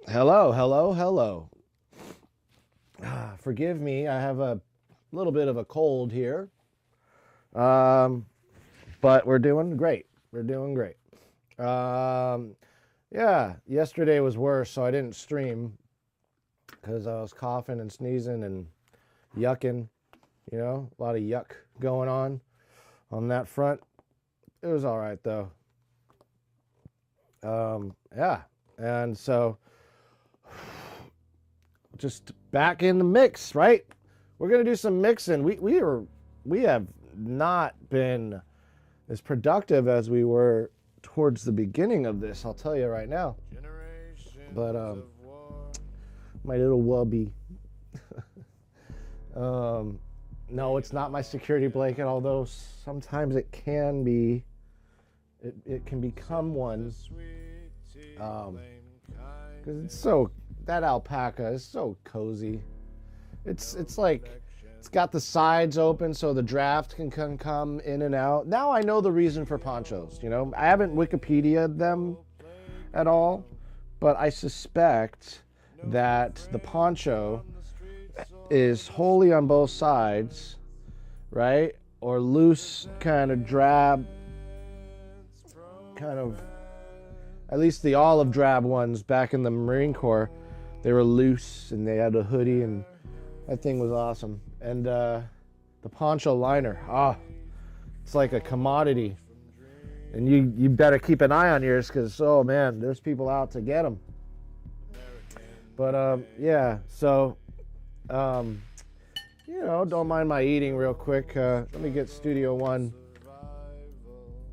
Hello, hello, hello. Forgive me, I have a little bit of a cold here, um, but we're doing great. We're doing great. Um, yeah, yesterday was worse, so I didn't stream because I was coughing and sneezing and yucking. A lot of yuck going on that front. It was all right though. Yeah, and so just back in the mix, right? We're gonna do some mixing. We have not been as productive as we were towards the beginning of this. I'll tell you right now. But my little wubby. No, it's not my security blanket. Although sometimes it can be. It can become one. Because it's so, that alpaca is so cozy. It's like it's got the sides open so the draft can come in and out. Now I know the reason for ponchos. I haven't Wikipedia'd them at all, but I suspect that the poncho is wholly on both sides, right? Or loose, kind of drab, kind of, at least the olive drab ones back in the Marine Corps, they were loose and they had a hoodie, and that thing was awesome. And the poncho liner, it's like a commodity. And you better keep an eye on yours because, oh man, there's people out to get them. But yeah, so, don't mind my eating real quick. Let me get Studio One.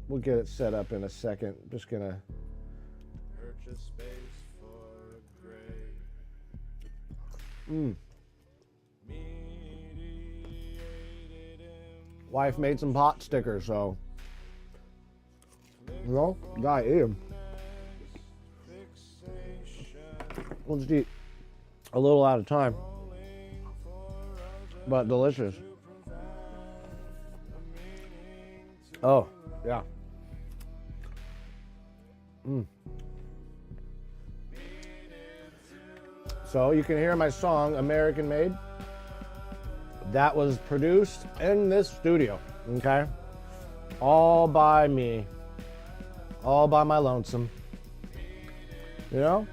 We'll get it set up in a second. Just gonna. Wife made some pot stickers, so gotta eat them. We'll just eat a little at a time, but delicious. Oh yeah. So you can hear my song, American Made. That was produced in this studio, okay? All by me. All by my lonesome. That's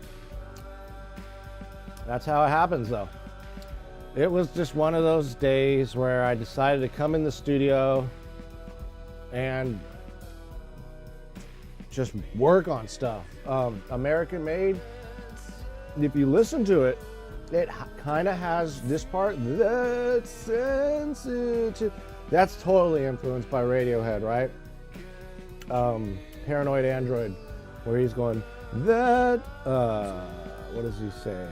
how it happens, though. It was just one of those days where I decided to come in the studio and just work on stuff. American Made, if you listen to it, it kind of has this part, that's sensitive. That's totally influenced by Radiohead, right? Paranoid Android, where he's going, what does he say?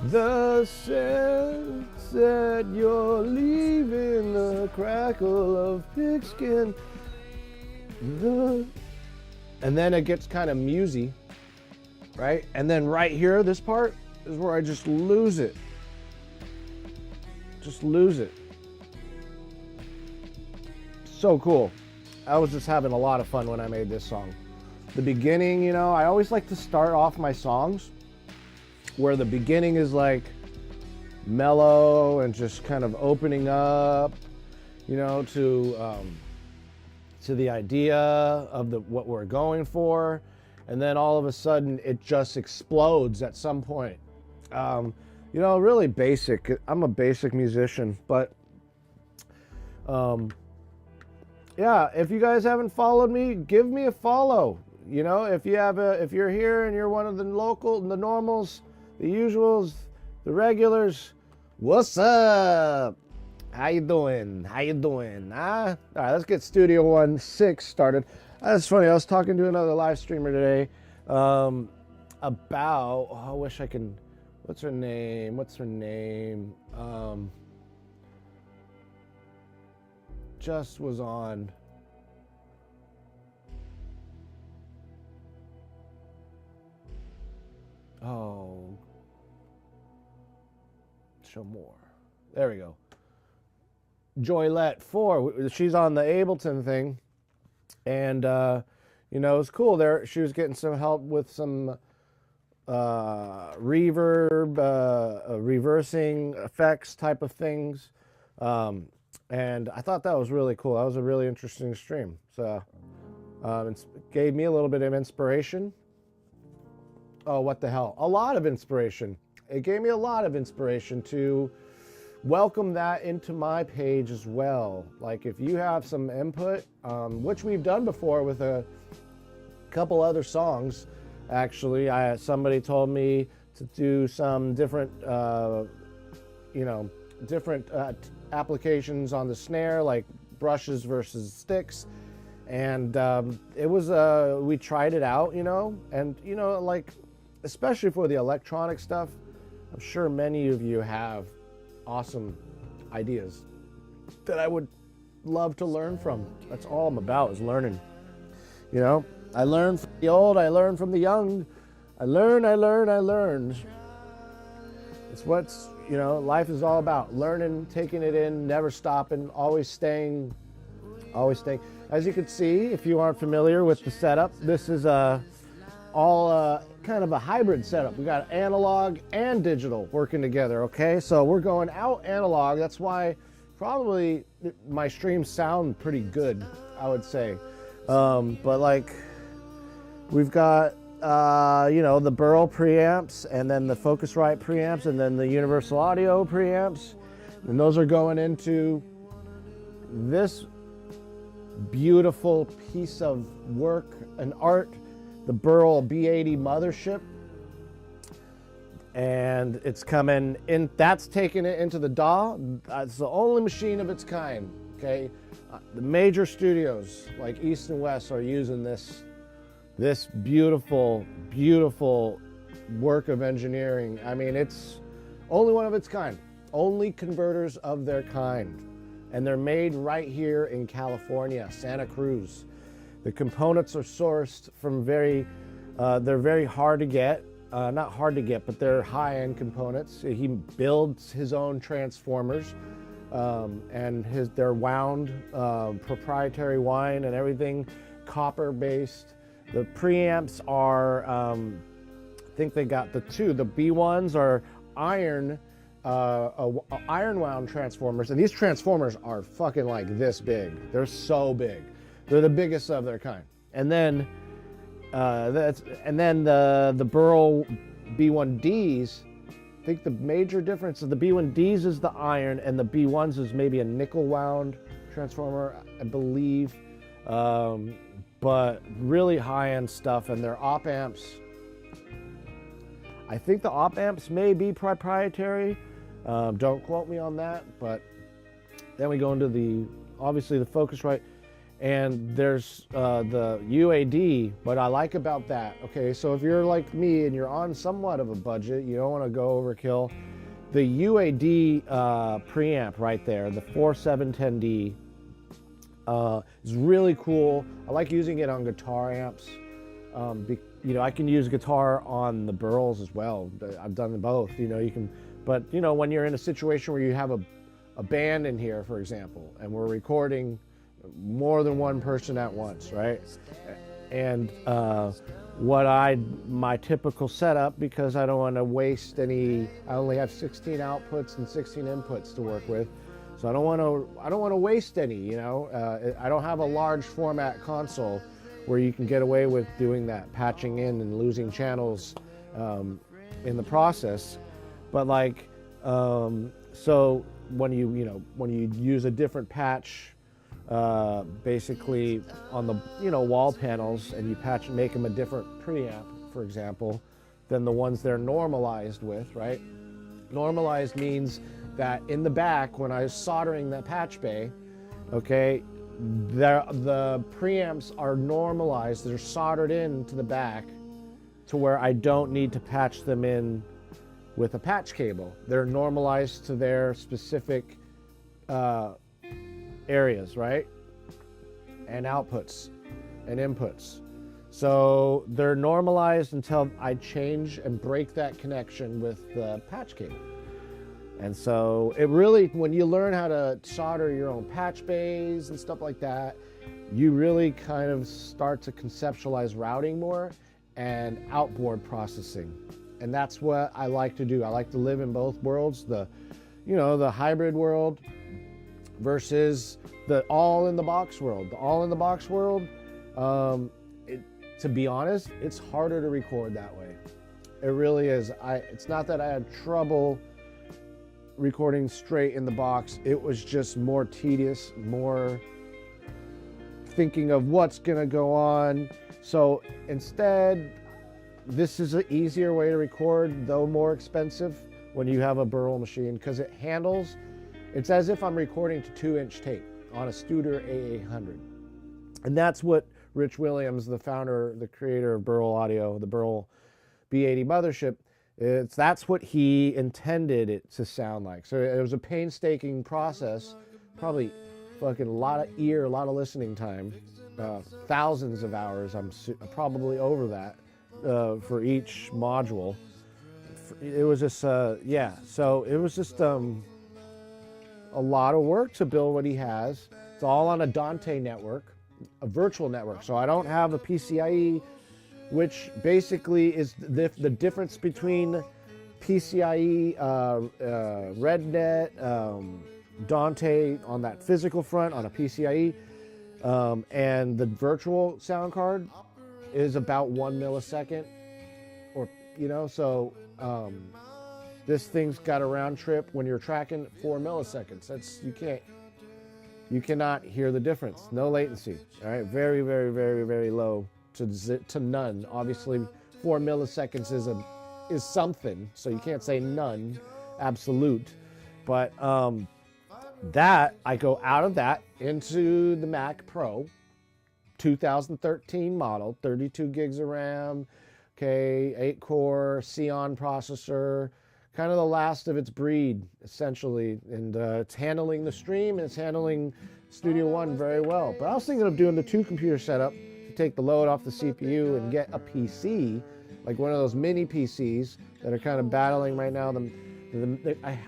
The sense that you're leaving the crackle of pigskin. And then it gets kind of musy, right? And then right here, this part is where I just lose it. Just lose it. So cool. I was just having a lot of fun when I made this song. The beginning, I always like to start off my songs where the beginning is like mellow and just kind of opening up, to the idea of what we're going for, and then all of a sudden it just explodes at some point. Really basic. I'm a basic musician, but yeah, if you guys haven't followed me, give me a follow. If you're here and you're one of the normals, the usuals, the regulars, what's up? How you doing? All right, let's get Studio 1.6 started. That's funny. I was talking to another live streamer today about, I wish I can, what's her name? Just was on. Oh. Show more. There we go. Joylette 4. She's on the Ableton thing. And, it's cool. She was getting some help with some reverb, reversing effects type of things. And I thought that was really cool. That was a really interesting stream. So it gave me a little bit of inspiration. Oh, what the hell? A lot of inspiration. It gave me a lot of inspiration to welcome that into my page as well. Like if you have some input, which we've done before with a couple other songs, actually, somebody told me to do some different, different applications on the snare, like brushes versus sticks. And it was, we tried it out, and, like, especially for the electronic stuff, I'm sure many of you have awesome ideas that I would love to learn from. That's all I'm about, is learning. I learn from the old, I learn from the young. I learn. It's what's, life is all about. Learning, taking it in, never stopping, always staying. As you can see, if you aren't familiar with the setup, this is all kind of a hybrid setup. We got analog and digital working together, okay? So we're going out analog. That's why probably my streams sound pretty good, I would say. But like, we've got, the BURL preamps, and then the Focusrite preamps, and then the Universal Audio preamps. And those are going into this beautiful piece of work and art, the BURL B80 mothership. And it's coming in, that's taking it into the DAW. It's the only machine of its kind, okay? The major studios like East and West are using this beautiful, beautiful work of engineering. I mean, it's only one of its kind, only converters of their kind. And they're made right here in California, Santa Cruz. The components are sourced from they're very hard to get. Not hard to get, but they're high-end components. He builds his own transformers, and they're wound, proprietary wind and everything, copper-based. The preamps are, I think they got the two. The B1s are iron wound transformers, and these transformers are fucking like this big. They're so big. They're the biggest of their kind. And then the BURL B1Ds. I think the major difference of the B1Ds is the iron, and the B1s is maybe a nickel wound transformer, I believe. But really high-end stuff, and their op amps, I think the op amps may be proprietary. Don't quote me on that. But then we go into obviously the Focusrite, and there's the UAD. What I like about that, okay, so if you're like me and you're on somewhat of a budget, you don't want to go overkill, the UAD preamp right there, the 4710D, is really cool. I like using it on guitar amps. I can use guitar on the BURLs as well. I've done both. But when you're in a situation where you have a band in here, for example, and we're recording more than one person at once, right? And my typical setup, because I don't want to waste any. I only have 16 outputs and 16 inputs to work with. So I don't want to waste any, I don't have a large format console where you can get away with doing that, patching in and losing channels in the process. But like, so when you use a different patch, basically on the wall panels, and you patch and make them a different preamp, for example, than the ones they're normalized with, right? Normalized means that in the back, when I was soldering the patch bay, okay, the preamps are normalized. They're soldered into the back to where I don't need to patch them in with a patch cable. They're normalized to their specific areas, right? And outputs and inputs. So they're normalized until I change and break that connection with the patch cable. And so it really, when you learn how to solder your own patch bays and stuff like that, you really kind of start to conceptualize routing more and outboard processing. And that's what I like to do. I like to live in both worlds, the hybrid world versus the all in the box world. The all in the box world, to be honest, it's harder to record that way. It really is. It's not that I had trouble recording straight in the box. It was just more tedious, more thinking of what's gonna go on. So instead, this is an easier way to record, though more expensive when you have a BURL machine, because it handles, it's as if I'm recording to 2-inch tape on a Studer A800. And that's what Rich Williams, the founder, the creator of BURL Audio, the BURL B80 mothership, that's what he intended it to sound like. So it was a painstaking process, probably fucking a lot of listening time, thousands of hours. I'm probably over that for each module. It was just, yeah. So it was just a lot of work to build what he has. It's all on a Dante network, a virtual network. So I don't have a PCIe, which basically is the difference between PCIe, RedNet, Dante on that physical front on a PCIe, and the virtual sound card is about 1 millisecond, or so this thing's got a round trip when you're tracking 4 milliseconds. That's you cannot hear the difference. No latency. All right, very, very, very, very low to none. Obviously, 4 milliseconds is something, so you can't say none, absolute. But that I go out of that into the Mac Pro, 2013 model, 32 gigs of RAM, okay, 8-core Xeon processor, kind of the last of its breed, essentially. And it's handling the stream, and it's handling Studio One very well. But I was thinking of doing the 2-computer setup to take the load off the CPU and get a PC, like one of those mini PCs that are kind of battling right now.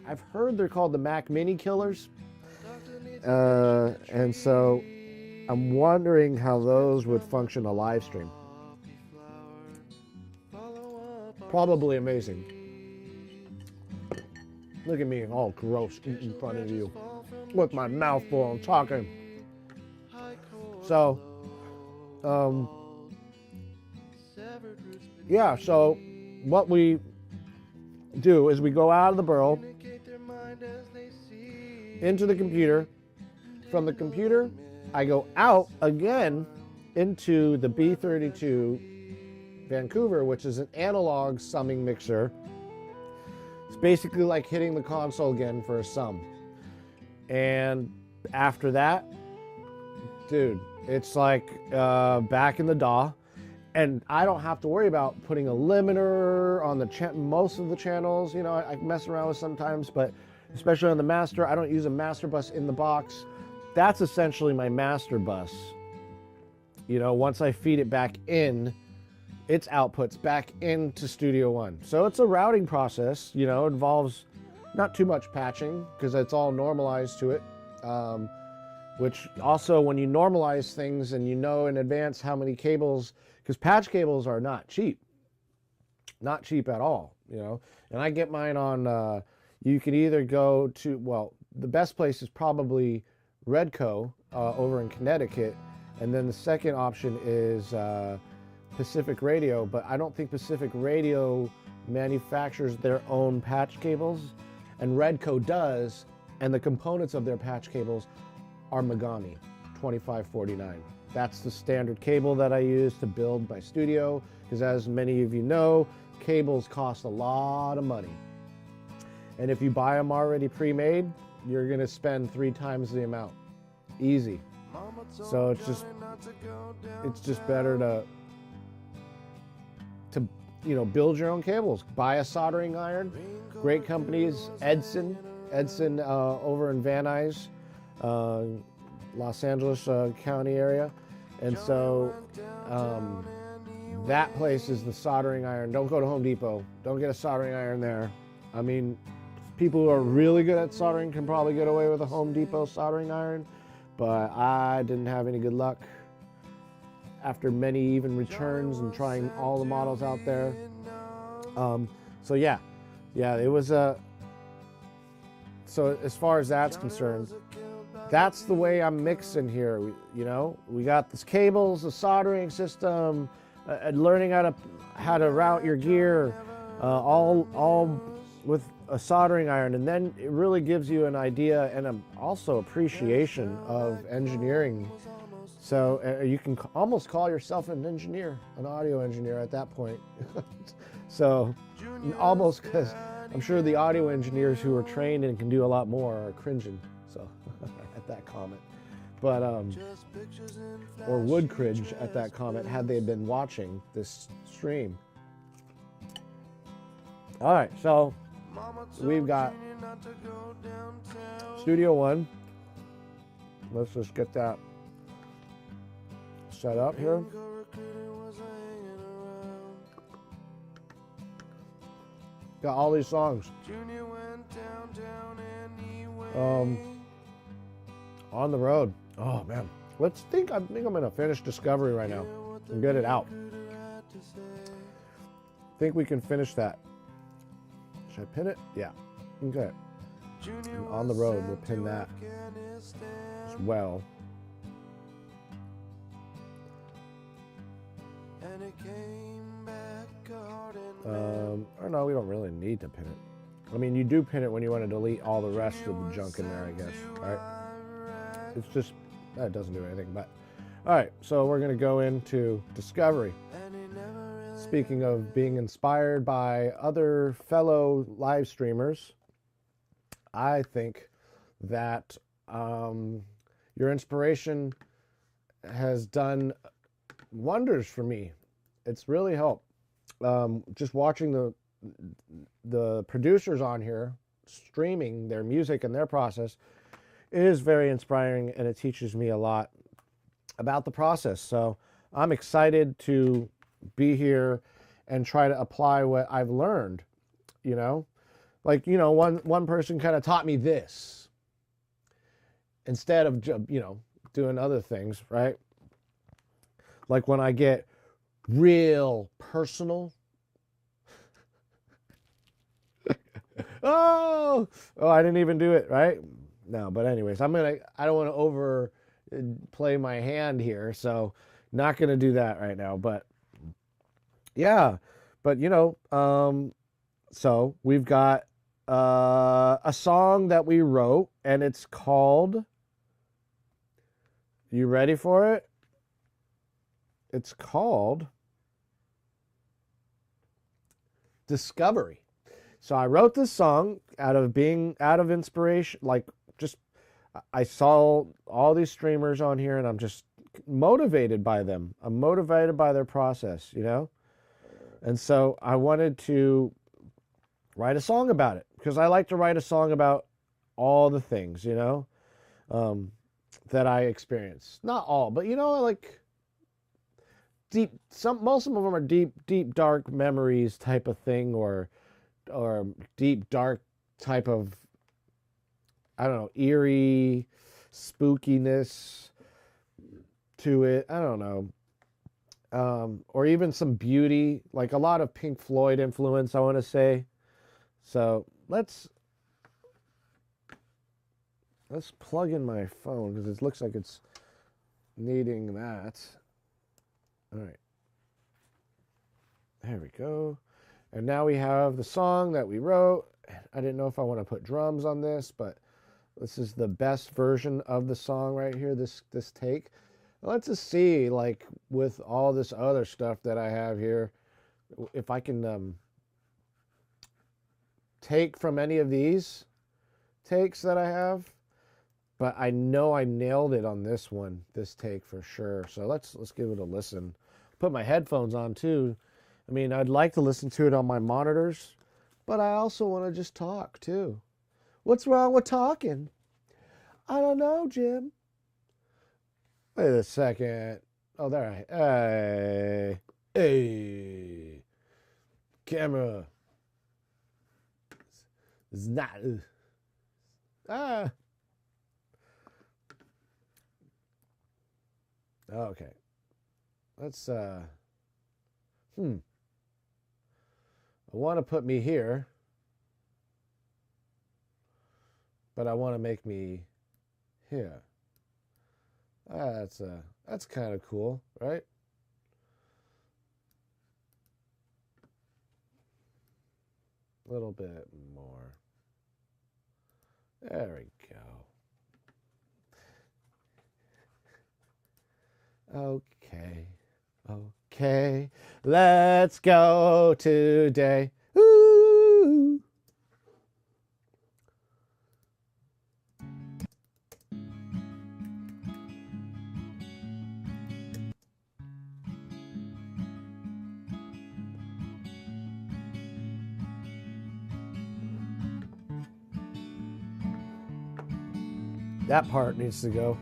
I've heard they're called the Mac Mini Killers. And so I'm wondering how those would function a live stream. Probably amazing. Look at me, all gross in front of you with my mouth full and talking. So, yeah, so what we do is we go out of the BURL into the computer. From the computer, I go out again into the B32 Vancouver, which is an analog summing mixer. It's basically like hitting the console again for a sum. And after that, dude, it's like back in the DAW. And I don't have to worry about putting a limiter on most of the channels. I mess around with sometimes, but especially on the master, I don't use a master bus in the box. That's essentially my master bus. Once I feed it back in, its outputs back into Studio One. So it's a routing process, it involves not too much patching because it's all normalized to it. Which also, when you normalize things and in advance how many cables, because patch cables are not cheap at all, And I get mine on, you can either go to, well, the best place is probably Redco over in Connecticut, and then the second option is Pacific Radio, but I don't think Pacific Radio manufactures their own patch cables, and Redco does, and the components of their patch cables are Megami 2549. That's the standard cable that I use to build my studio, because as many of you know, cables cost a lot of money. And if you buy them already pre-made, you're gonna spend 3 times the amount. Easy. So it's just better to build your own cables. Buy a soldering iron. Great companies, Edson over in Van Nuys, Los Angeles County area. And so that place is the soldering iron. Don't go to Home Depot. Don't get a soldering iron there. I mean, people who are really good at soldering can probably get away with a Home Depot soldering iron, but I didn't have any good luck after many even returns and trying all the models out there. So yeah, it was a. So as far as that's concerned, that's the way I'm mixing here. We got this cables, the soldering system, learning how to route your gear, all with a soldering iron, and then it really gives you an idea and also appreciation of engineering. So you can almost call yourself an engineer, an audio engineer at that point. So almost, because I'm sure the audio engineers who are trained and can do a lot more are cringing. So at that comment, but or would cringe at that comment had they been watching this stream. All right, so we've got Studio One. Let's just get that set up here. Got all these songs. On the road. Oh man. I think I'm gonna finish Discovery right now and get it out. Think we can finish that. Should I pin it? Yeah. Okay. And On the Road, we'll pin that as well. Or no, we don't really need to pin it. I mean, you do pin it when you want to delete all the rest of the junk in there, I guess, right? It's just, that doesn't do anything, but. All right, so we're gonna go into Discovery. Speaking of being inspired by other fellow live streamers, I think that your inspiration has done wonders for me. It's really helped. Just watching the producers on here streaming their music and their process, it is very inspiring, and it teaches me a lot about the process. So I'm excited to be here and try to apply what I've learned. One person kind of taught me this instead of doing other things, right? Like when I get real personal. oh, I didn't even do it, right? No, but anyways, I don't want to overplay my hand here, so not going to do that right now. But yeah, but so we've got a song that we wrote, and it's called, you ready for it? It's called Discovery. So I wrote this song out of inspiration, I saw all these streamers on here, and I'm just motivated by them. I'm motivated by their process, And so I wanted to write a song about it, because I like to write a song about all the things, that I experience. Not all, but like deep. Most of them are deep, dark memories type of thing, or deep, dark type of, I don't know, eerie spookiness to it. I don't know. Or even some beauty, like a lot of Pink Floyd influence, I want to say. So let's plug in my phone, because it looks like it's needing that. All right. There we go. And now we have the song that we wrote. I didn't know if I want to put drums on this, but this is the best version of the song right here, this take. Let's just see, like, with all this other stuff that I have here, if I can take from any of these takes that I have. But I know I nailed it on this one, this take for sure. So let's give it a listen. Put my headphones on too. I mean, I'd like to listen to it on my monitors, but I also want to just talk too. What's wrong with talking? I don't know, Jim. Wait a second. Oh, there Hey. Camera. It's not. Okay. Let's, I want to put me here, but I want to make me here. That's kind of cool, right? A little bit more. There we go. Okay. Okay. Let's go today. Ooh. That part needs to go.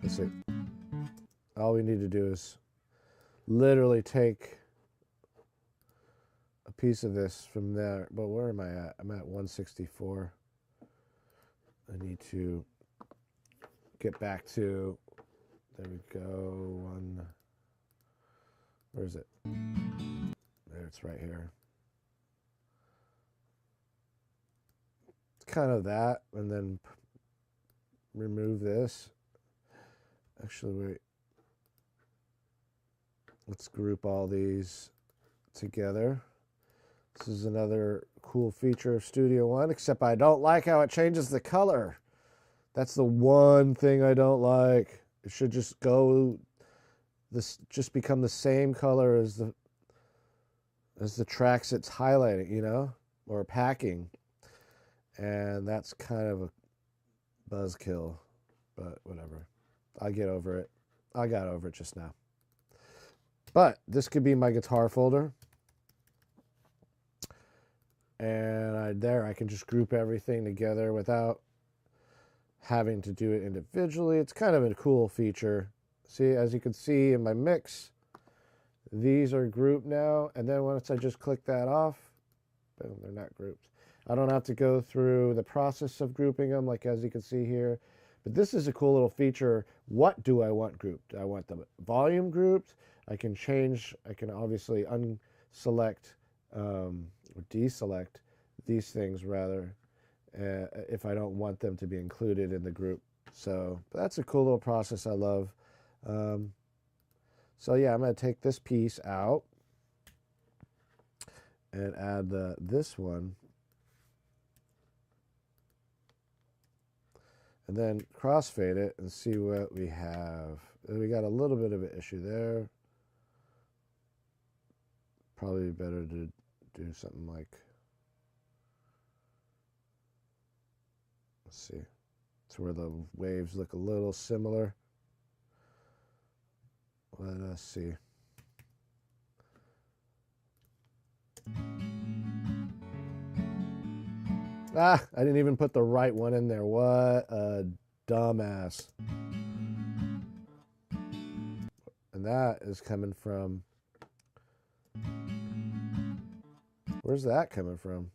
Let's see. All we need to do is literally take a piece of this from there. But where am I at? I'm at 164. I need to get back to, there we go. Where is it? There, it's right here. It's kind of that, and then remove this. Actually, wait. Let's group all these together. This is another cool feature of Studio One, except I don't like how it changes the color. That's the one thing I don't like. It should just just become the same color as the tracks it's highlighting, you know, or packing. And that's kind of a buzzkill, but whatever. I'll get over it. I got over it just now. But this could be my guitar folder. And I can just group everything together without having to do it individually. It's kind of a cool feature. See, as you can see in my mix, these are grouped now. And then once I just click that off, boom, they're not grouped. I don't have to go through the process of grouping them, like as you can see here. But this is a cool little feature. What do I want grouped? I want the volume grouped. I can obviously unselect or deselect these things rather if I don't want them to be included in the group. So that's a cool little process I love. So yeah, I'm going to take this piece out and add this one. And then crossfade it and see what we have. We got a little bit of an issue there. Probably better to do something like, let's see. It's where the waves look a little similar. Let us see. Ah, I didn't even put the right one in there. What a dumbass. And that is coming from, where's that coming from?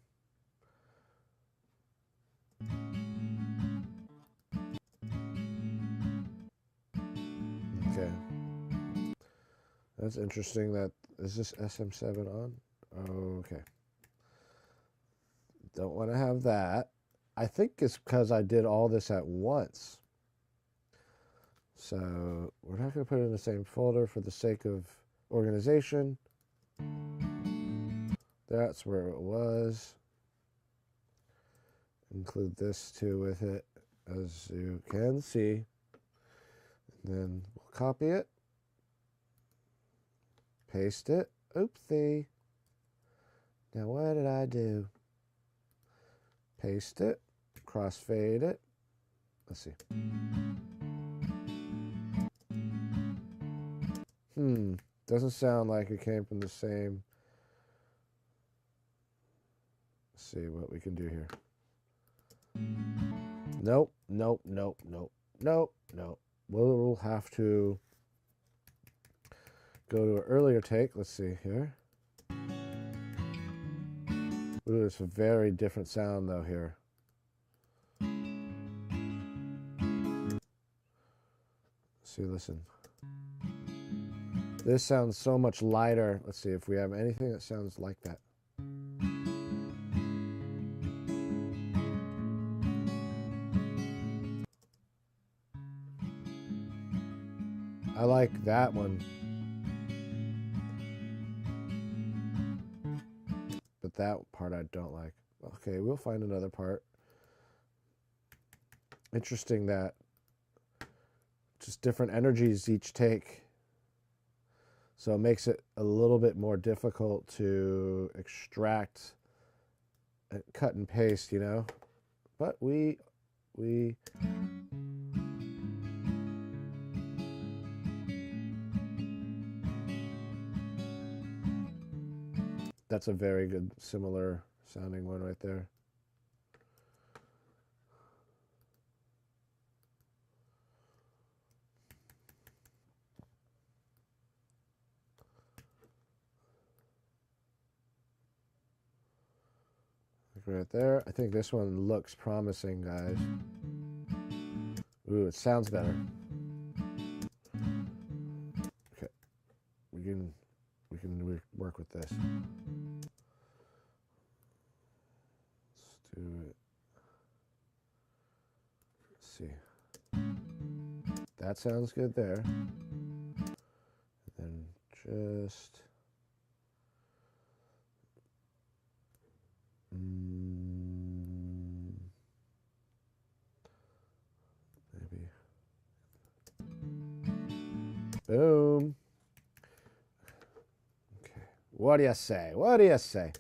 Okay. That's interesting. Is this SM7 on? Okay. Don't want to have that. I think it's because I did all this at once. So we're not going to put it in the same folder for the sake of organization. That's where it was. Include this too with it, as you can see. And then we'll copy it. Paste it. Oopsie. Now what did I do? Paste it. Crossfade it. Let's see. Doesn't sound like it came from the same. Let's see what we can do here. Nope, nope, nope, nope, nope, nope. We'll have to go to an earlier take. Let's see here. Ooh, it's a very different sound though here. See, listen. This sounds so much lighter. Let's see if we have anything that sounds like that. I like that one. But that part I don't like. Okay, we'll find another part. Interesting that just different energies each take. So it makes it a little bit more difficult to extract, cut and paste, you know? But we that's a very good similar sounding one right there. Right there. I think this one looks promising, guys. Ooh, it sounds better. Okay. We can work with this. Let's do it. Let's see. That sounds good there. And then just maybe. Boom. Okay. What do you say? What do you say?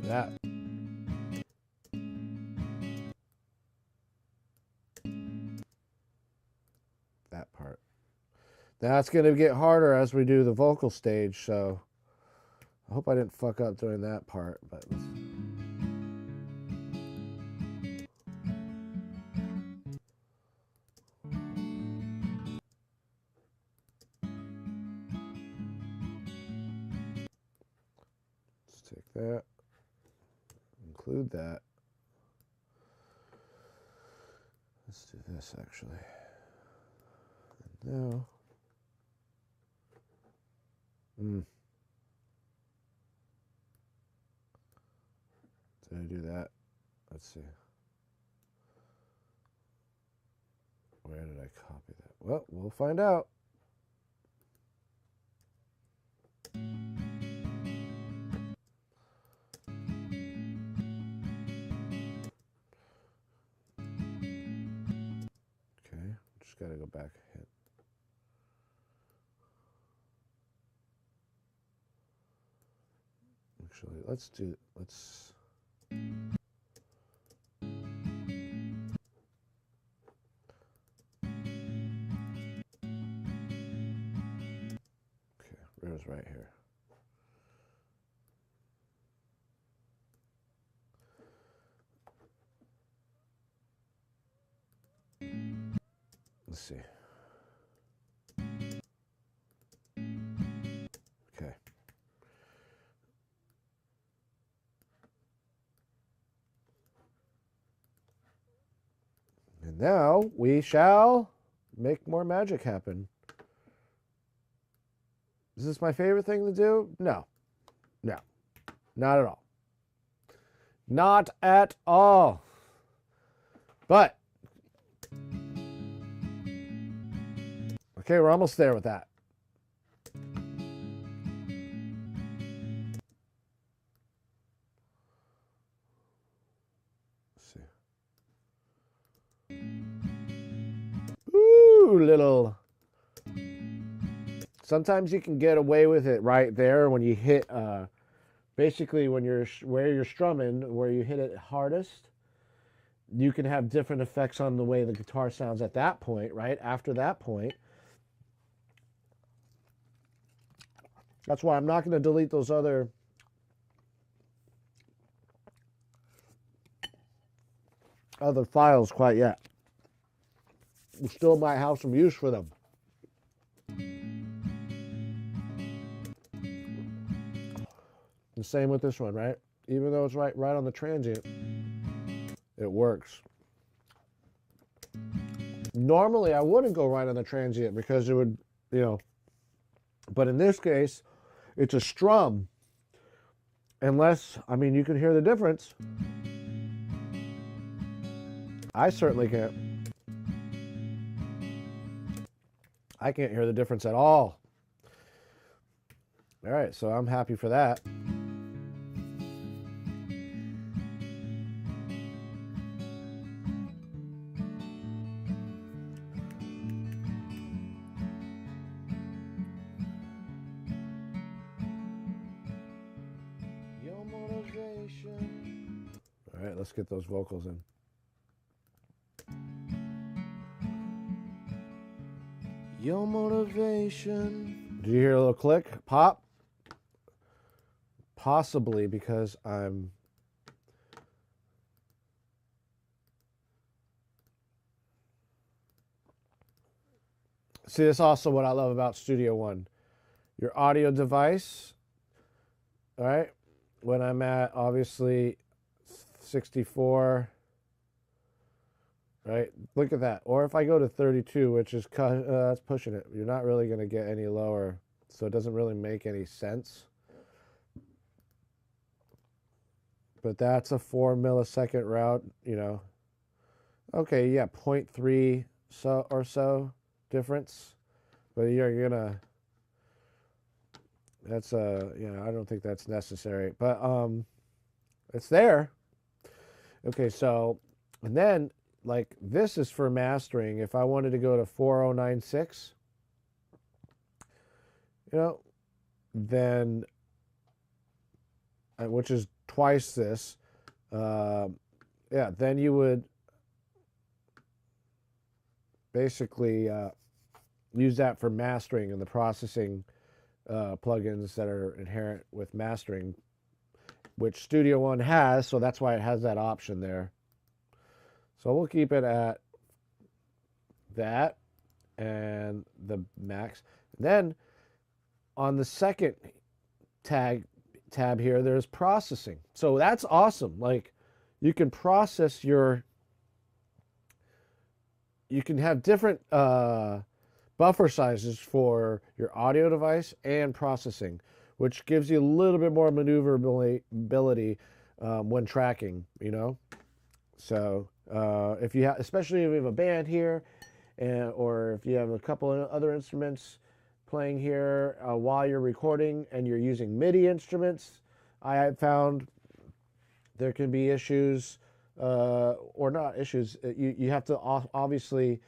That. That part. That's going to get harder as we do the vocal stage, so I hope I didn't fuck up during that part, but let's... Let's take that, include that. Let's do this actually. And now, did I do that? Let's see. Where did I copy that? Well, we'll find out. Okay, just gotta go back a hit. Actually, let's okay, Rose right here. Let's see. Okay. And now we shall make more magic happen. Is this my favorite thing to do? No. No. Not at all. Not at all. But okay, we're almost there with that. Let's see. Ooh, little. Sometimes you can get away with it right there when you hit, basically when where you're strumming, where you hit it hardest. You can have different effects on the way the guitar sounds at that point, right? After that point. That's why I'm not going to delete those other files quite yet. We still might have some use for them. The same with this one, right? Even though it's right on the transient, it works. Normally, I wouldn't go right on the transient because it would, but in this case, it's a strum. Unless, I mean, you can hear the difference. I certainly can't. I can't hear the difference at all. All right, so I'm happy for that. Your motivation. All right, let's get those vocals in. Your motivation. Did you hear a little click? Pop? Possibly because I'm... See, that's also what I love about Studio One. Your audio device, all right? When I'm at, obviously, 64... right? Look at that. Or if I go to 32, which is that's pushing it. You're not really going to get any lower, so it doesn't really make any sense. But that's a 4 millisecond route, Okay, yeah, 0.3 or so difference. But you're gonna. That's I don't think that's necessary. But it's there. Okay, so and then. Like this is for mastering. If I wanted to go to 4096, then, which is twice this, then you would basically use that for mastering and the processing plugins that are inherent with mastering, which Studio One has, so that's why it has that option there. So we'll keep it at that and the max. And then on the second tab here, there's processing. So that's awesome. Like you can process you can have different buffer sizes for your audio device and processing, which gives you a little bit more maneuverability when tracking, So if you have, especially if you have a band here, or if you have a couple of other instruments playing here while you're recording and you're using MIDI instruments, I have found there can be issues, or not issues. You have to obviously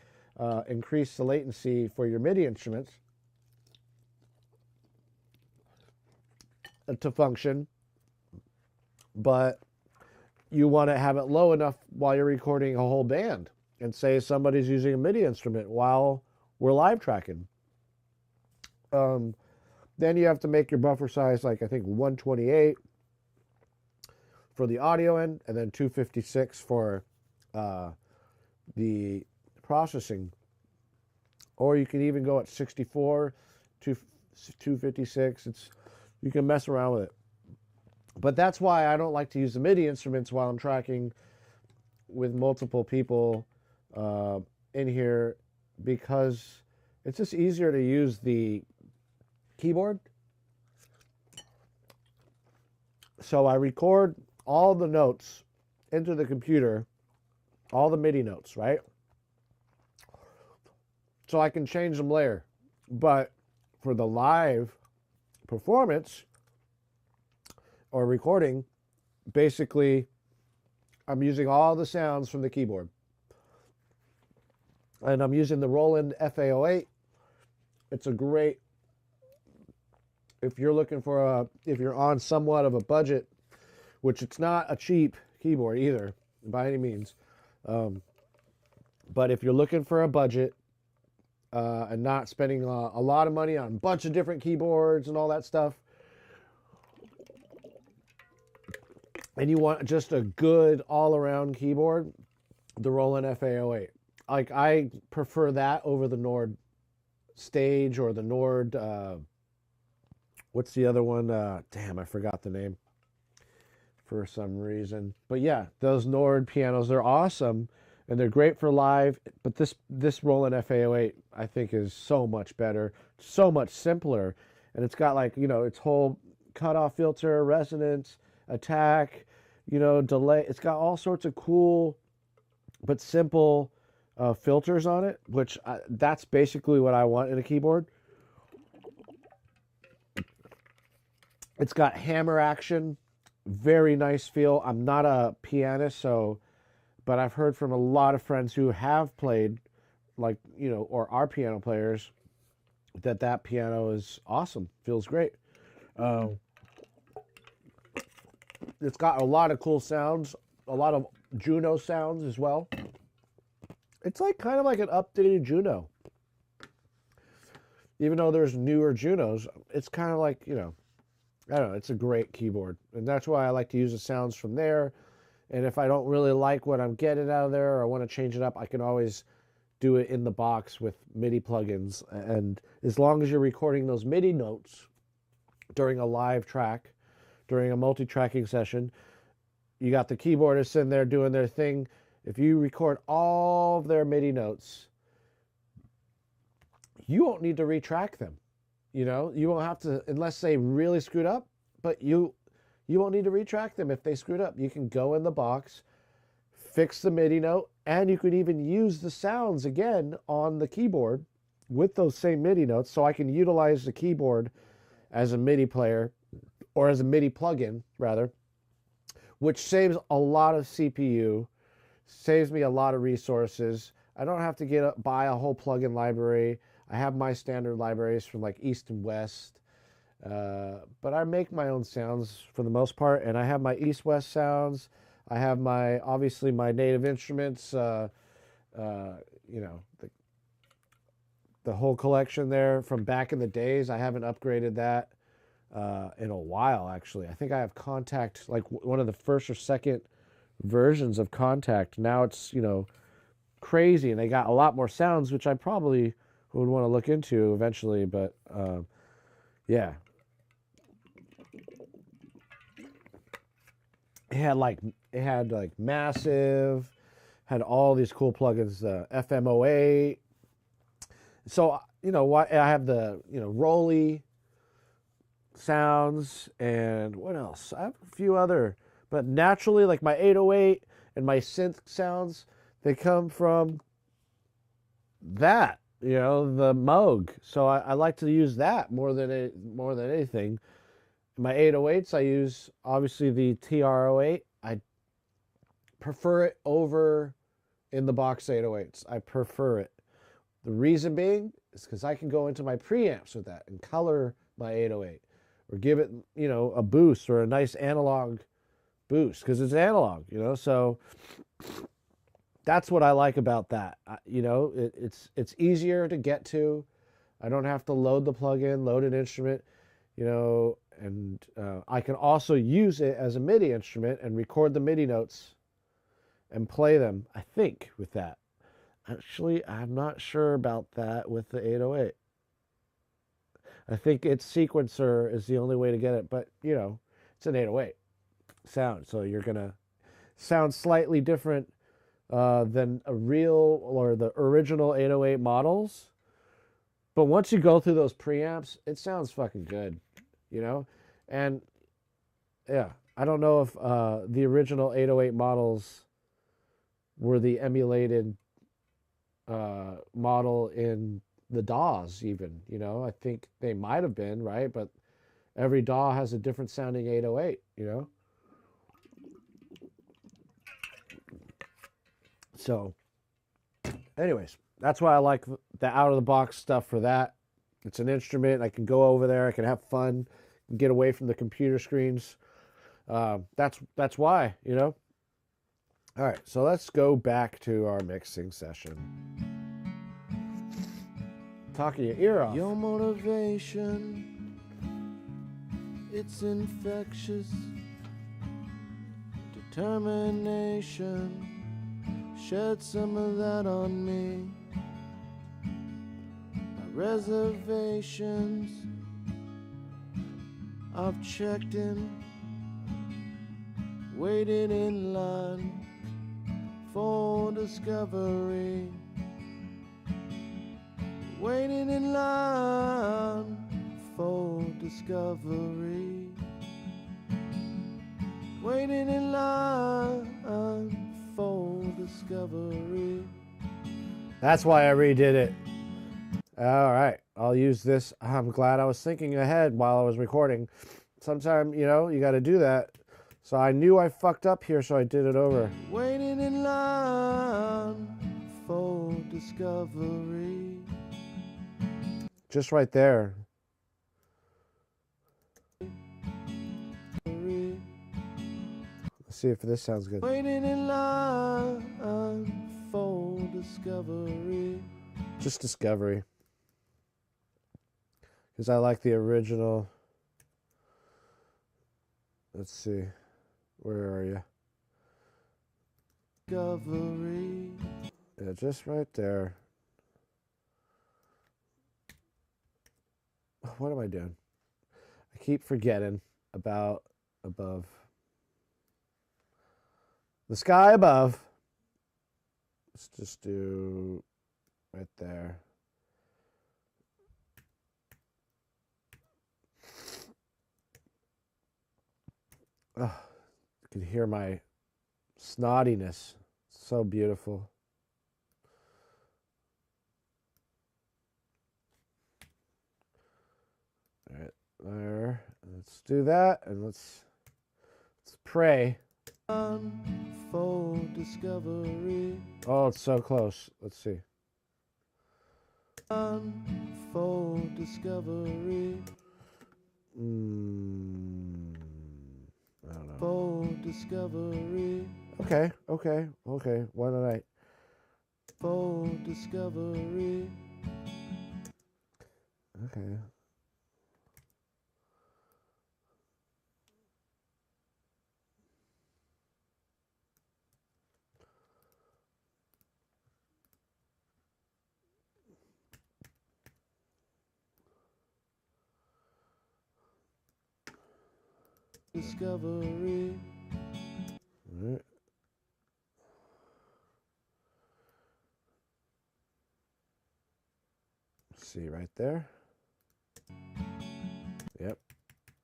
increase the latency for your MIDI instruments to function, but you want to have it low enough while you're recording a whole band. And say somebody's using a MIDI instrument while we're live tracking. Then you have to make your buffer size, like I think 128 for the audio end, and then 256 for the processing. Or you can even go at 64, 256. You can mess around with it. But that's why I don't like to use the MIDI instruments while I'm tracking with multiple people in here, because it's just easier to use the keyboard. So I record all the notes into the computer, all the MIDI notes, right? So I can change them later. But for the live performance or recording, basically I'm using all the sounds from the keyboard. And I'm using the Roland FA08. It's a great, if you're looking for if you're on somewhat of a budget, which it's not a cheap keyboard either, by any means. But if you're looking for a budget and not spending a lot of money on a bunch of different keyboards and all that stuff, and you want just a good all-around keyboard, the Roland FA08. Like, I prefer that over the Nord Stage or the Nord, what's the other one? Damn, I forgot the name. for some reason. But yeah, those Nord pianos, they're awesome and they're great for live. But this Roland FA08 I think is so much better, so much simpler, and it's got like, you know, its whole cutoff filter, resonance, attack, you know, delay. It's got all sorts of cool but simple filters on it, which that's basically what I want in a keyboard. It's got hammer action, very nice feel. I'm not a pianist, so, but I've heard from a lot of friends who have played, like, you know, or are piano players, that piano is awesome, feels great. It's got a lot of cool sounds, a lot of Juno sounds as well. It's like kind of like an updated Juno. Even though there's newer Junos, it's kind of like, you know, I don't know, it's a great keyboard. And that's why I like to use the sounds from there. And if I don't really like what I'm getting out of there, or I want to change it up, I can always do it in the box with MIDI plugins. And as long as you're recording those MIDI notes during a live track, during a multi-tracking session, you got the keyboardists sitting there doing their thing. If you record all of their MIDI notes, you won't need to retrack them. You know, you won't have to, unless they really screwed up, but you won't need to retrack them if they screwed up. You can go in the box, fix the MIDI note, and you could even use the sounds again on the keyboard with those same MIDI notes, so I can utilize the keyboard as a MIDI player, or as a MIDI plugin, rather, which saves a lot of CPU, saves me a lot of resources. I don't have to buy a whole plugin library. I have my standard libraries from like East and West, but I make my own sounds for the most part, and I have my East-West sounds. I have obviously my native instruments, you know, the whole collection there from back in the days. I haven't upgraded that in a while, actually. I think I have Contact, like one of the first or second versions of Contact. Now it's, you know, crazy, and they got a lot more sounds, which I probably would want to look into eventually, but yeah. It had like Massive, had all these cool plugins, FM08. So, you know, I have the, you know, Rolly sounds, and what else? I have a few other, but naturally, like my 808 and my synth sounds, they come from that, you know, the Moog. So I like to use that more than anything. My 808s, I use obviously the TR-08. I prefer it over in the box 808s. I prefer it. The reason being is because I can go into my preamps with that and color my 808, or give it, you know, a boost or a nice analog boost, because it's analog, you know. So that's what I like about that. You know, it's easier to get to. I don't have to load the plugin, load an instrument, you know, and I can also use it as a MIDI instrument and record the MIDI notes and play them, I think, with that. Actually, I'm not sure about that with the 808. I think its sequencer is the only way to get it, but, you know, it's an 808 sound, so you're going to sound slightly different than a real or the original 808 models. But once you go through those preamps, it sounds fucking good, you know? And, yeah, I don't know if the original 808 models were the emulated model in the DAWs even, you know? I think they might have been, right? But every DAW has a different sounding 808, you know? So, anyways, that's why I like the out-of-the-box stuff for that. It's an instrument. I can go over there. I can have fun, get away from the computer screens. That's why, you know? All right, so let's go back to our mixing session. Talking your ear off. Your motivation, it's infectious. Determination, shed some of that on me. My reservations, I've checked in. waiting in line for discovery, waiting in line for discovery, waiting in line for discovery. That's why I redid it. All right, I'll use this. I'm glad I was thinking ahead while I was recording. Sometimes, you know, you got to do that. So I knew I fucked up here, so I did it over. Waiting in line for discovery. Just right there. Let's see if this sounds good. Waiting in line for discovery. Just discovery. Because I like the original. Let's see. Where are you? Discovery. Yeah, just right there. What am I doing? I keep forgetting about above. The sky above. Let's just do right there. Oh, you can hear my snottiness. It's so beautiful. All right, there. Let's do that, and let's pray. For discovery. Oh, it's so close. Let's see. For discovery. I don't know. For discovery. Okay. One night. For discovery. Okay. Discovery. All right. See right there. Yep.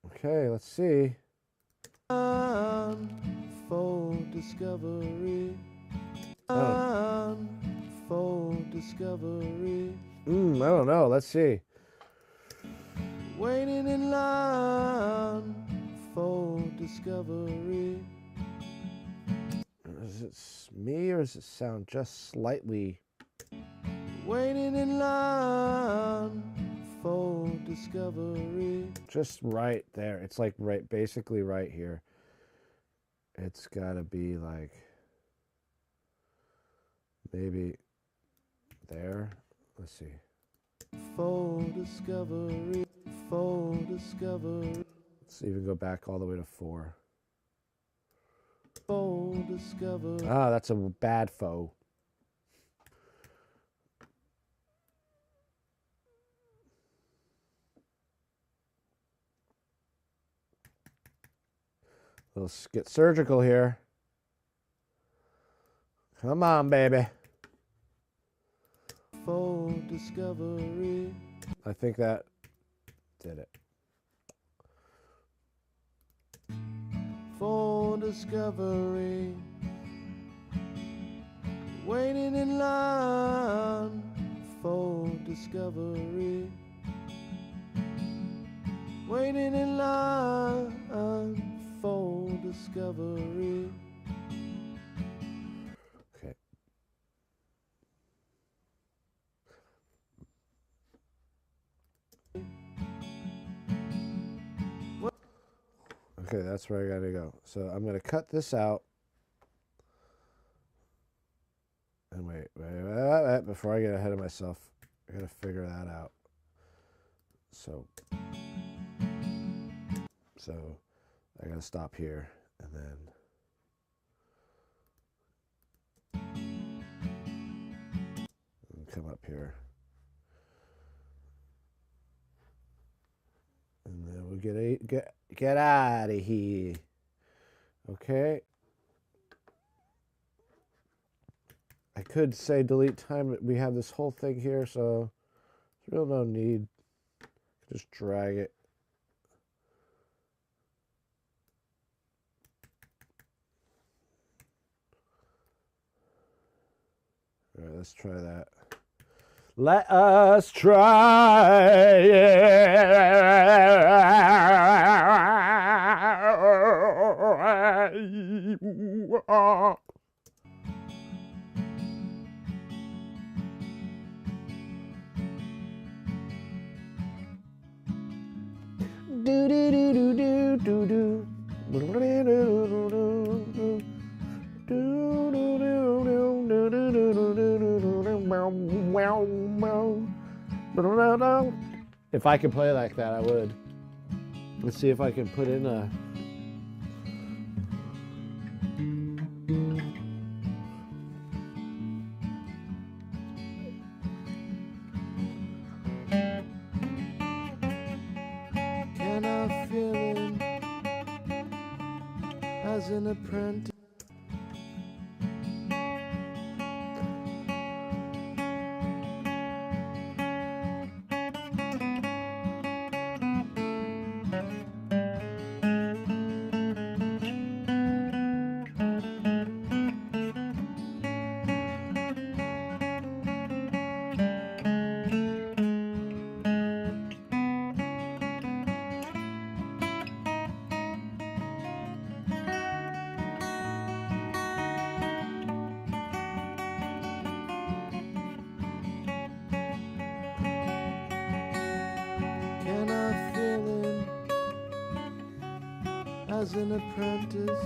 Okay, let's see. For discovery. Oh. For discovery. I don't know. Let's see. Waiting in line for discovery. Is it me or does it sound just slightly? Waiting in line for discovery. Just right there. It's like basically right here. It's gotta be like maybe there. Let's see. For discovery. For discovery. Let's even go back all the way to 4. For discovery. Ah, that's a bad foe. Let's get surgical here. Come on, baby. For discovery. I think that did it. For discovery. Waiting in line for discovery. Waiting in line for discovery. Okay. Okay, that's where I gotta go. So I'm gonna cut this out. And wait, before I get ahead of myself, I gotta figure that out. So I gotta stop here and then come up here. And then we'll get out of here. Okay. I could say delete time, but we have this whole thing here, so there's real no need. Just drag it. All right, let's try that. Let us try it. Do do do do do do do. If I could play like that, I would. Let's see if I can put in a. Can I feel it as an apprentice? Can I feel it as an apprentice?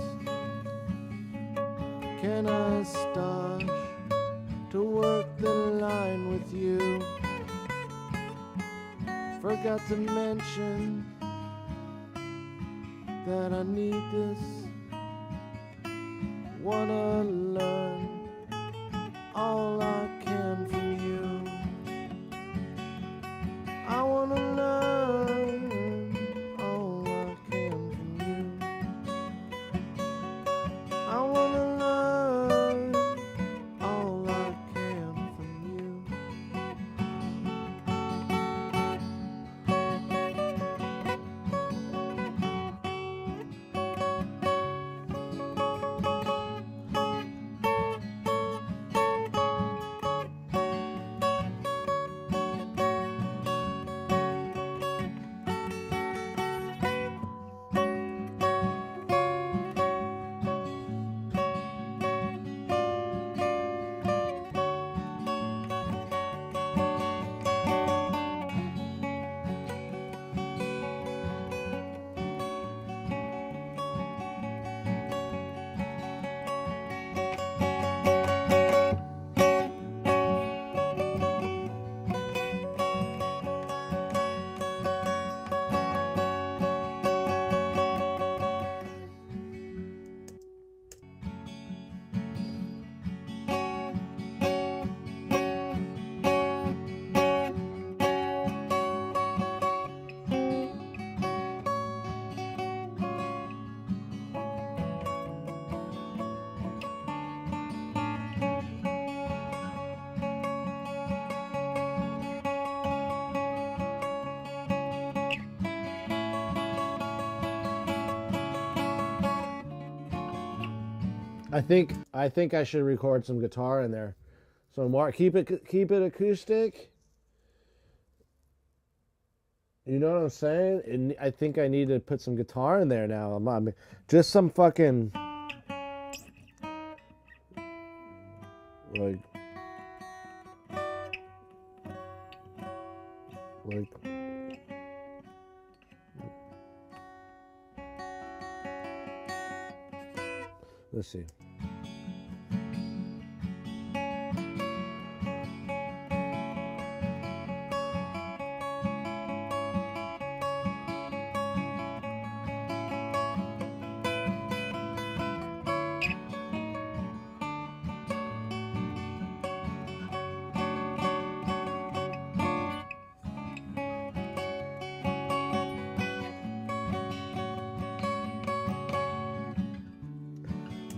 Can I start to work the line with you? Forgot to mention that I need this. Wanna learn all I can from you. I wanna learn all I can from you. I wanna learn all I can from you. I think I should record some guitar in there. So Mark, keep it acoustic. You know what I'm saying? And I think I need to put some guitar in there now. Just some fucking like let's see.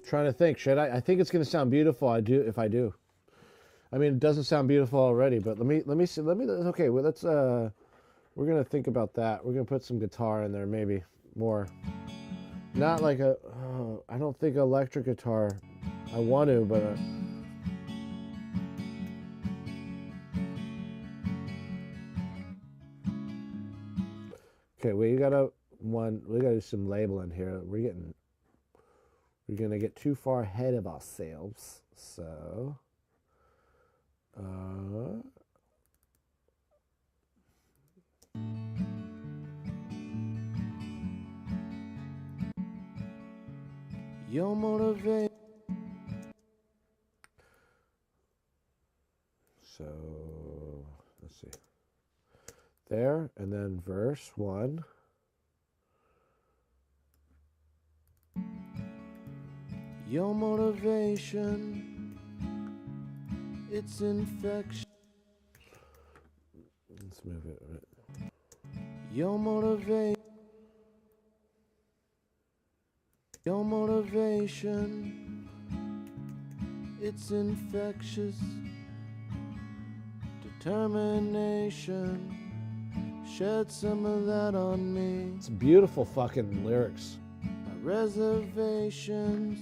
trying to think. Should I? I think it's going to sound beautiful. I do if I do. I mean, it doesn't sound beautiful already, but let me see. Okay. Well, let's. We're going to think about that. We're going to put some guitar in there, maybe more. Not like a. I don't think electric guitar. I want to, but. Okay, we gotta do some labeling here. We're gonna get too far ahead of ourselves. So, Your motivation. So let's see. There, and then verse 1. Your motivation, it's infection. Let's move it a bit. Your motivation, it's infectious. Determination, shed some of that on me. It's beautiful fucking lyrics. My reservations,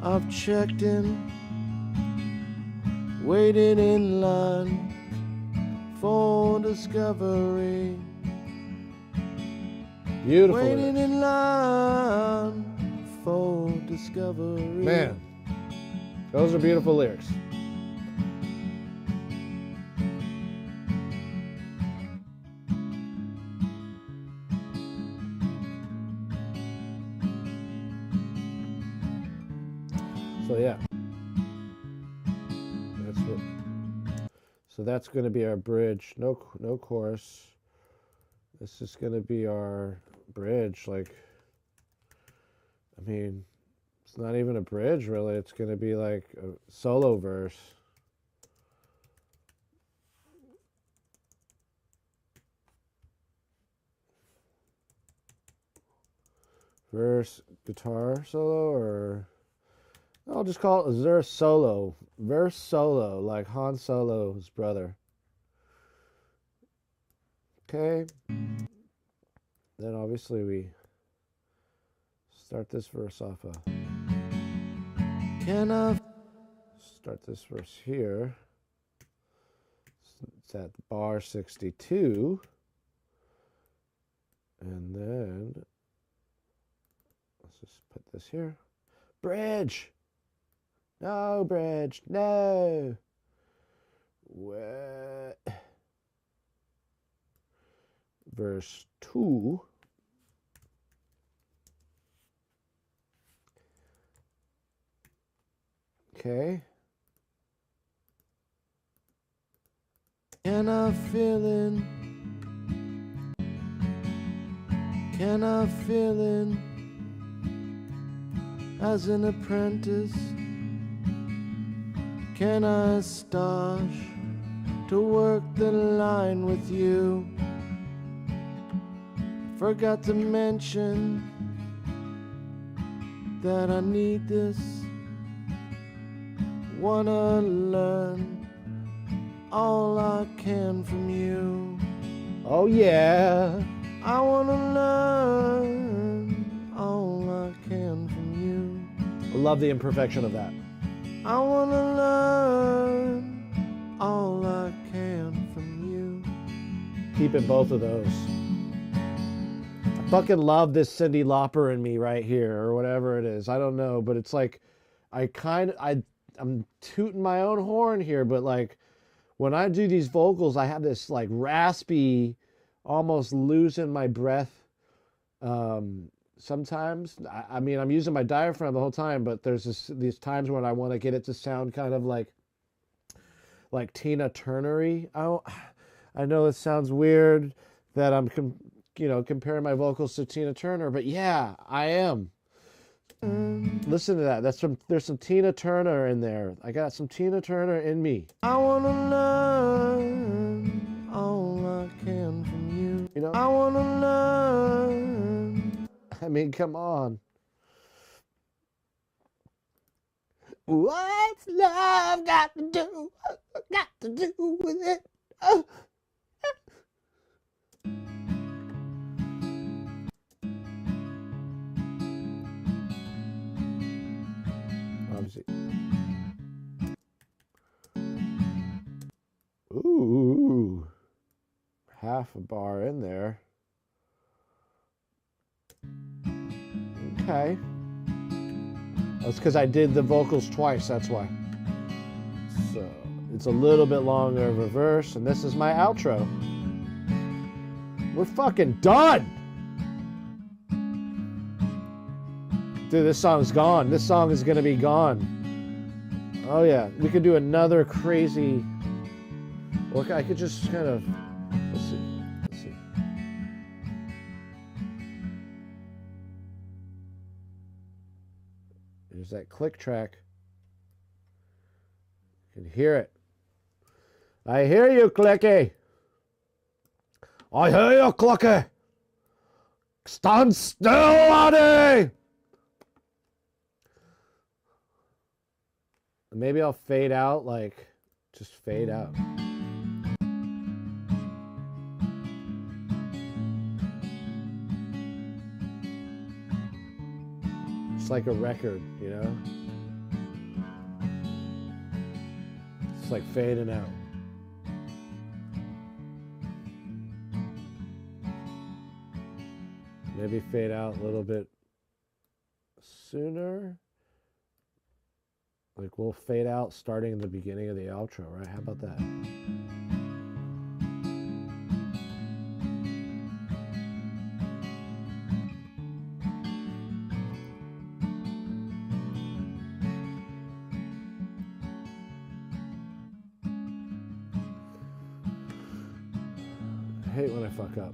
I've checked in, waited in line for discovery. Beautiful Waiting lyrics. in line for discovery. Man, those are beautiful lyrics. So yeah, that's what. So that's going to be our bridge. No chorus. This is going to be our bridge. Like, I mean, it's not even a bridge really. It's going to be like a solo verse. Verse, guitar solo, or I'll just call it verse solo. Verse solo, like Han Solo's brother. Okay. Then obviously we start this verse off start this verse here. It's at bar 62. And then let's just put this here. Bridge. No, bridge. No. What? Verse 2. Okay. Can I feel it as an apprentice? Can I start to work the line with you? Forgot to mention that I need this. Wanna learn all I can from you. Oh yeah. I wanna learn all I can from you. I love the imperfection of that. I wanna learn all I can from you. Keeping both of those. I fucking love this Cyndi Lauper in me right here, or whatever it is. I don't know, but it's like I'm tooting my own horn here, but like when I do these vocals, I have this like raspy, almost losing my breath. Sometimes, I mean, I'm using my diaphragm the whole time, but there's these times when I want to get it to sound kind of like Tina Turner-y. I know it sounds weird that I'm, comparing my vocals to Tina Turner, but yeah, I am. Listen to that. There's some Tina Turner in there. I got some Tina Turner in me. I wanna learn all I can from you. You know? I wanna learn. I mean, come on. What's love got to do? Got to do with it? Oh. Obviously. Ooh. Half a bar in there. Okay. That's because I did the vocals twice, that's why. So it's a little bit longer of a verse, and this is my outro. We're fucking done! Dude, this song's gone. This song is gonna be gone. Oh yeah, we could do another crazy... Or I could just kind of... Let's see. There's that click track. You can hear it. I hear you, Clicky. I hear you, Clicky. Stand still, laddie. Maybe I'll fade out, like, just fade out. It's like a record, you know? It's like fading out. Maybe fade out a little bit sooner. Like we'll fade out starting in the beginning of the outro, right? How about that? I hate when I fuck up.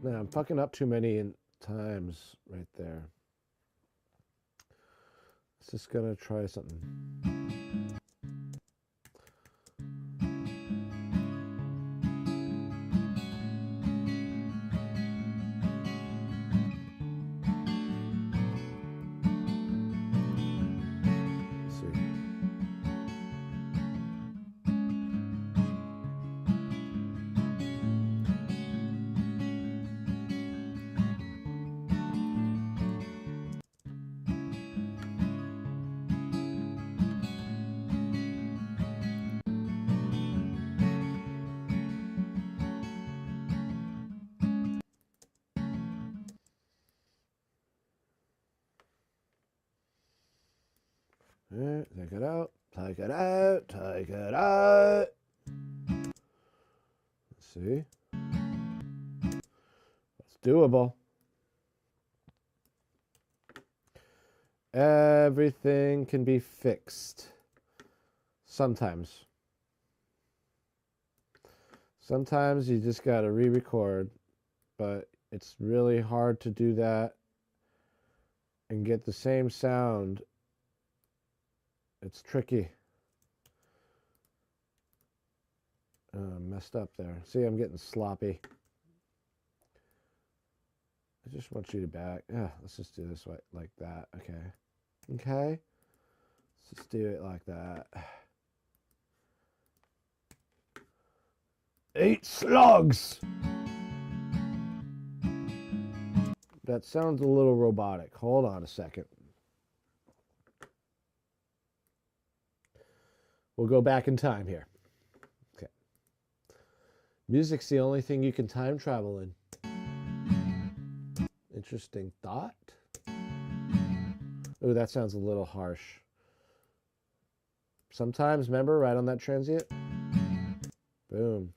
Man, I'm fucking up too many times right there. It's just gonna try something. Take it out, take it out, take it out. Let's see. It's doable. Everything can be fixed. Sometimes. Sometimes you just got to re-record, but it's really hard to do that and get the same sound. It's tricky. Messed up there. See, I'm getting sloppy. I just want you to back. Yeah, let's just do this like that. Okay. Okay. Let's just do it like that. 8 slugs! That sounds a little robotic. Hold on a second. We'll go back in time here. Okay. Music's the only thing you can time travel in. Interesting thought. Oh, that sounds a little harsh. Sometimes, remember, right on that transient? Boom.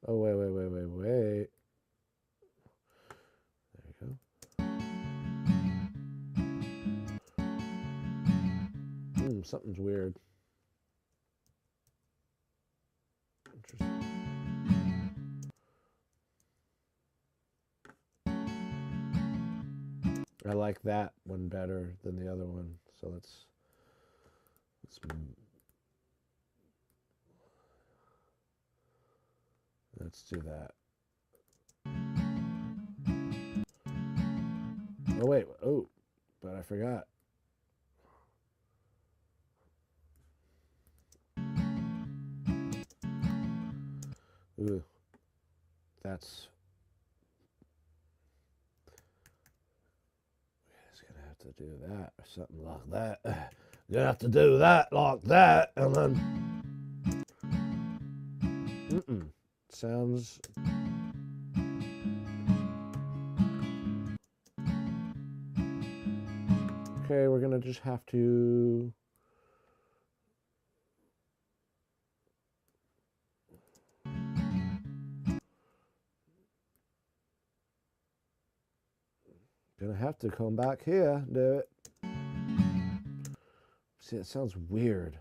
Oh, wait. There you go. Something's weird. Interesting. I like that one better than the other one. So let's Let's do that. Oh, wait. Oh, but I forgot. Ooh, that's... We're just gonna have to do that or something like that. You're gonna have to do that like that, and then... Sounds... Okay, we're gonna just have to... Gonna have to come back here and do it. See, it sounds weird.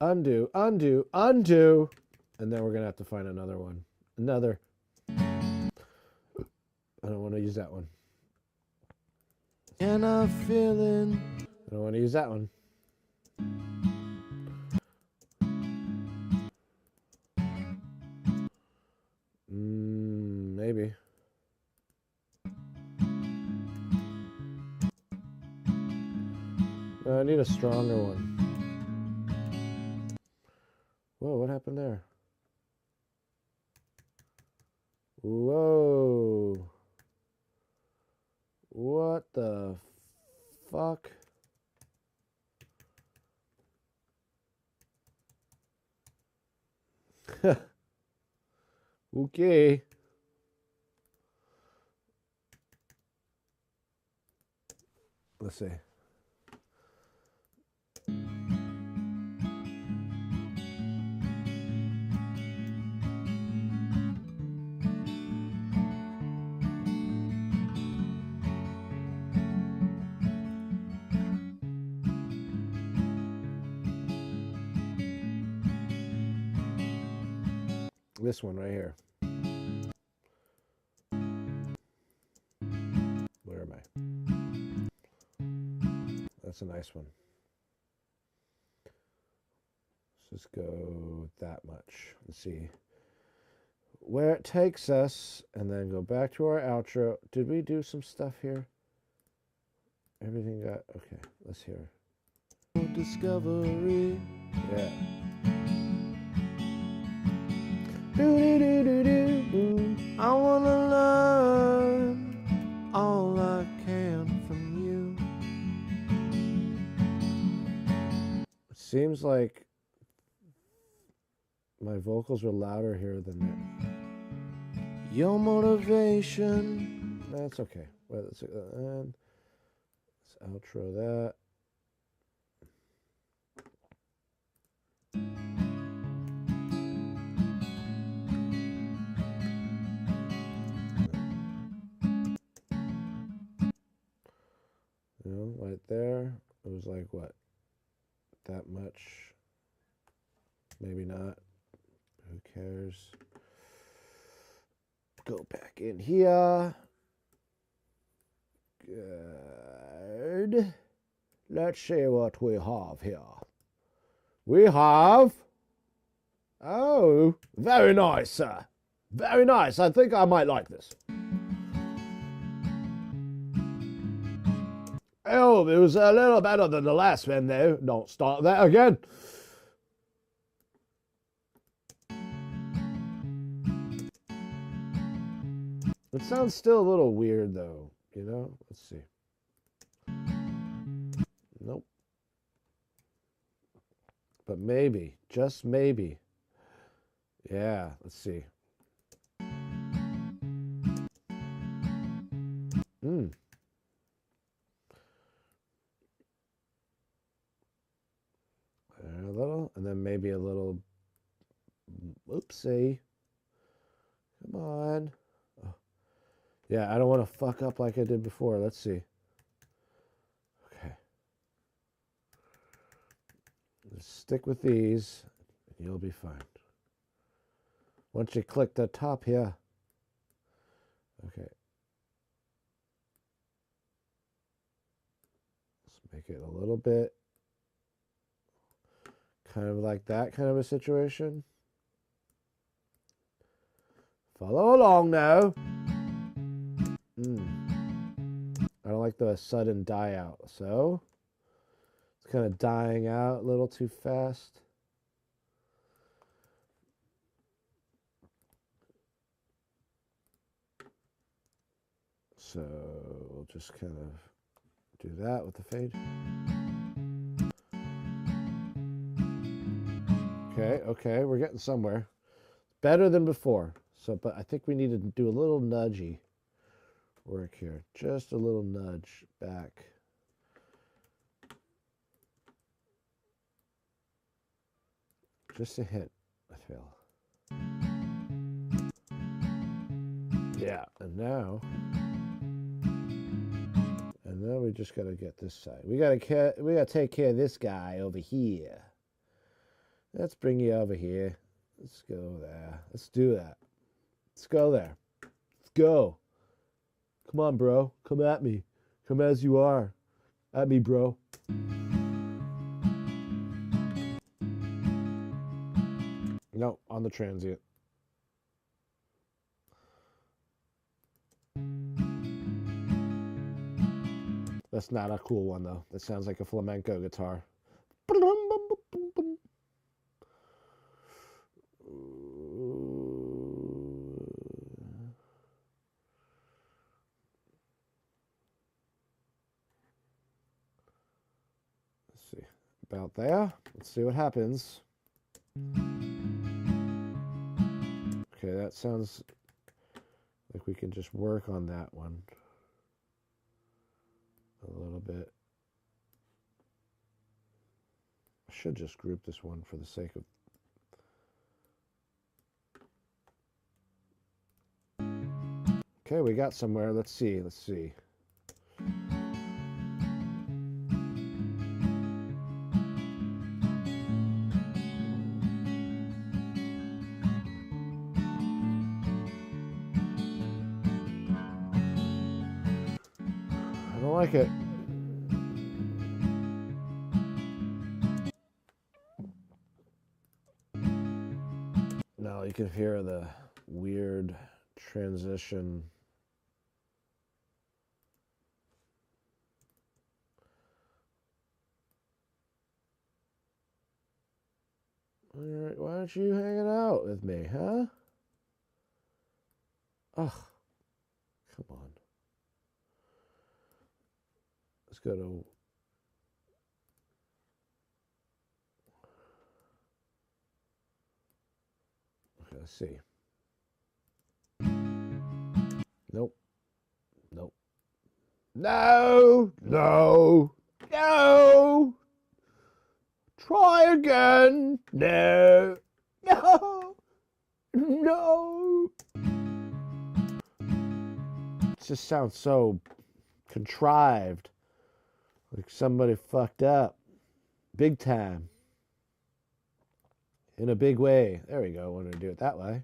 Undo, undo, undo. And then we're gonna have to find another one. Another. I don't want to use that one. And I'm feeling. I don't want to use that one. Maybe. I need a stronger one. Whoa, what happened there? Whoa. What the fuck? Okay. Let's see. This one right here. Where am I? That's a nice one. Let's just go that much and see where it takes us, and then go back to our outro. Did we do some stuff here? Everything got... Okay, let's hear. Discovery. Yeah. I wanna learn all I can from you. It seems like my vocals are louder here than that. Your motivation. That's okay. Well, let's outro that. You know, right there. It was like, what? That much? Maybe not. Who cares? Go back in here. Good. Let's see what we have here. We have... Oh, very nice, sir. Very nice. I think I might like this. Oh, it was a little better than the last one, though. Don't start that again. It sounds still a little weird, though. You know? Let's see. Nope. But maybe. Just maybe. Yeah, let's see. A little, and then maybe a little. Oopsie. Come on. Oh. Yeah, I don't want to fuck up like I did before. Let's see. Okay. Just stick with these, and you'll be fine. Once you click the top here. Okay. Let's make it a little bit kind of like that kind of a situation. Follow along now. I don't like the sudden die out, so it's kind of dying out a little too fast. So we'll just kind of do that with the fade. Okay, we're getting somewhere. Better than before. So, but I think we need to do a little nudgy work here. Just a little nudge back. Just a hint, I feel. Yeah, and now we just gotta get this side. We gotta take care of this guy over here. Let's bring you over here. Let's go there. Let's do that. Let's go there. Let's go. Come on, bro. Come at me. Come as you are. At me, bro. No, on the transient. That's not a cool one, though. That sounds like a flamenco guitar. Let's see. About there. Let's see what happens. Okay, that sounds like we can just work on that one a little bit. I should just group this one for the sake of... Okay, we got somewhere. Let's see. Let's see. I don't like it. Now you can hear the weird transition. All right, why aren't you hanging out with me, huh? Ugh, come on. Let's go to... Okay, let's see. Nope. Nope. No! No! No! Try again! No! No! No! It just sounds so contrived. Like somebody fucked up. Big time. In a big way. There we go. When we do it that way.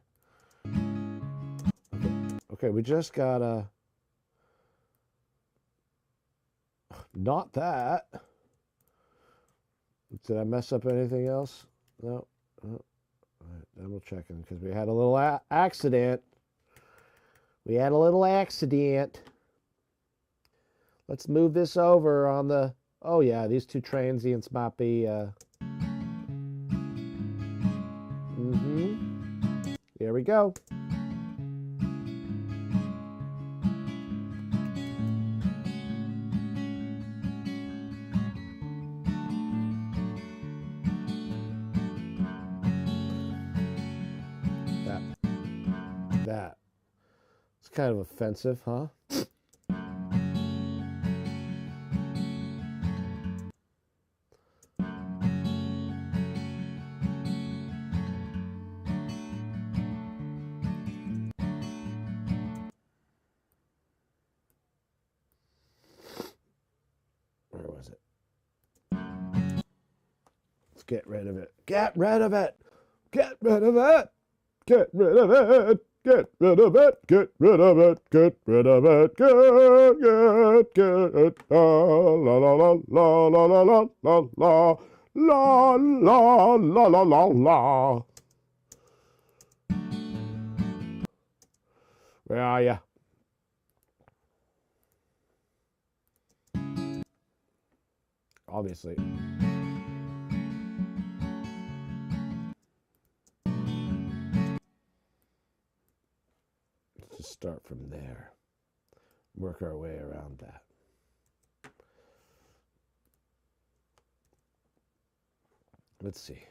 Okay, we just gotta... Not that. Did I mess up anything else? No. Oh. All right, double checking because we had a little accident. We had a little accident. Let's move this over on the... Oh, yeah, these two transients might be... Here we go. That. It's kind of offensive, huh? Where was it? Let's get rid of it. Get rid of it! Get rid of it! Get rid of it. Get rid of it. Get rid of it. Get rid of it. Get it. La la la la la la la la la la la la la la la. Where are ya? Obviously. Let's just start from there. Work our way around that. Let's see.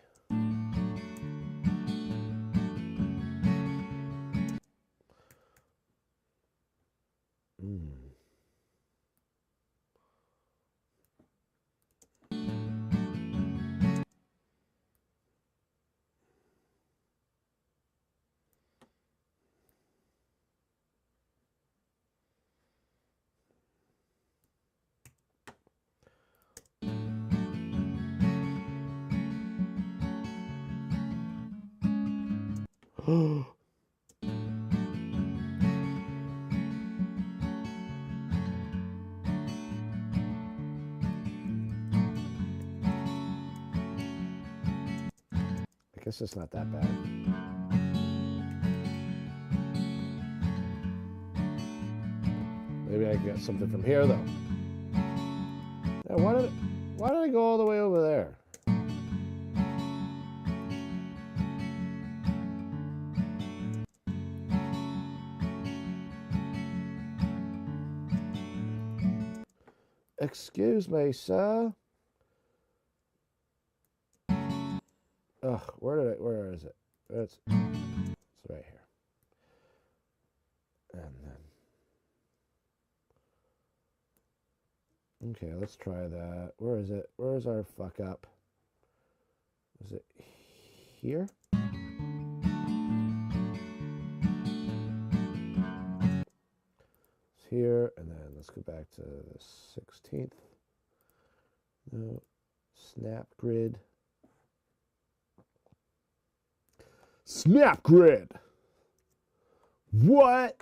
I guess it's not that bad. Maybe I can get something from here, though. Yeah, why did I go all the way over there? Excuse me, sir. Ugh, where is it? It's right here. And then, okay, let's try that. Where is it? Where's our fuck up? Is it here? It's here, and then let's go back to the 16th. No, snap grid. Snap grid. What?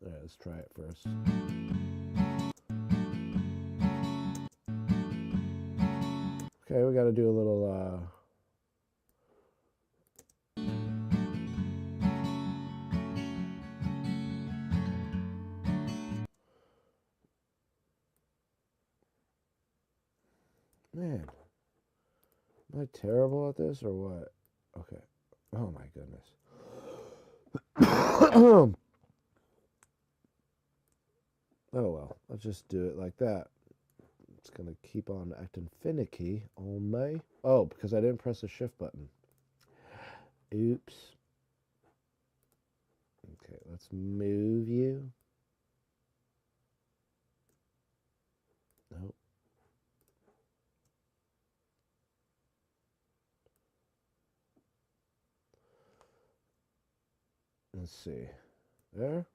All right, let's try it first. Okay, we got to do a little man, am I terrible at this or what? Okay. Oh my goodness. Oh well, let's just do it like that. It's gonna keep on acting finicky on me. Oh, because I didn't press the shift button. Oops. Okay, let's move you. Nope. Let's see. There.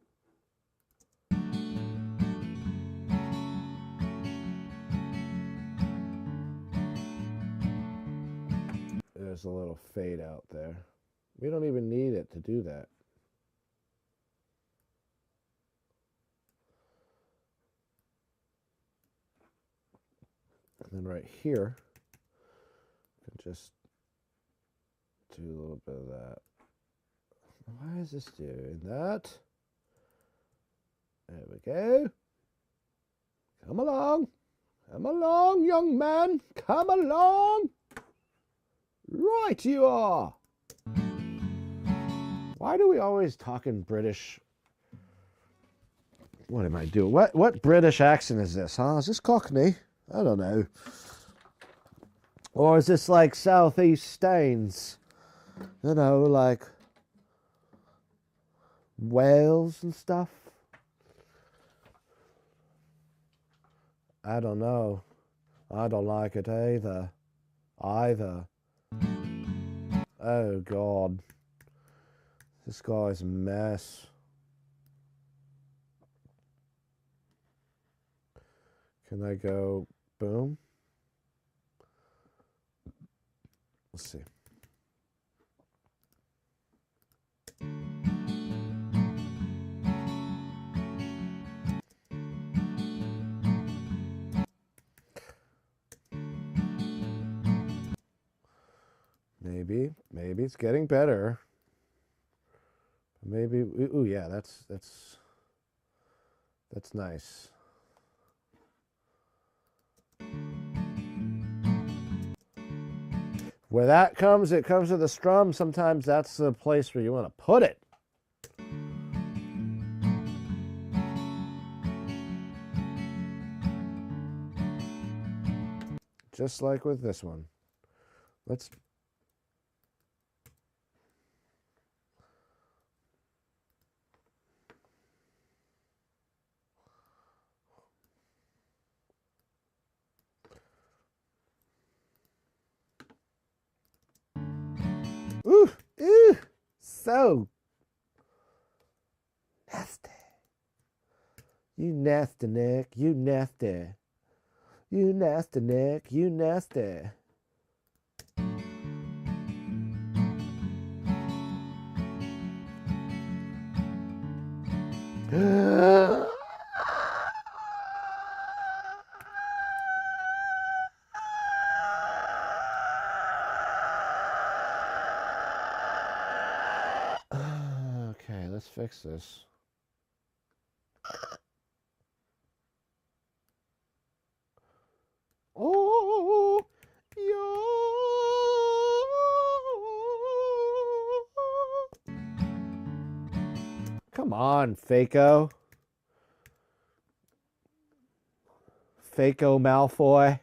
There's a little fade out there. We don't even need it to do that. And then right here, you can just do a little bit of that. Why is this doing that? There we go. Come along. Come along, young man. Come along. Right you are. Why do we always talk in British? What am I doing? What British accent is this, huh? Is this Cockney? I don't know. Or is this like Southeast Staines? You know, like Wales and stuff? I don't know. I don't like it either. Oh, God. This guy's a mess. Can I go boom? Let's see. Maybe it's getting better. Maybe, ooh, yeah, that's nice. Where that comes, it comes to the strum. Sometimes that's the place where you want to put it. Just like with this one. Let's ooh, so nasty. You nasty, Nick. You nasty. You nasty, Nick. You nasty. Okay, let's fix this. Oh, yo. Come on, Faco. Faco Malfoy.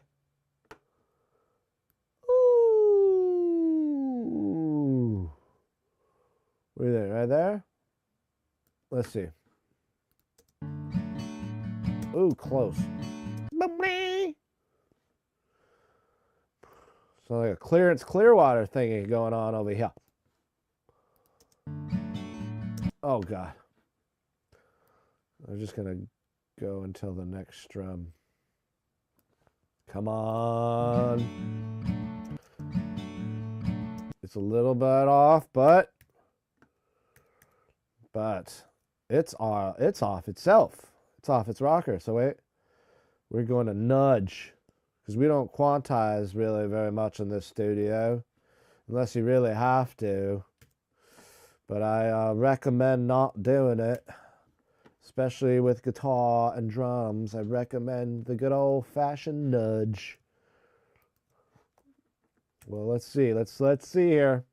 Ooh. Where are they? Right there? Let's see. Ooh, close. So like a Clearwater thingy going on over here. Oh God. I'm just gonna go until the next strum. Come on. It's a little bit off, but it's off itself. It's off its rocker. So wait, we're going to nudge because we don't quantize really very much in this studio unless you really have to. But I recommend not doing it, especially with guitar and drums. I recommend the good old-fashioned nudge. Well, let's see. Let's see here.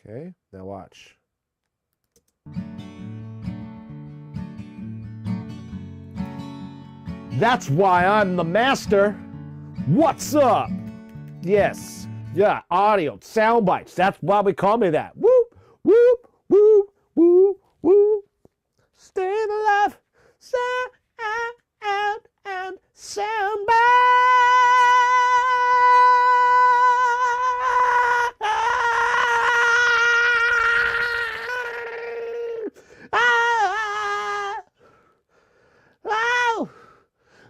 Okay, now watch. That's why I'm the master. What's up? Yes. Yeah, audio, sound bites. That's why we call me that. Whoop, whoop, whoop, whoop, whoop. Staying alive, sound and sound bites.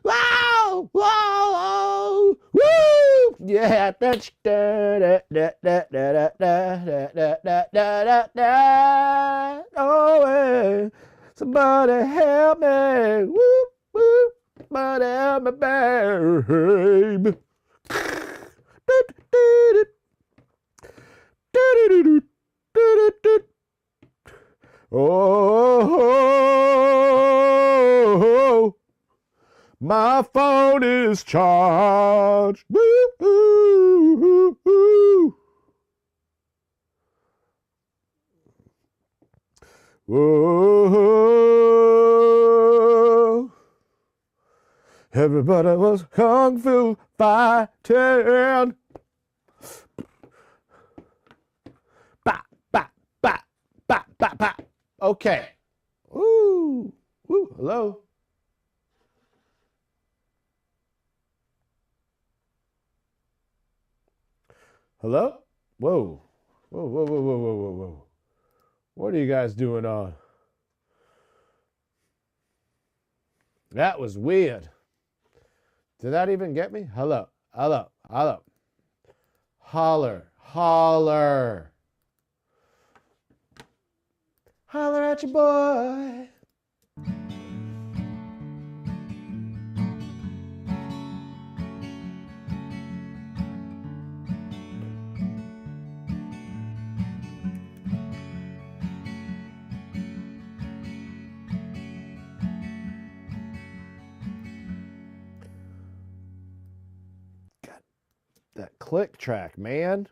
Wow! Whoa! Woo! Yeah, that's oh, somebody help me! Whoop whoop! Somebody help me, babe! Oh, my phone is charged. Woo-hoo-hoo-hoo. Whoa. Everybody was kung fu fighting. Ba, ba, ba, ba, ba, ba. Okay. Ooh. Woo. Hello. Hello? Whoa. Whoa, whoa, whoa, whoa, whoa, whoa, whoa. What are you guys doing on? That was weird. Did that even get me? Hello. Hello. Hello. Holler. Holler. Holler at your boy. That click track, man.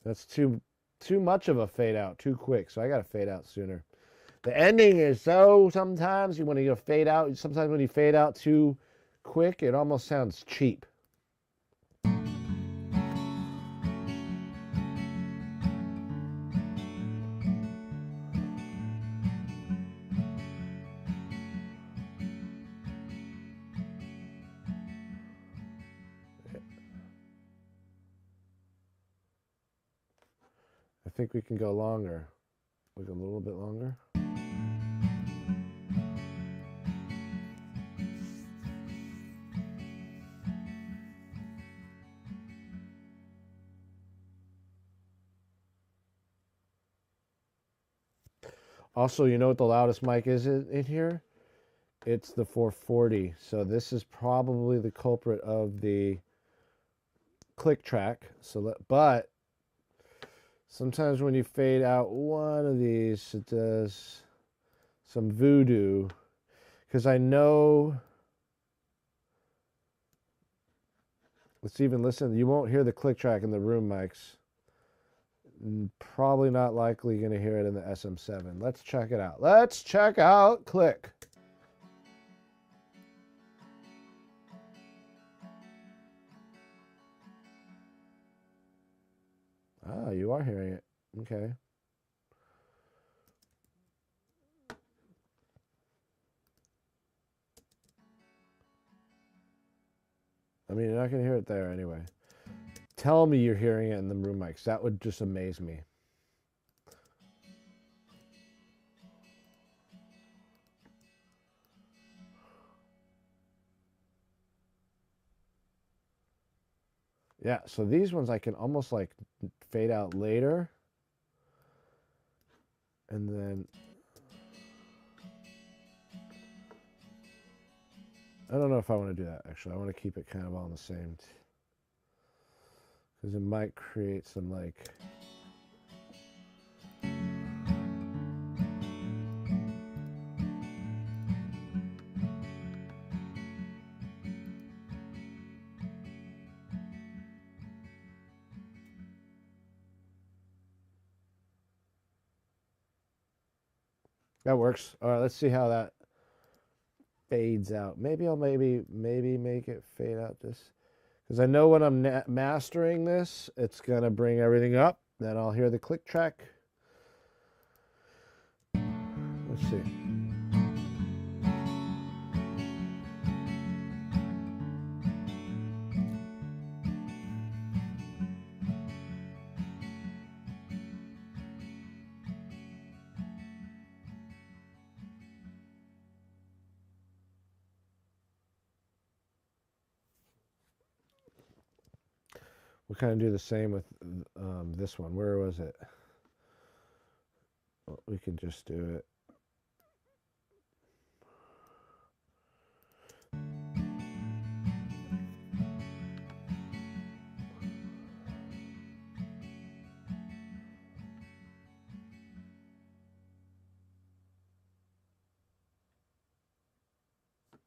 That's too much of a fade out, too quick. So I got to fade out sooner. The ending is so, sometimes you want to fade out. Sometimes when you fade out too quick, it almost sounds cheap. I think we can go longer. Like a little bit longer. Also, you know what the loudest mic is in here? It's the 440. So this is probably the culprit of the click track. But sometimes when you fade out one of these, it does some voodoo. Because I know, let's even listen. You won't hear the click track in the room mics. Probably not likely going to hear it in the SM7. Let's check it out. Let's check out click. Ah, you are hearing it. Okay. I mean, you're not going to hear it there anyway. Tell me you're hearing it in the room mics. That would just amaze me. Yeah, so these ones I can almost like fade out later. And then I don't know if I want to do that, actually. I want to keep it kind of all the same. Because it might create some like... That works. All right, let's see how that fades out. Maybe I'll maybe make it fade out just because I know when I'm mastering this, it's gonna bring everything up. Then I'll hear the click track. Let's see. We'll kind of do the same with this one. Where was it? Well, we can just do it.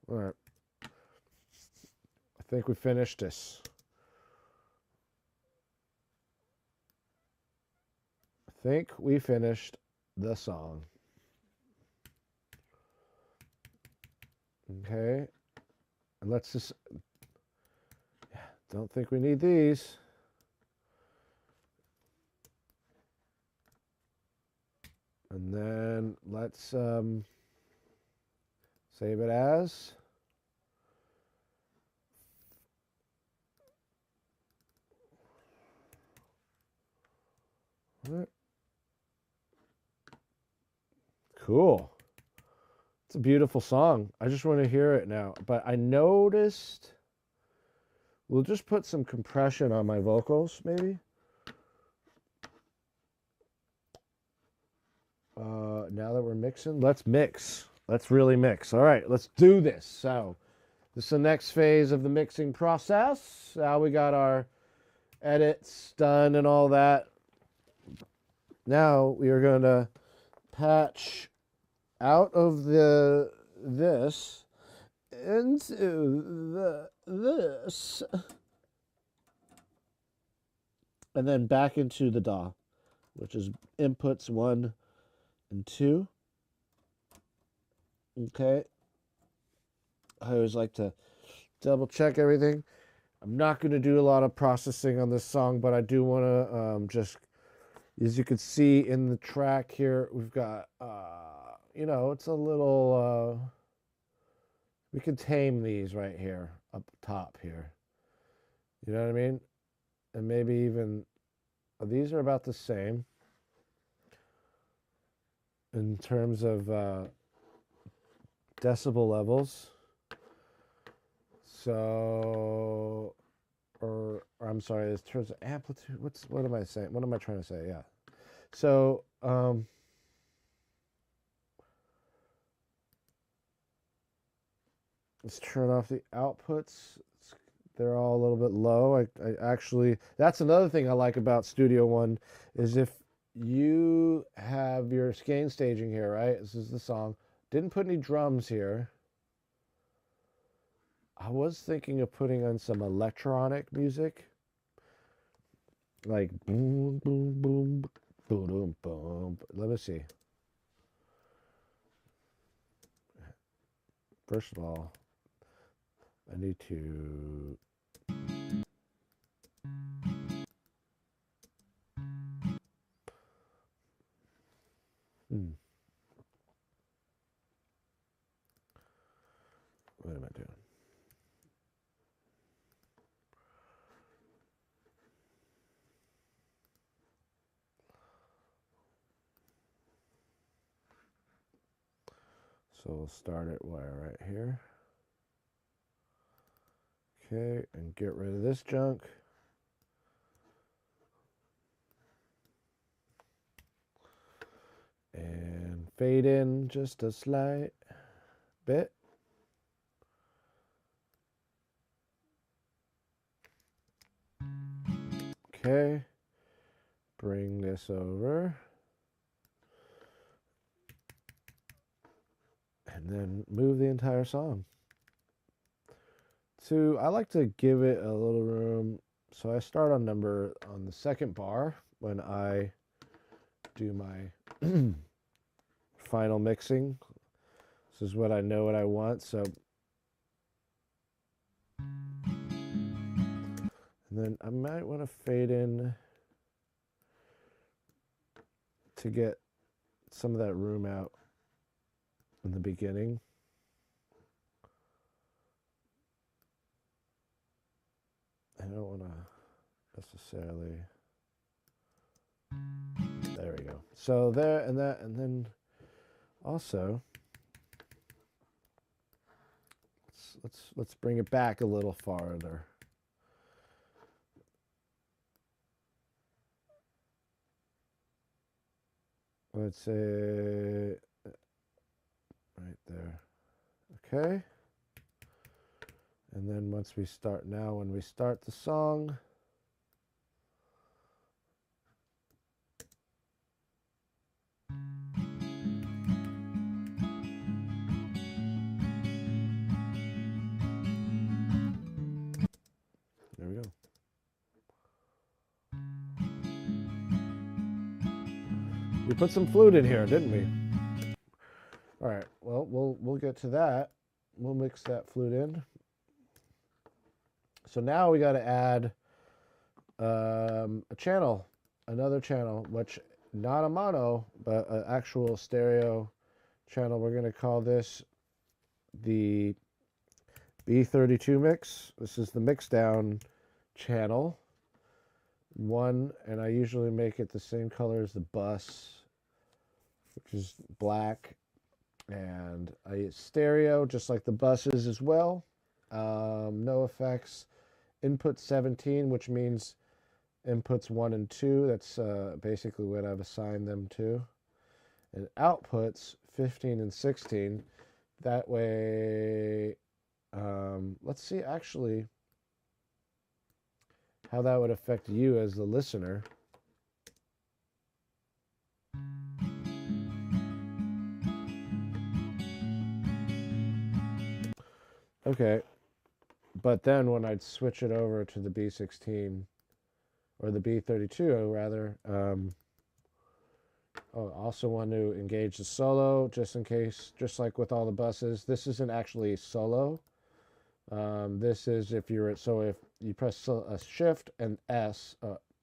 All right. I think we finished this. I think we finished the song. Okay. And let's just... Don't think we need these. And then let's save it as... Cool. It's a beautiful song. I just want to hear it now. But I noticed... We'll just put some compression on my vocals, maybe. Now that we're mixing, let's mix. Let's really mix. All right, let's do this. So this is the next phase of the mixing process. Now we got our edits done and all that. Now we are going to patch out of this into this, and then back into the DAW, which is inputs 1 and 2. Okay. I always like to double check everything. I'm not going to do a lot of processing on this song, but I do want to just, as you can see in the track here, we've got, you know, it's a little, we can tame these right here, up top here. You know what I mean? And maybe even, these are about the same in terms of decibel levels. So, or I'm sorry, in terms of amplitude, what am I saying? What am I trying to say? Yeah. So, let's turn off the outputs. They're all a little bit low. I actually, that's another thing I like about Studio One, is if you have your gain staging here, right? This is the song. Didn't put any drums here. I was thinking of putting on some electronic music, like boom, boom, boom, boom, boom, boom. Let me see. First of all, I need to. What am I doing? So we'll start it right here. Okay, and get rid of this junk. And fade in just a slight bit. Okay, bring this over. And then move the entire song. So I like to give it a little room. So I start on the second bar when I do my final mixing. This is what I know what I want. So, and then I might want to fade in to get some of that room out in the beginning. I don't want to necessarily. There we go. So there and that, and then also let's bring it back a little farther. Let's say right there. Okay. And then once we start now, when we start the song, there we go. We put some flute in here, didn't we? All right. Well, we'll get to that. We'll mix that flute in. So now we got to add a channel, another channel, which not a mono, but an actual stereo channel. We're going to call this the B32 mix. This is the mix down channel one, and I usually make it the same color as the bus, which is black, and I use stereo just like the buses as well. No effects. Input 17, which means inputs 1 and 2. That's basically what I've assigned them to. And outputs 15 and 16. That way, let's see actually how that would affect you as the listener. Okay, but then when I'd switch it over to the B16 or the B32 rather, I also want to engage the solo just in case, just like with all the buses. This isn't actually solo. This is if you're so if you press a shift and S,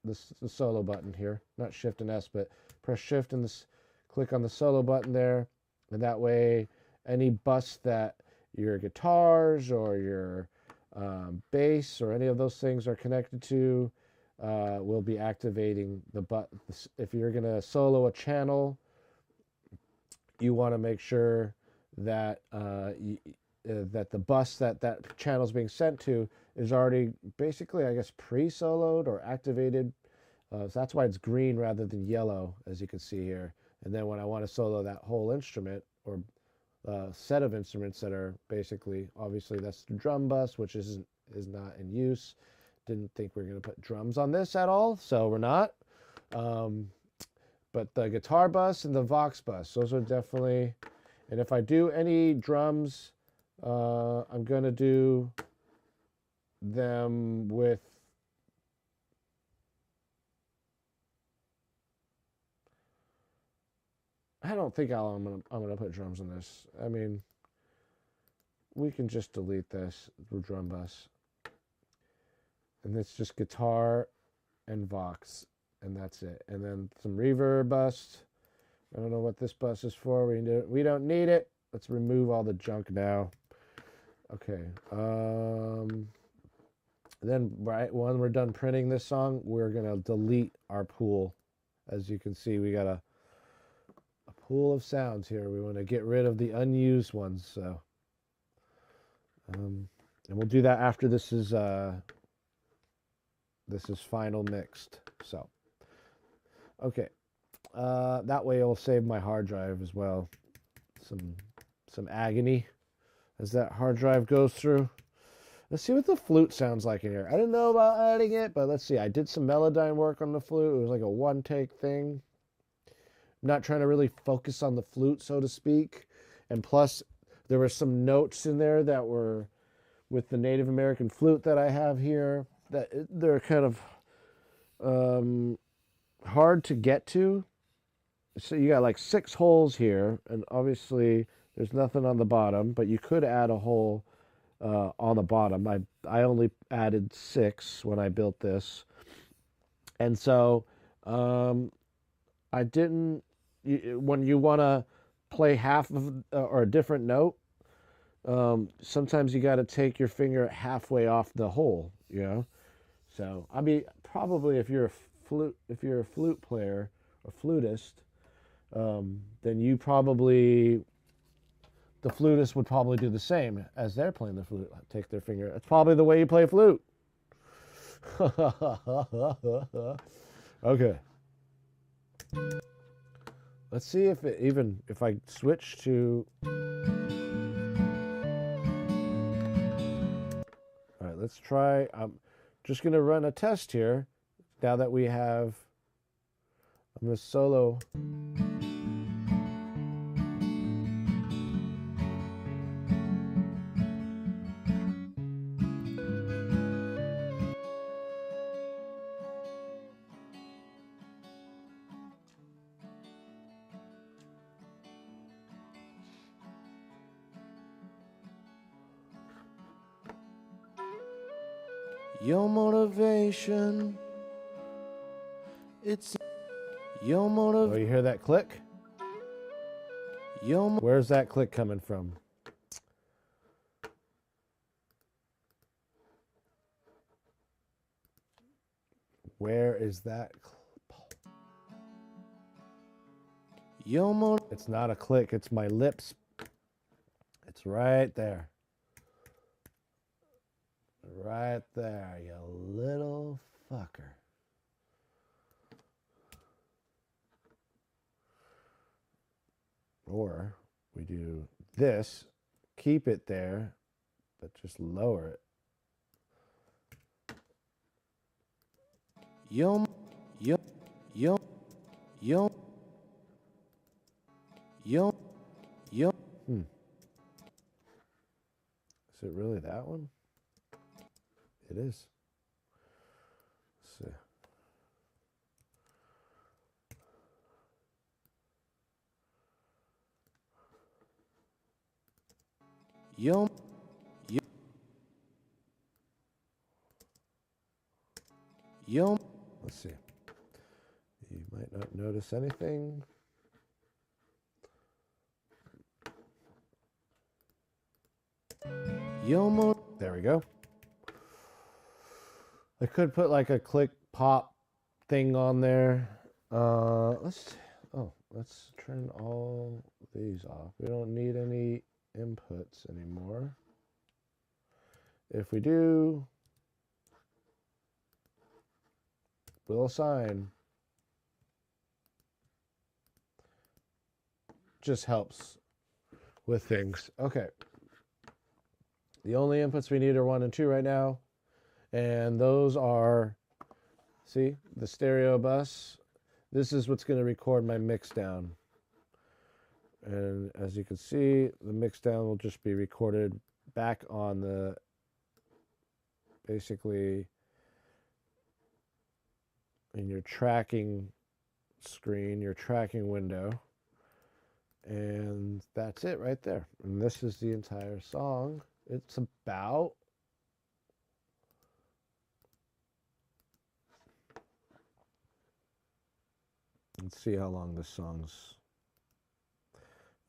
this is the solo button here, not shift and S, but press shift and this, click on the solo button there, and that way any bus that your guitars or your bass or any of those things are connected to will be activating the button. If you're gonna solo a channel, you want to make sure that that the bus that channel is being sent to is already basically, I guess, pre-soloed or activated. So that's why it's green rather than yellow, as you can see here. And then when I want to solo that whole instrument or set of instruments that are basically, obviously that's the drum bus, which is not in use. Didn't think we were going to put drums on this at all, so we're not. But the guitar bus and the Vox bus, those are definitely, and if I do any drums, I'm going to do them with, I don't think I'm gonna put drums on this. I mean, we can just delete this, the drum bus. And it's just guitar and Vox, and that's it. And then some reverb bus. I don't know what this bus is for. We don't need it. Let's remove all the junk now. Okay. Then right when we're done printing this song, we're gonna delete our pool. As you can see, we got a pool of sounds here. We want to get rid of the unused ones. So, and we'll do that after this is final mixed. So, okay. That way it'll save my hard drive as well. Some agony as that hard drive goes through. Let's see what the flute sounds like in here. I didn't know about adding it, but let's see. I did some Melodyne work on the flute. It was like a one-take thing. I'm not trying to really focus on the flute, so to speak. And plus, there were some notes in there that were with the Native American flute that I have here. That they're kind of hard to get to. So you got like 6 holes here, and obviously there's nothing on the bottom, but you could add a hole on the bottom. I only added 6 when I built this, and so I didn't. When you want to play half of or a different note, sometimes you got to take your finger halfway off the hole. You know, so I mean, probably if you're a flute player or flutist, then you probably, the flutist would probably do the same as they're playing the flute. Take their finger. It's probably the way you play flute. Okay. Let's see if it even, if I switch to, all right, let's try. I'm just going to run a test here now that we have, I'm going to solo. Your motivation, it's your motivation. Oh, you hear that click? Where's that click coming from? Where is that? It's not a click, it's my lips. It's right there. Right there, you little fucker. Or we do this, keep it there, but just lower it. Is it really that one? It is. Let's see. Yo. Let's see. You might not notice anything. There we go. I could put like a click pop thing on there. Let's turn all these off. We don't need any inputs anymore. If we do, we'll assign. Just helps with things. Okay. The only inputs we need are 1 and 2 right now. And those are, see, the stereo bus. This is what's going to record my mix down. And as you can see, the mix down will just be recorded back on the, basically, in your tracking screen, your tracking window. And that's it right there. And this is the entire song. It's about, let's see how long this song's.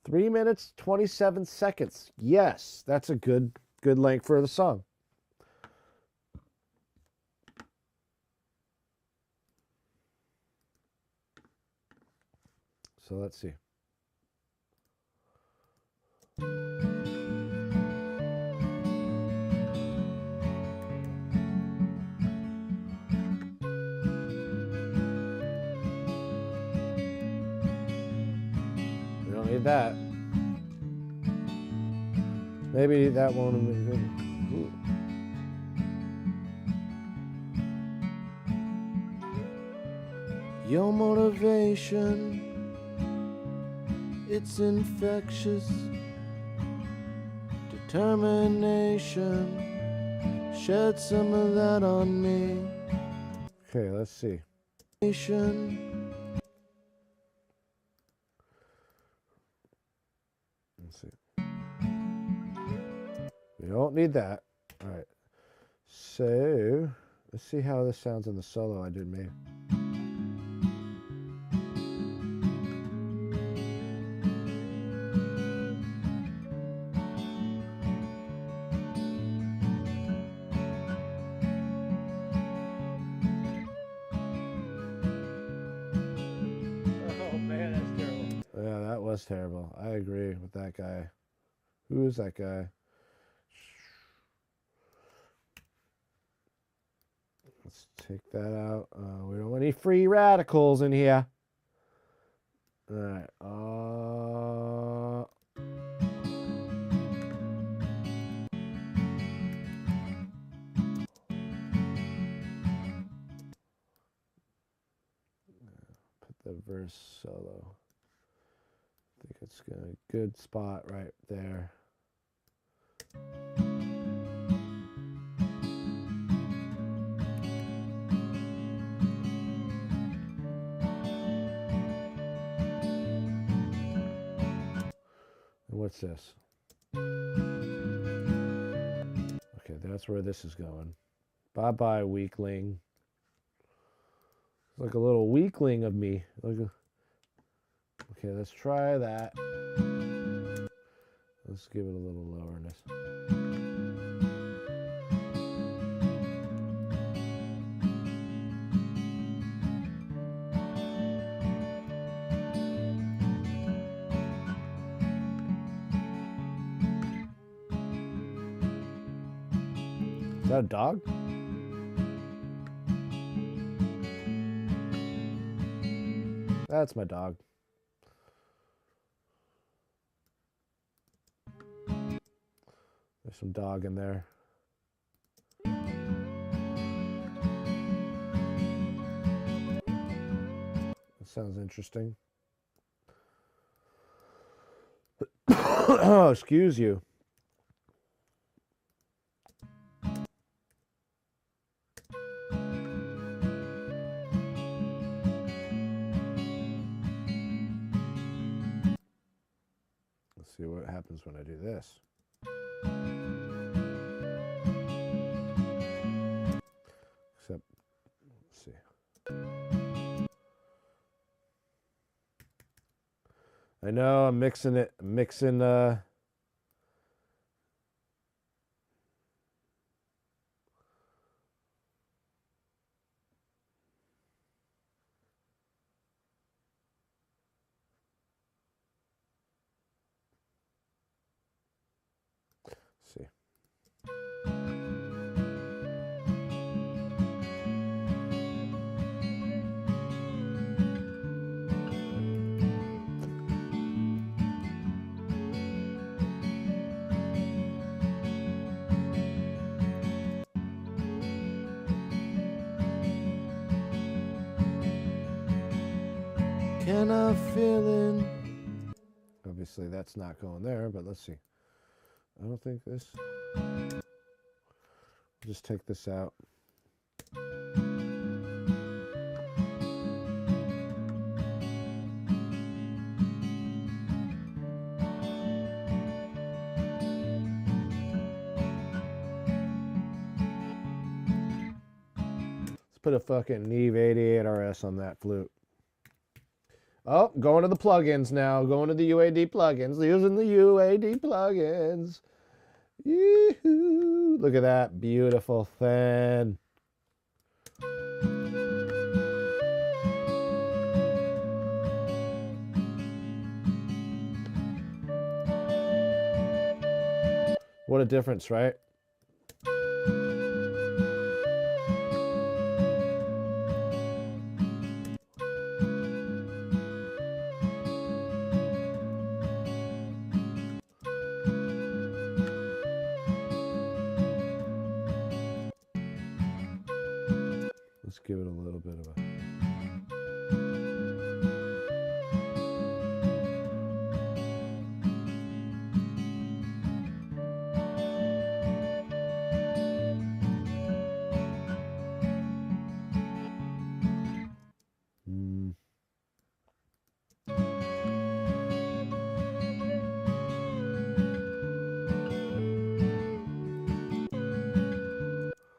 3 minutes, 27 seconds. Yes, that's a good length for the song. So let's see. We don't need that. Maybe that won't be good. Ooh. Your motivation, it's infectious. Determination, shed some of that on me. Okay, let's see. Let's see. We don't need that. All right. So let's see how this sounds in the solo I did made. Was terrible. I agree with that guy. Who is that guy? Let's take that out. We don't want any free radicals in here. All right. Put the verse solo. I think it's a good spot right there. And what's this? Okay, that's where this is going. Bye-bye, weakling. It's like a little weakling of me. Okay, let's try that. Let's give it a little lowerness. Is that a dog? That's my dog. There's some dog in there. That sounds interesting. Oh, excuse you. See what happens when I do this. Except, let's see. I know I'm mixing it, see. Can I feel it? Obviously that's not going there, but let's see. I don't think this. Just take this out. Let's put a fucking Neve 88 RS on that flute. Oh, going to the plugins now. Going to the UAD plugins. Using the UAD plugins. Yoo-hoo. Look at that beautiful thing. What a difference, right? Let's give it a little bit of a...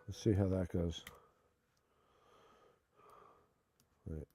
Let's see how that goes. Right.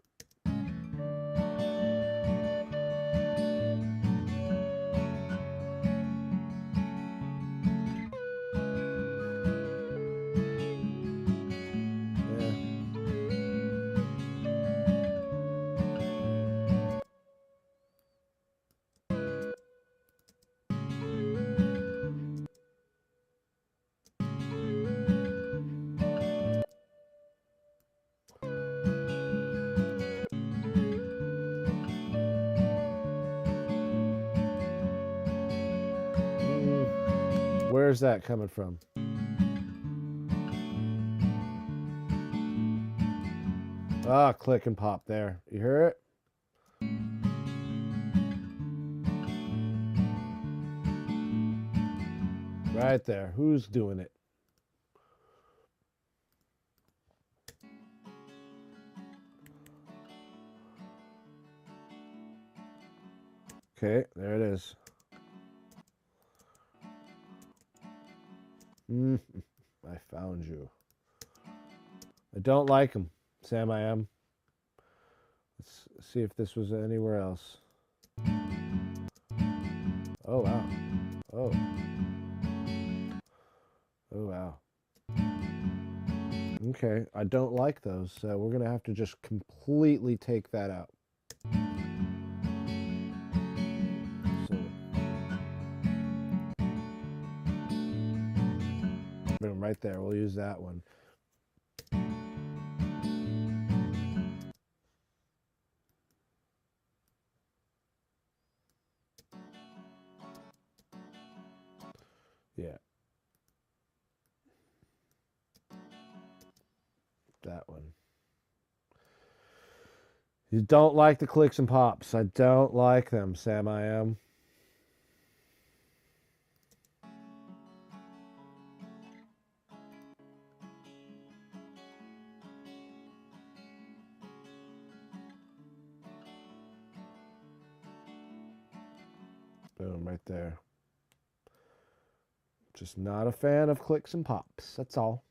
Where's that coming from? Ah, click and pop there. You hear it? Right there. Who's doing it? Okay, there it is. I found you. I don't like him, Sam. I am. Let's see if this was anywhere else. Oh, wow. Oh. Oh, wow. Okay, I don't like those, so we're going to have to just completely take that out. So, boom, right there. We'll use that one. Yeah. That one. You don't like the clicks and pops. I don't like them, Sam. I am. Boom, right there. Just not a fan of clicks and pops. That's all.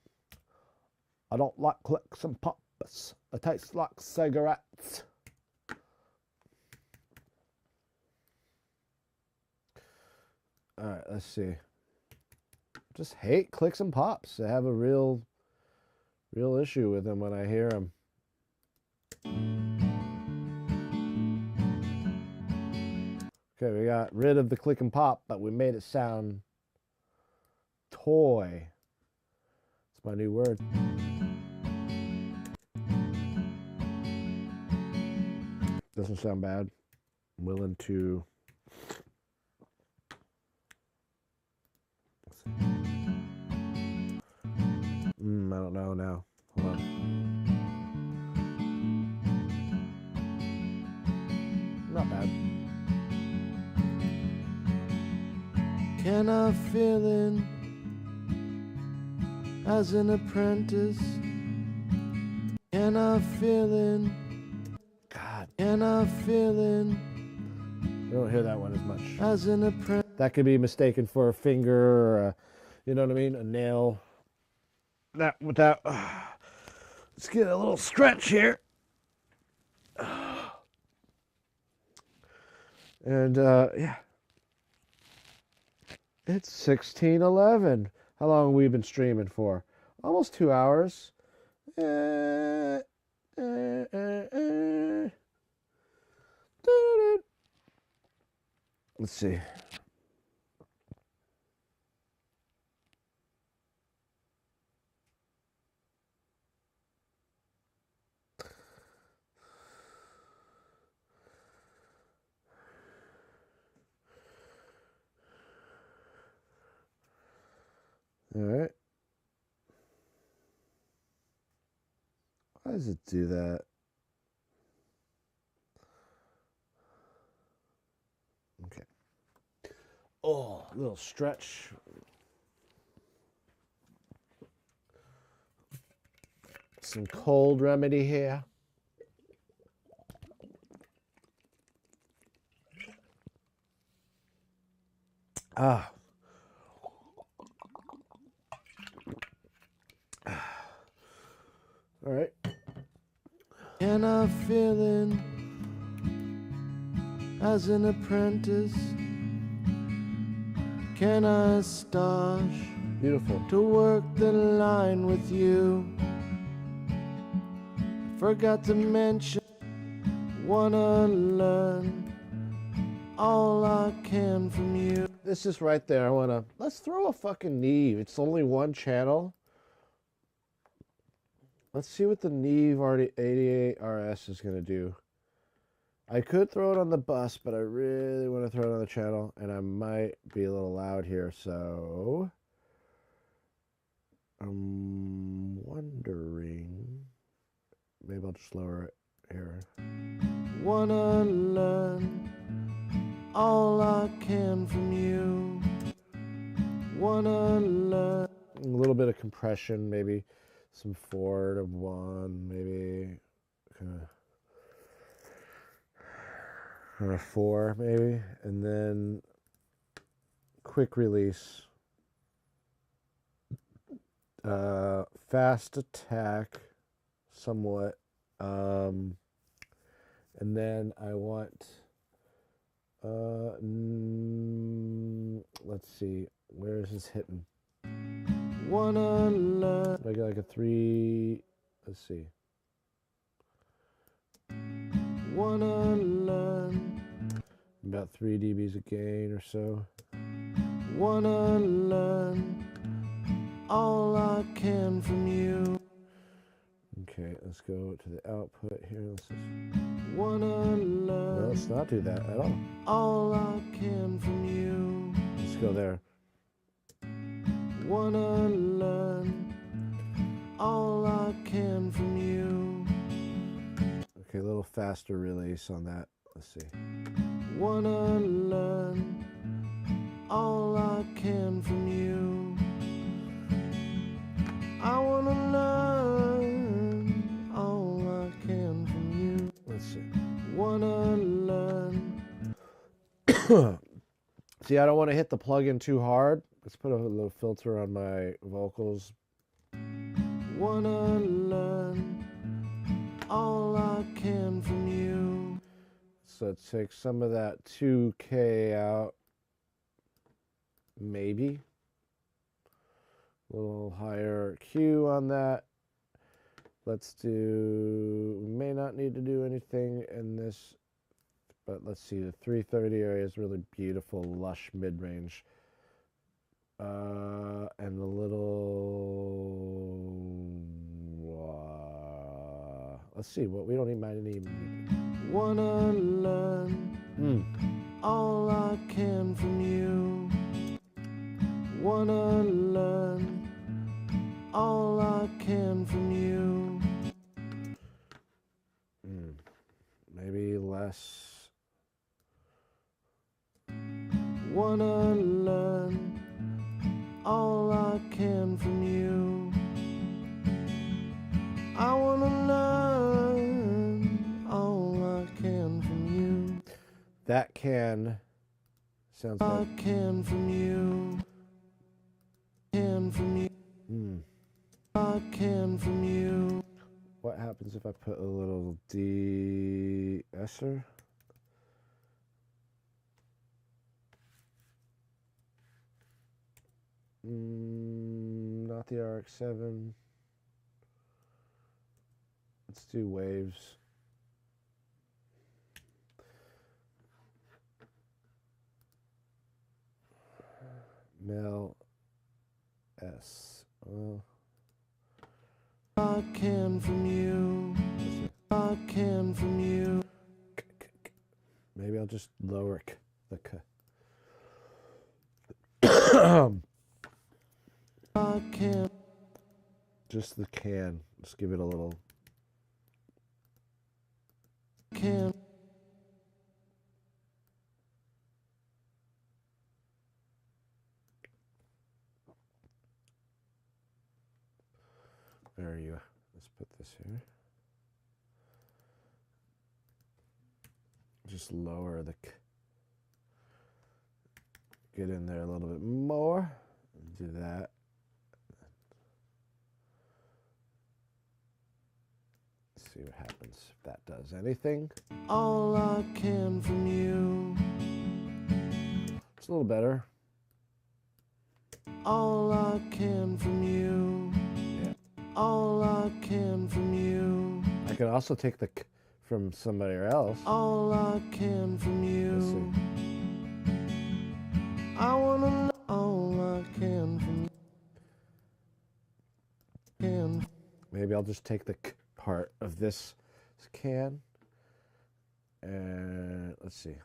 I don't like clicks and pops. It tastes like cigarettes. All right, let's see. Just hate clicks and pops. I have a real issue with them when I hear them. Okay, we got rid of the click and pop, but we made it sound toy. It's my new word. Doesn't sound bad. I'm willing to. I don't know now. Hold on. Not bad. Can I fill in as an apprentice? Can I fill in? God. Can I fill in I don't hear that one as much. as an apprentice? That could be mistaken for a finger or a, you know what I mean, a nail. That without. Let's get a little stretch here. And yeah. It's 16:11. How long have we been streaming for? Almost 2 hours. Let's see. All right. Why does it do that? Okay. Oh, a little stretch. Some cold remedy here. Ah. All right. Can I fill in as an apprentice? Can I start Beautiful. to work the line with you? Forgot to mention, wanna learn all I can from you. This is right there. Let's throw a fucking Neve. It's only one channel. Let's see what the Neve 88 RS is going to do. I could throw it on the bus, but I really want to throw it on the channel, and I might be a little loud here, so I'm wondering, maybe I'll just lower it here. Wanna learn all I can from you. Wanna learn. A little bit of compression, maybe some 4 to 1, maybe kind of 4, maybe, and then quick release, fast attack, somewhat, and then I want, let's see, where is this hitting? Wanna learn. I got like a 3, let's see. Wanna learn. About 3 dBs a gain or so. Wanna learn all I can from you. Okay, let's go to the output here. Let's just... Wanna learn. No, let's not do that at all. All I can from you. Let's go there. Wanna learn all I can from you. Okay, a little faster release on that. Let's see. Wanna learn all I can from you. I wanna learn all I can from you. Let's see. Wanna learn. See, I don't want to hit the plug-in too hard. Let's put a little filter on my vocals. Wanna learn all I can from you. So take some of that 2K out. Maybe. A little higher Q on that. Let's do, we may not need to do anything in this, but let's see, the 330 area is really beautiful, lush mid-range. And a little, let's see, what we don't even mind any. Wanna learn all I can from you. Wanna learn all I can from you. Maybe less. Wanna learn all I can from you. I wanna learn all I can from you. That can sounds I like can from you. Can from you. I can from you. What happens if I put a little de-esser? Not the RX-7. Let's do waves. Mel S. I can from you. I can from you. Maybe I'll just lower the K. I can. Just the can. Let's give it a little. Can. There you go. Let's put this here. Just lower the K. Get in there a little bit more. Do that. Let's see what happens if that does anything. All I can from you. It's a little better. All I can from you. Yeah. All I can from you. I could also take the K from somebody else. All I can from you. Let's see. I wanna know all I can from you. Can. Maybe I'll just take the K part of this can and let's see.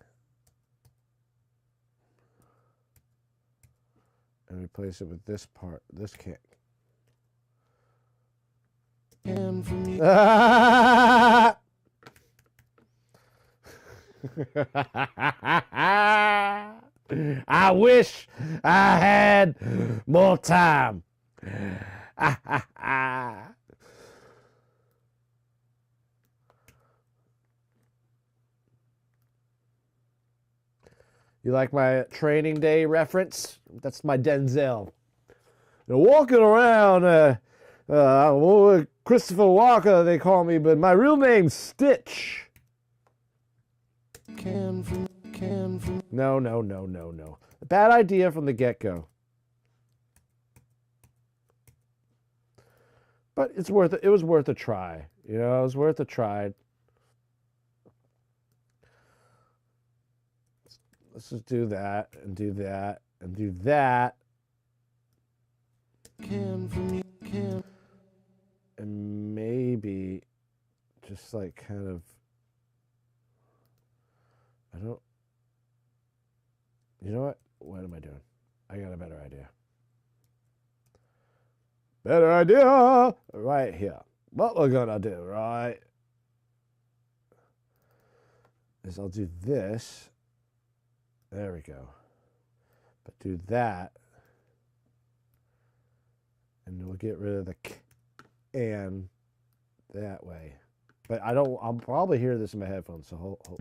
And replace it with this part, this can. Can from you. I wish I had more time. You like my training day reference? That's my Denzel. They're walking around, Christopher Walker, they call me, but my real name's Stitch. Can from. No. A bad idea from the get-go. But it's worth it. It was worth a try. You know, it was worth a try. Let's just do that and do that and do that. Can from you. Can. And maybe just like kind of, I don't, you know what? What am I doing? I got a better idea. Better idea right here. What we're gonna do, right, is I'll do this. There we go. But do that. And we'll get rid of the K and that way. But I don't, I'll probably hear this in my headphones, so hold.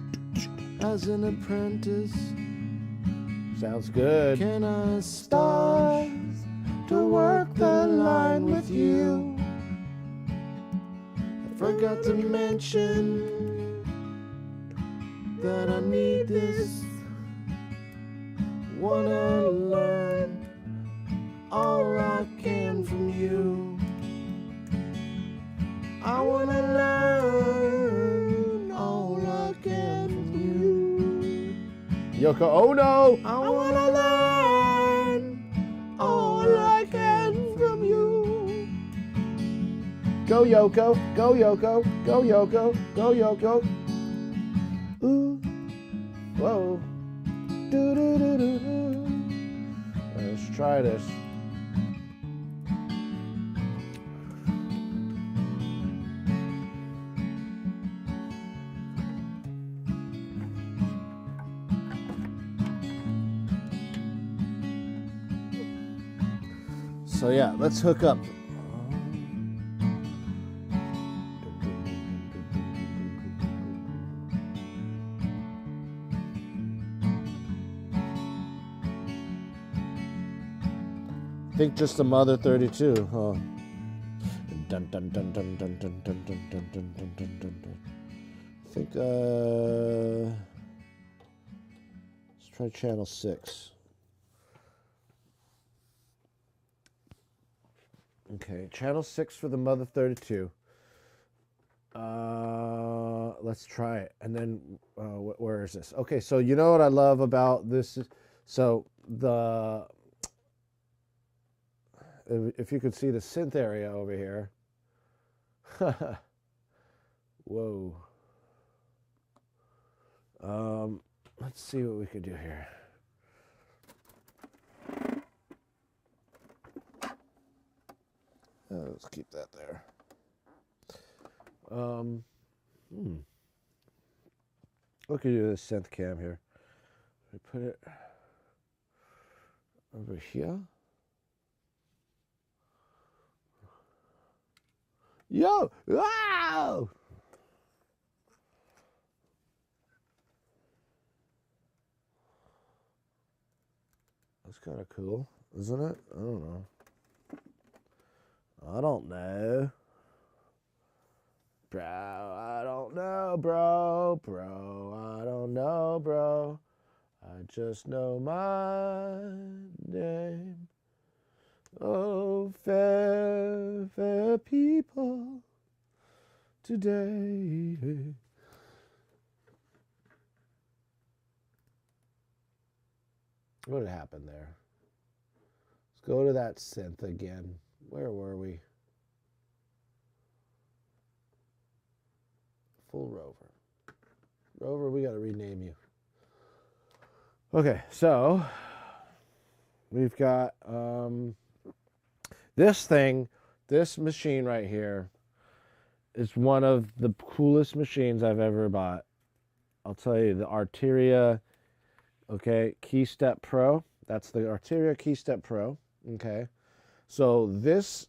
as an apprentice. Sounds good. Can I start to work the line with you? I forgot to mention that I need this. Wanna learn all I can from you. I wanna learn all I can from you. Yoko Ono. I wanna learn all I can from you. Go Yoko, go Yoko, go Yoko, go Yoko. Ooh, whoa. Do, do, do, do, do. Let's try this. So yeah, let's hook up. I think just the Mother 32, huh? Dun, dun, dun, dun, dun, dun, dun, dun, dun, dun, dun, dun, dun. I think, let's try channel 6. Okay, channel 6 for the Mother 32. Let's try it. And then, where is this? Okay, so you know what I love about this? So the... If you could see the synth area over here. Whoa. Let's see what we could do here. Let's keep that there. Look at this synth cam here. We put it over here. Yo! Wow! That's kind of cool, isn't it? I don't know. I don't know. Bro, I don't know, bro. Bro, I don't know, bro. I just know my name. Oh, fair, fair people today. What happened there? Let's go to that synth again. Where were we? Full Rover. Rover, we got to rename you. Okay, so we've got this thing, this machine right here is one of the coolest machines I've ever bought. I'll tell you, the Arteria, okay, KeyStep Pro. That's the Arteria KeyStep Pro, okay. So this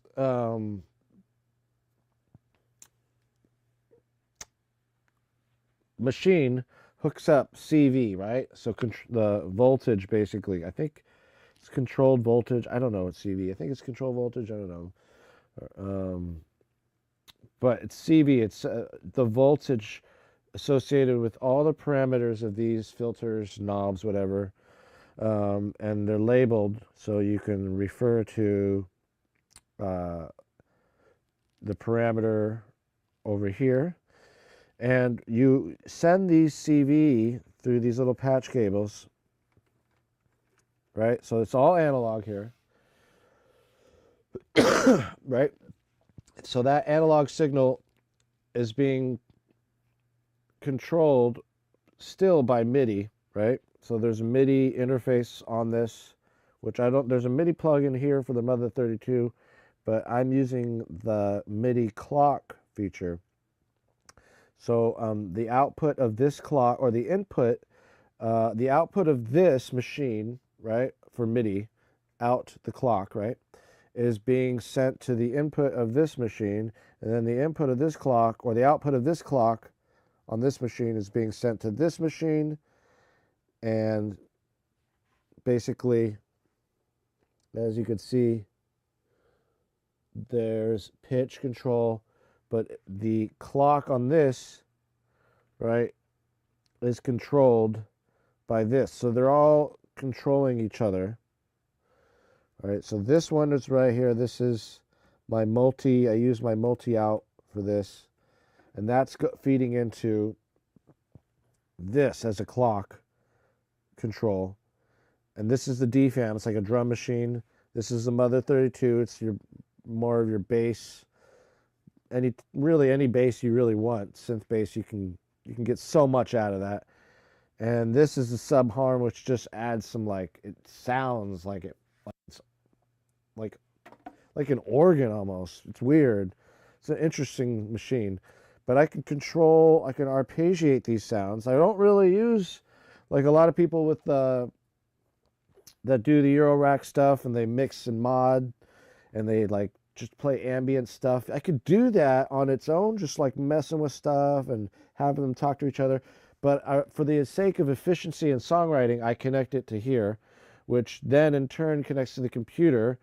machine hooks up CV, right? So the voltage, basically, I think it's controlled voltage. I don't know what CV. I think it's controlled voltage. I don't know. But it's CV. It's the voltage associated with all the parameters of these filters, knobs, whatever. And they're labeled so you can refer to the parameter over here. And you send these CV through these little patch cables, right? So it's all analog here, right? So that analog signal is being controlled still by MIDI, right? So there's a MIDI interface on this, which there's a MIDI plug in here for the Mother 32, but I'm using the MIDI clock feature. So the output of this clock, or the output of this machine, right, for MIDI, out the clock, right, is being sent to the input of this machine, and then the input of this clock, or the output of this clock, on this machine is being sent to this machine, and basically, as you can see, there's pitch control, but the clock on this, right, is controlled by this. So they're all controlling each other. All right, so this one is right here. This is my multi. I use my multi out for this, and that's feeding into this as a clock control. And this is the DFAM. It's like a drum machine. This is the Mother 32. It's your more of your bass. Really any bass you really want. Synth bass, you can get so much out of that. And this is the sub harm, which just adds some, like, it sounds like it's like an organ almost. It's weird. It's an interesting machine. But I can arpeggiate these sounds. I don't really use, like a lot of people with that do the Euro rack stuff, and they mix and mod, and they like just play ambient stuff. I could do that on its own, just like messing with stuff and having them talk to each other. But for the sake of efficiency and songwriting, I connect it to here, which then in turn connects to the computer.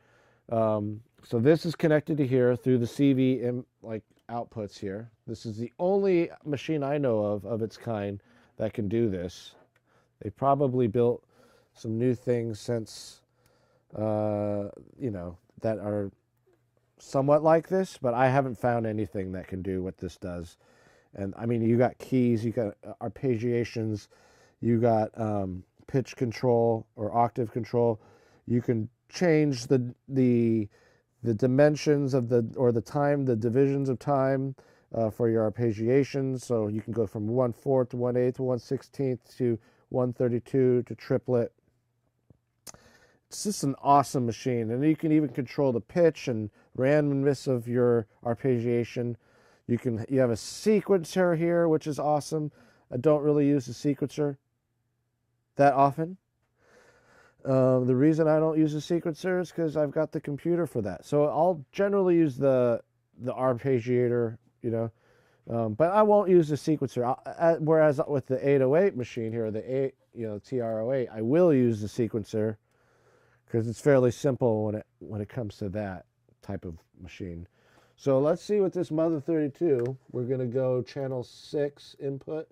So this is connected to here through the CV like outputs here. This is the only machine I know of its kind that can do this. They probably built some new things since, you know, that are somewhat like this, but I haven't found anything that can do what this does. And I mean, you got keys, you got arpeggiations, you got pitch control or octave control. You can change the dimensions of the time, the divisions of time for your arpeggiations. So you can go from 1/4 to 1/8 to 1/16 to 132 to triplet. It's just an awesome machine. And you can even control the pitch and randomness of your arpeggiation. You have a sequencer here, which is awesome. I don't really use the sequencer that often. The reason I don't use the sequencer is because I've got the computer for that. So I'll generally use the arpeggiator, you know, but I won't use the sequencer. Whereas with the 808 machine here, the TR-08, I will use the sequencer because it's fairly simple when it comes to that type of machine. So let's see what this Mother 32. We're going to go channel 6 input.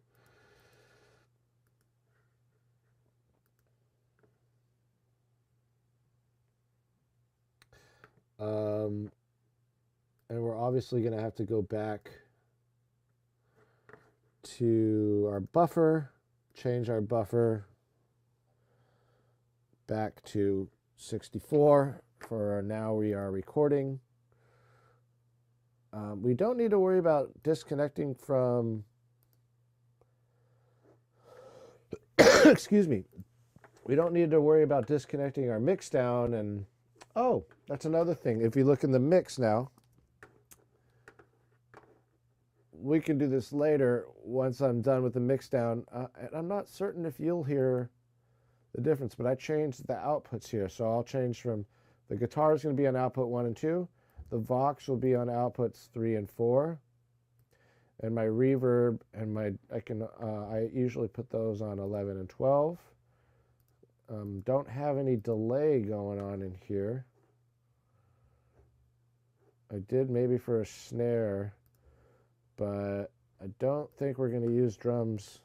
And we're obviously going to have to go back to our buffer, change our buffer back to 64 for now we are recording. We don't need to worry about disconnecting from, excuse me, we don't need to worry about disconnecting our mix down. And oh, that's another thing. If you look in the mix now, we can do this later once I'm done with the mix down. And I'm not certain if you'll hear the difference, but I changed the outputs here. So I'll change from the guitar is going to be on output 1 and 2. The Vox will be on outputs 3 and 4. And my reverb and I usually put those on 11 and 12. Don't have any delay going on in here. I did maybe for a snare, but I don't think we're going to use drums.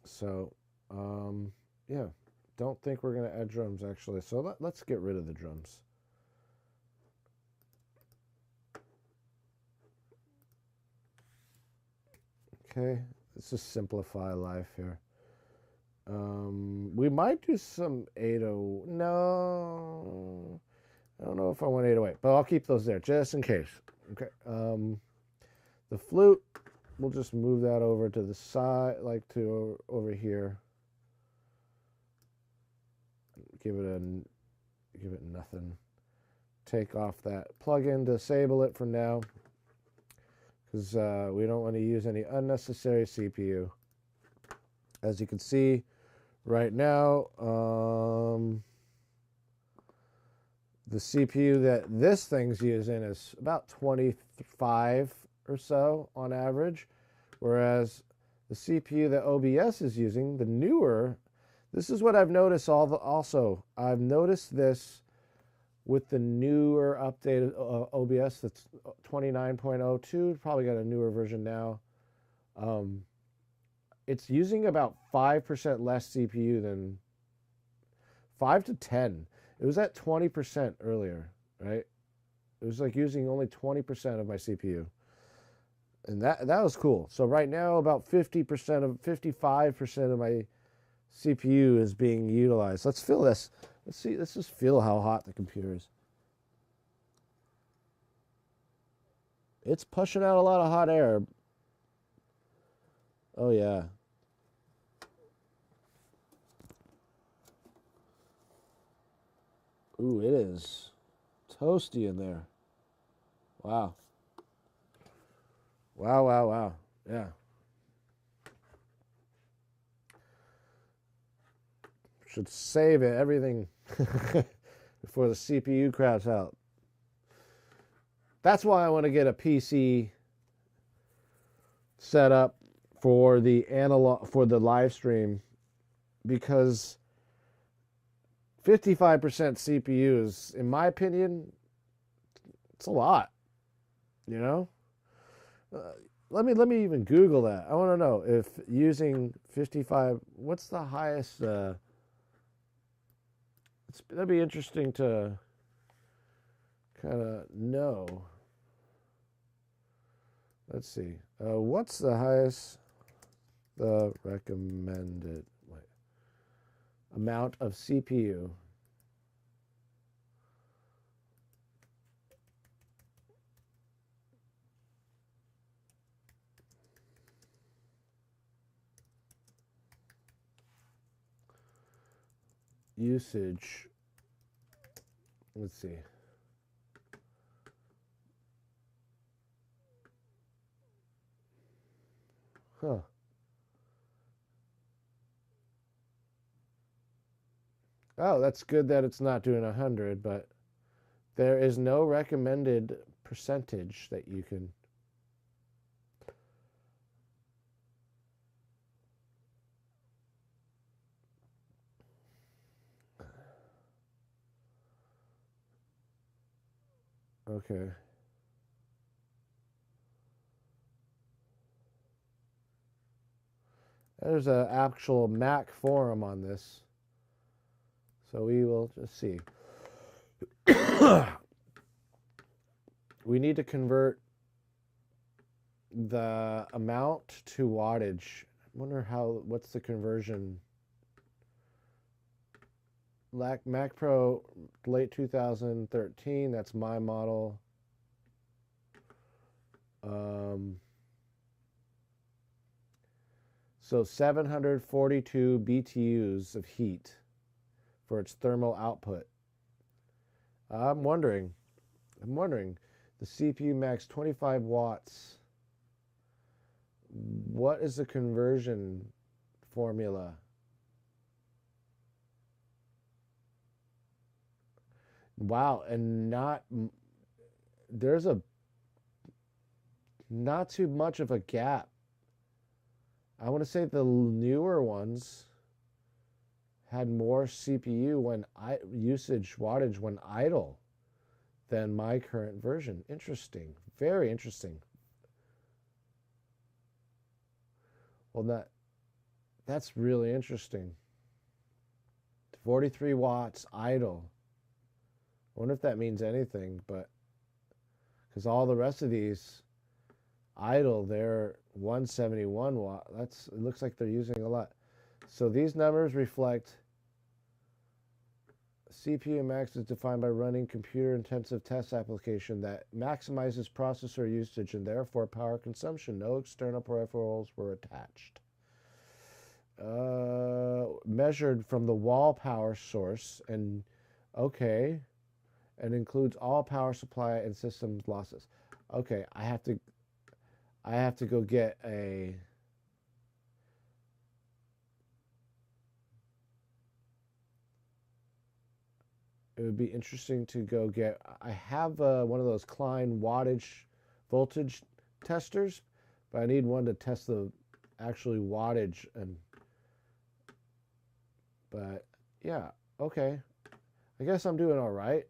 So, yeah, don't think we're going to add drums actually. So let's get rid of the drums. Okay, let's just simplify life here. We might do some 808. No, I don't know if I want 808, but I'll keep those there just in case. Okay. The flute, we'll just move that over to the side, like to over here. Give it nothing. Take off that plugin, disable it for now, because we don't want to use any unnecessary CPU. As you can see right now, The CPU that this thing's using is about 25 or so on average, whereas the CPU that OBS is using, the newer, this is what I've noticed also. I've noticed this with the newer updated OBS that's 29.02, probably got a newer version now. It's using about 5% less CPU than 5 to 10. It was at 20% earlier, right? It was like using only 20% of my CPU. And that was cool. So right now about 55% of my CPU is being utilized. Let's feel this. Let's just feel how hot the computer is. It's pushing out a lot of hot air. Oh yeah. Ooh, it is toasty in there. Wow. Wow, wow, wow. Yeah. Should save it, everything before the CPU craps out. That's why I want to get a PC set up for the live stream, because 55% CPU is, in my opinion, it's a lot. You know? Let me even Google that. I want to know if using 55, what's the highest? That'd be interesting to kind of know. Let's see. What's the highest? The recommended amount of CPU. Usage. Let's see. Huh. Oh, that's good that it's not doing 100, but there is no recommended percentage that you can. Okay. There's an actual Mac forum on this. So we will just see. We need to convert the amount to wattage. I wonder what's the conversion? Mac Pro late 2013, that's my model. So 742 BTUs of heat for its thermal output. I'm wondering, the CPU max 25 watts. What is the conversion formula? Wow, and there's not too much of a gap. I want to say the newer ones had more CPU usage wattage when idle than my current version. Interesting. Very interesting. Well, that's really interesting. 43 watts idle. I wonder if that means anything, but because all the rest of these idle, they're 171 watt. It looks like they're using a lot. So these numbers reflect CPU max is defined by running computer-intensive test application that maximizes processor usage and therefore power consumption. No external peripherals were attached. Measured from the wall power source and includes all power supply and systems losses. Okay, I have to go get a it would be interesting to go get. I have one of those Klein voltage testers, but I need one to test the actually wattage. But yeah, okay. I guess I'm doing all right.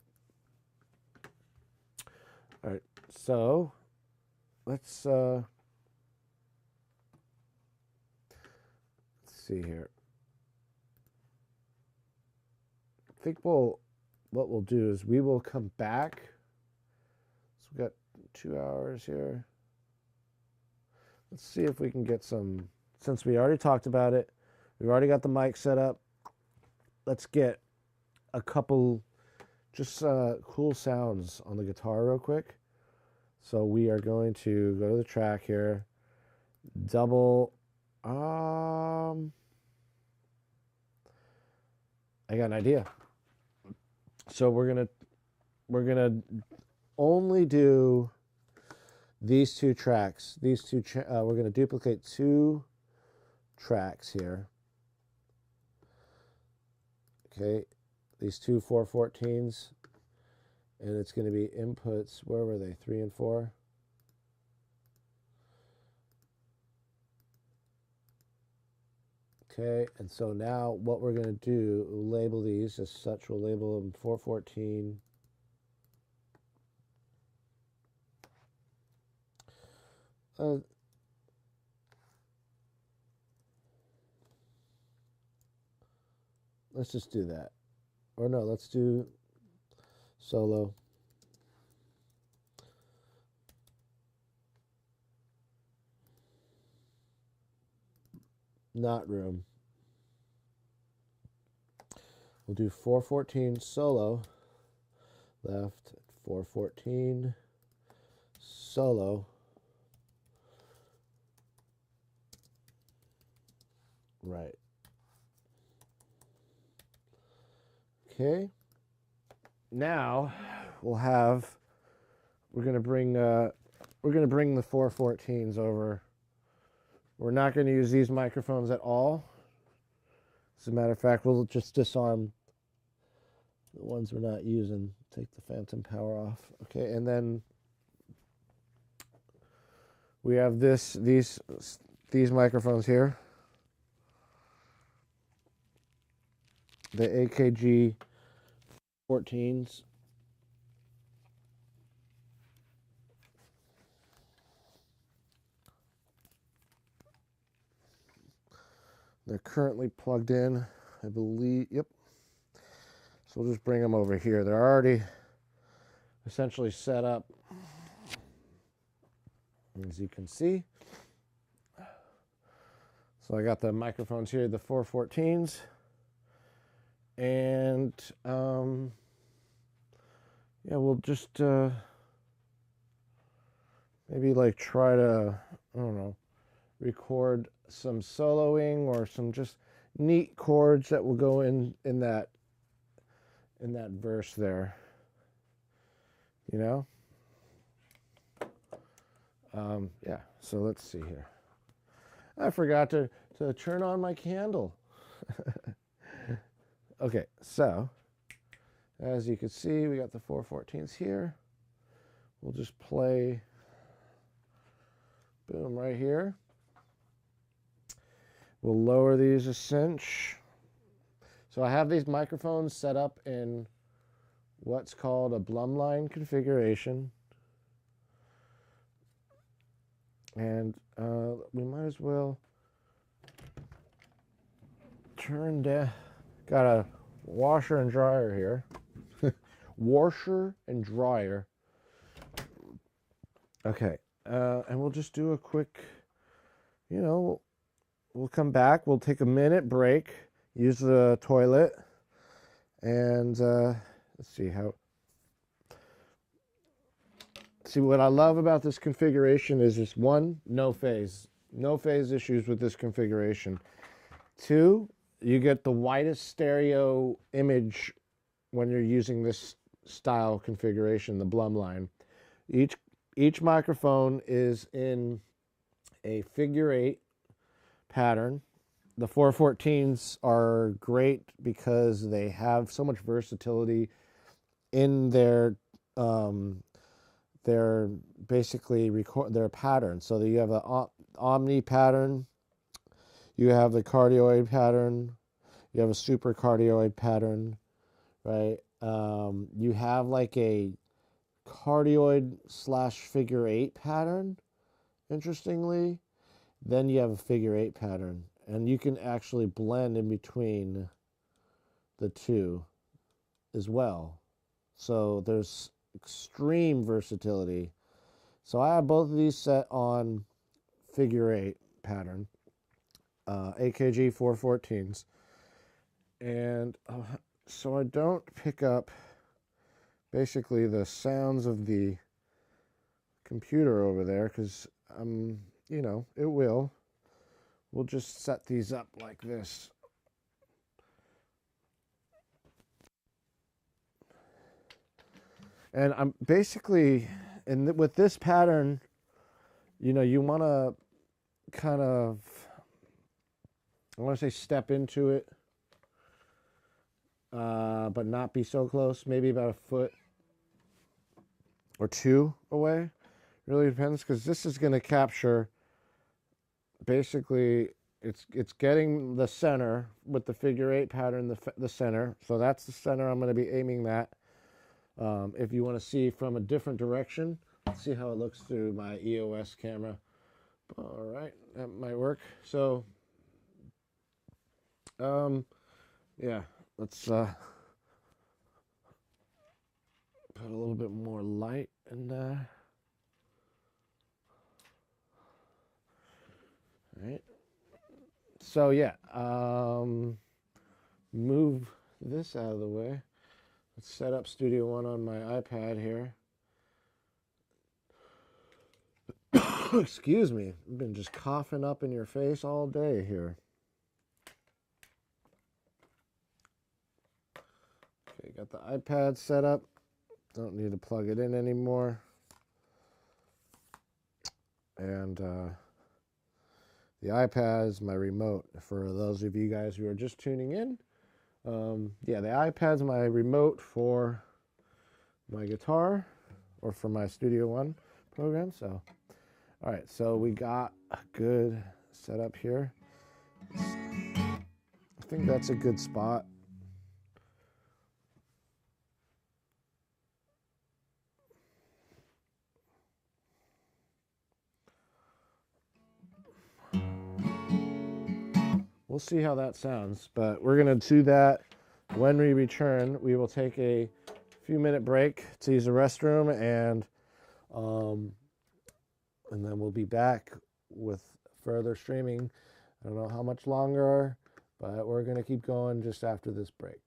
All right, so let's see here. I think what we'll do is we will come back. So we've got 2 hours here. Let's see if we can get some, since we already talked about it, we've already got the mic set up. Let's get a couple just cool sounds on the guitar real quick. So we are going to go to the track here, double, I got an idea. So we're gonna only do these two tracks. We're gonna duplicate 2 tracks here. Okay, these 2 414s, and it's going to be inputs. Where were they? 3 and 4. Okay, and so now what we're going to do, we'll label these as such. We'll label them 414. Let's just do that. Or no, let's do solo. Not room. We'll do 414 solo. Left, 414 solo. Right. Okay. Now we're going to bring the 414s over. We're not going to use these microphones at all. As a matter of fact, we'll just disarm the ones we're not using. Take the phantom power off. Okay, and then we have these microphones here. The AKG 14s. They're currently plugged in, I believe. Yep. So we'll just bring them over here. They're already essentially set up, as you can see. So I got the microphones here, the 414s. And yeah, we'll just maybe like try to, I don't know, record some soloing or some just neat chords that will go in that verse there, you know. Yeah, so let's see here. I forgot to turn on my candle. Okay, so as you can see, we got the 414s here. We'll just play, boom, right here. We'll lower these a cinch. So I have these microphones set up in what's called a Blumline configuration. And we might as well turn down. Got a washer and dryer here. Washer and dryer. Okay, and we'll just do a quick, you know, we'll come back. We'll take a minute break, use the toilet, and let's see how. See, what I love about this configuration is this: 1, no phase issues with this configuration. 2, you get the widest stereo image when you're using this style configuration, the Blumline. Each microphone is in a figure 8 pattern. The 414s are great because they have so much versatility. in their basically record their pattern. So that you have an omni pattern, you have the cardioid pattern, you have a supercardioid pattern, right? You have like a cardioid / figure eight pattern, interestingly. Then you have a figure eight pattern, and you can actually blend in between the two as well. So there's extreme versatility. So I have both of these set on figure eight pattern, AKG 414s. And so I don't pick up basically the sounds of the computer over there, because you know, it will. We'll just set these up like this. And I'm basically, and with this pattern, you know, you want to kind of, I want to say step into it, but not be so close, maybe about a foot or two away. Really depends, because this is going to capture, basically, it's getting the center with the figure eight pattern, the center. So that's the center I'm going to be aiming that. If you want to see from a different direction, let's see how it looks through my EOS camera. All right, that might work. So, yeah, let's put a little bit more light in there. All right. So yeah, move this out of the way. Let's set up Studio One on my iPad here. Excuse me, I've been just coughing up in your face all day here. Okay, got the iPad set up. Don't need to plug it in anymore. And the iPad is my remote. For those of you guys who are just tuning in, yeah, the iPad's my remote for my guitar or for my Studio One program. So, all right, so we got a good setup here. I think that's a good spot. We'll see how that sounds, but we're going to do that when we return. We will take a few-minute break to use the restroom, and then we'll be back with further streaming. I don't know how much longer, but we're going to keep going just after this break.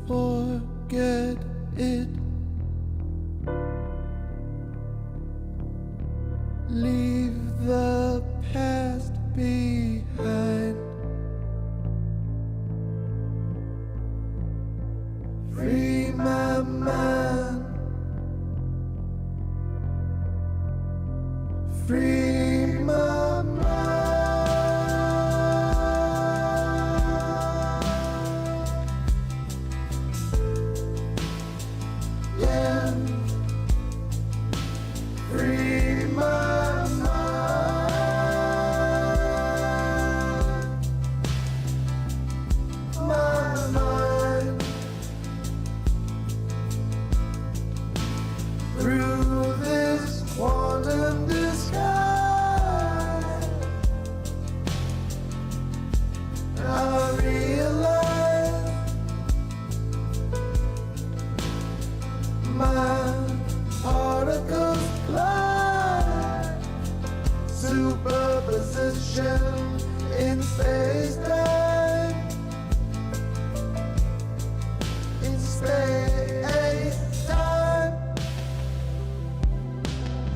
forget it. Leave the past behind. Free my mind. Free my mind. Yeah. Free my mind. My mind. Through this quantum disguise, I realize my particles collide. Superposition in space-time. In space-time.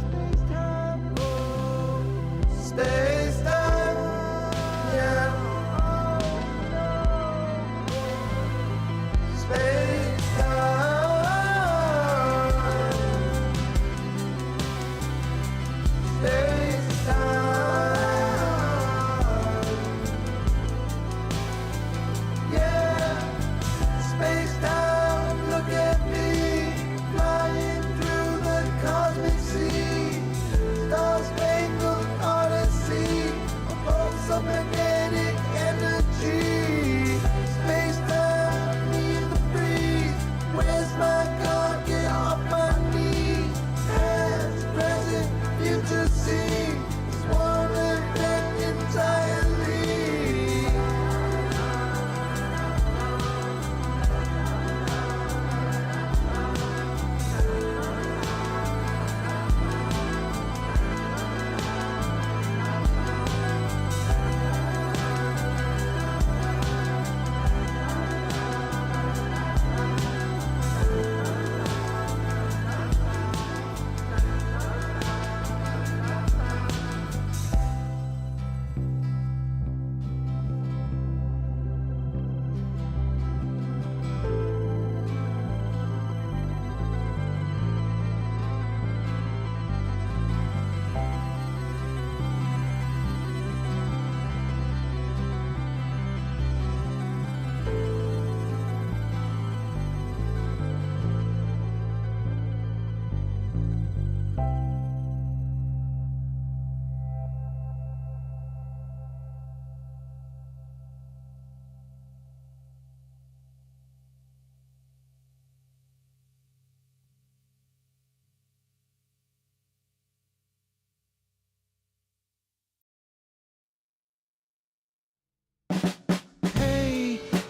Space-time, oh. Space-time, yeah. Space-time, look at me, flying through the cosmic sea. Star-spangled odyssey, a pulse of magnetic energy. Space-time, need to breathe. Where's my God? Get off my knee. Past, present, future scene. It's one event entirely.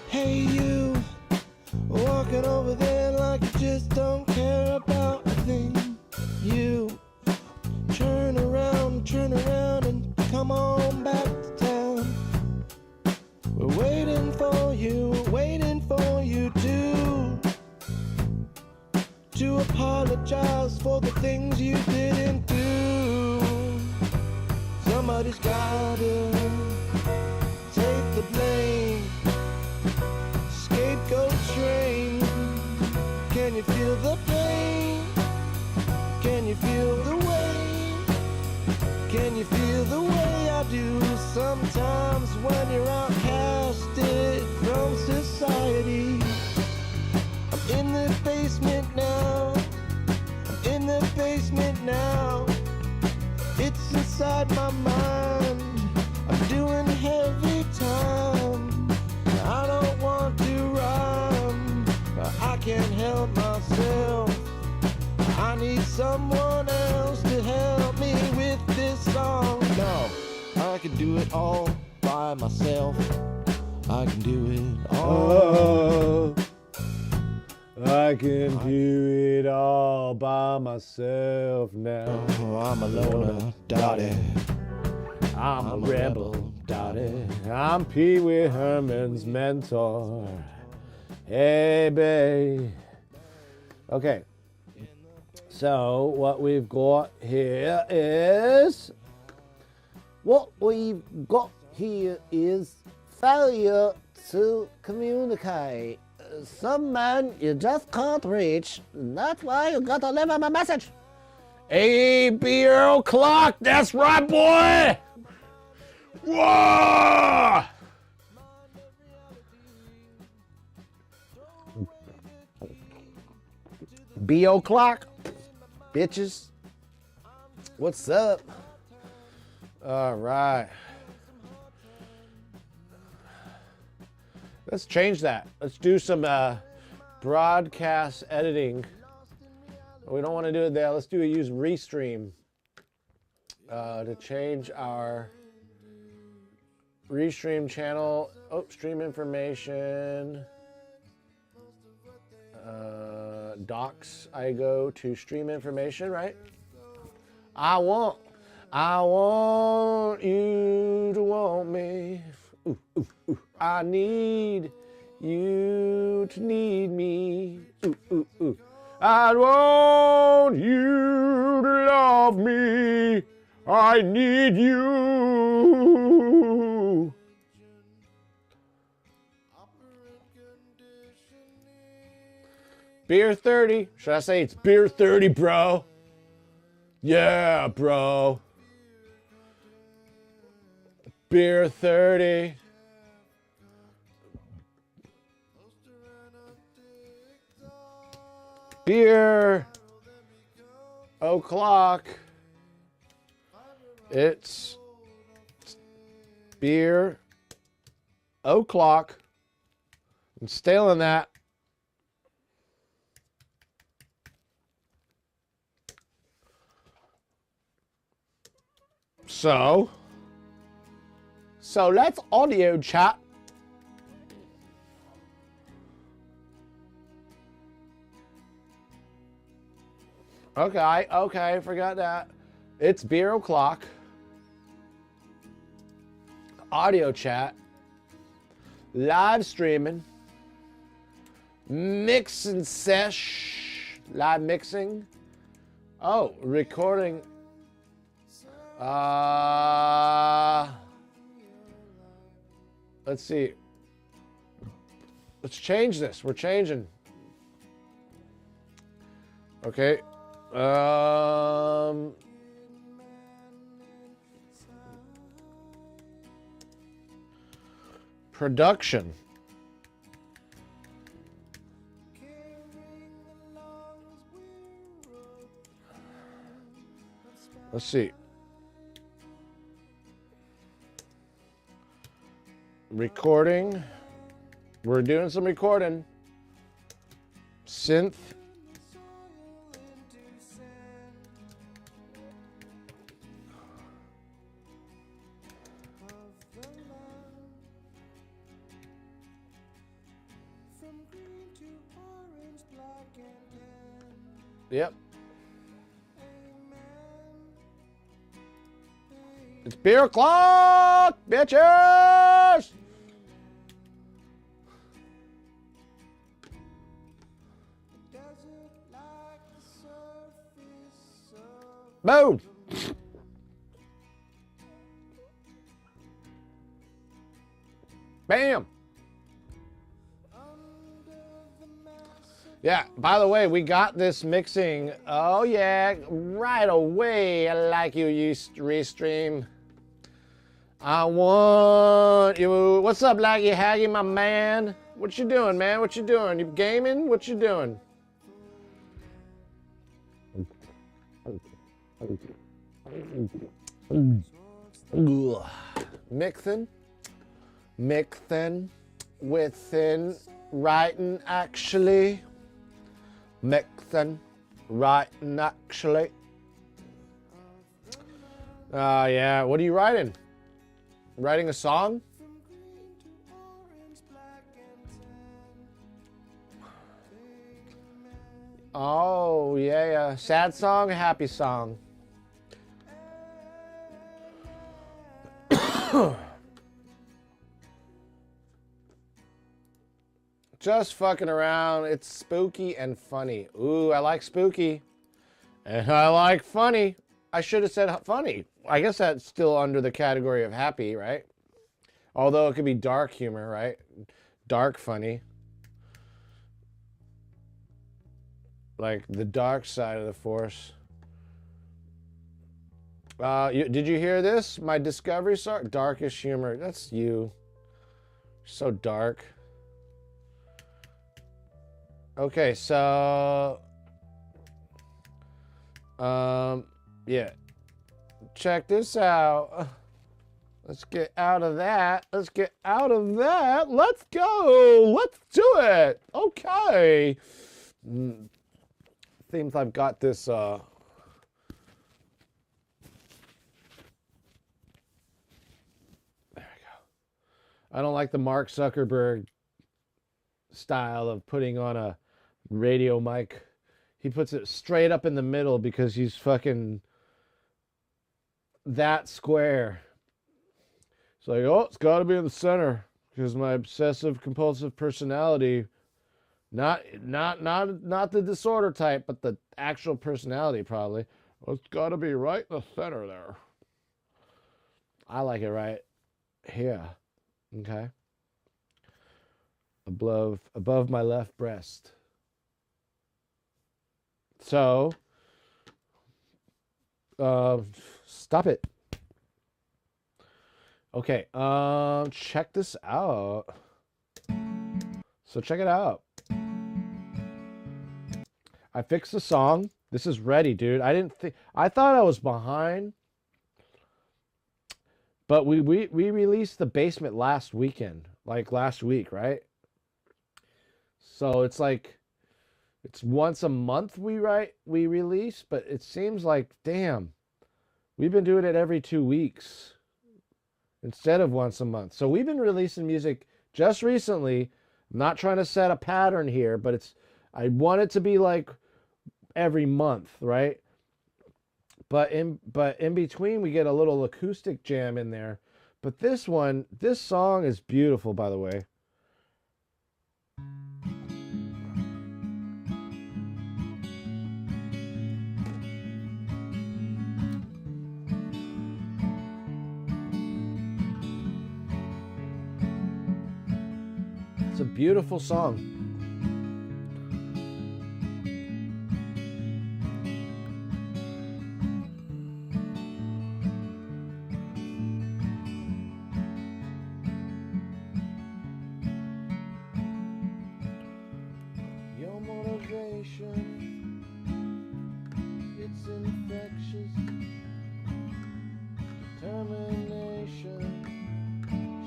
Hey you, walking over there like you just don't care about a thing. You turn around and come on back to town. We're waiting for you to apologize for the things you didn't do. Somebody's gotta take the blame. Scapegoat train. Can you feel the pain? Can you feel the way? Can you feel the way I do sometimes when you're outcasted from society? I'm in the basement now. In the basement now. It's inside my mind. I'm doing heavy time. I don't want to rhyme. I can't help myself. I need someone else to help me with this song. No, I can do it all by myself. I can do it all. I can do it all by myself now. Oh, I'm a loner, Dottie. I'm a rebel, Dottie. I'm Pee Wee Herman's mentor. Hey, babe. Okay. So what we've got here is failure to communicate. Some man you just can't reach. That's why you gotta leave him a message. BURL clock. That's right, boy. Whoa! BO clock, bitches. What's up? All right. Let's change that. Let's do some broadcast editing. We don't want to do it there. Let's use Restream to change our Restream channel. Oh, stream information. Docs. I go to stream information, right? I want you to want me. Ooh, ooh, ooh. I need you to need me. Ooh, ooh, ooh. I want you to love me. I need you. Beer 30. Should I say it's beer 30, bro? Yeah, bro. Beer 30. Beer o'clock. It's beer o'clock. I'm stealing that. So let's audio chat. Okay, forgot that. It's beer o'clock. Audio chat. Live streaming. Mix and sesh. Live mixing. Oh, recording. Let's see. Let's change this. We're changing. Okay. Production. Let's see. Recording. We're doing some recording. Synth. Yep. It's beer o'clock, bitches! Boom! Bam! Yeah, by the way, we got this mixing. Oh, yeah, right away. I like you, Restream. I want you. What's up, Laggy Haggy, my man? What you doing, man? What you doing? You gaming? What you doing? Mixing. Within. Writing, actually. Mixing, writing, actually. Yeah. What are you writing? Writing a song? Oh, yeah. Sad song, happy song. Just fucking around. It's spooky and funny. Ooh, I like spooky. And I like funny. I should have said funny. I guess that's still under the category of happy, right? Although it could be dark humor, right? Dark funny. Like the dark side of the force. Did you hear this? My discovery song? Darkest humor. That's you. So dark. Okay, so... yeah. Check this out. Let's get out of that. Let's get out of that. Let's go. Let's do it. Okay. Seems I've got this, There we go. I don't like the Mark Zuckerberg style of putting on a radio mic. He puts it straight up in the middle because he's fucking that square. It's like, oh, it's got to be in the center because my obsessive compulsive personality, not the disorder type, but the actual personality probably. Well, it's got to be right in the center there. I like it right here. Okay. Above my left breast. So, stop it. Okay, check this out. So check it out. I fixed the song. This is ready, dude. I thought I was behind. But we released The Basement last weekend, like last week, right? So it's like it's once a month we release, but it seems like, damn, we've been doing it every 2 weeks instead of once a month. So we've been releasing music just recently. I'm not trying to set a pattern here, but I want it to be like every month, right? But in between we get a little acoustic jam in there. But this song is beautiful, by the way. It's a beautiful song. Your motivation, it's infectious. Determination,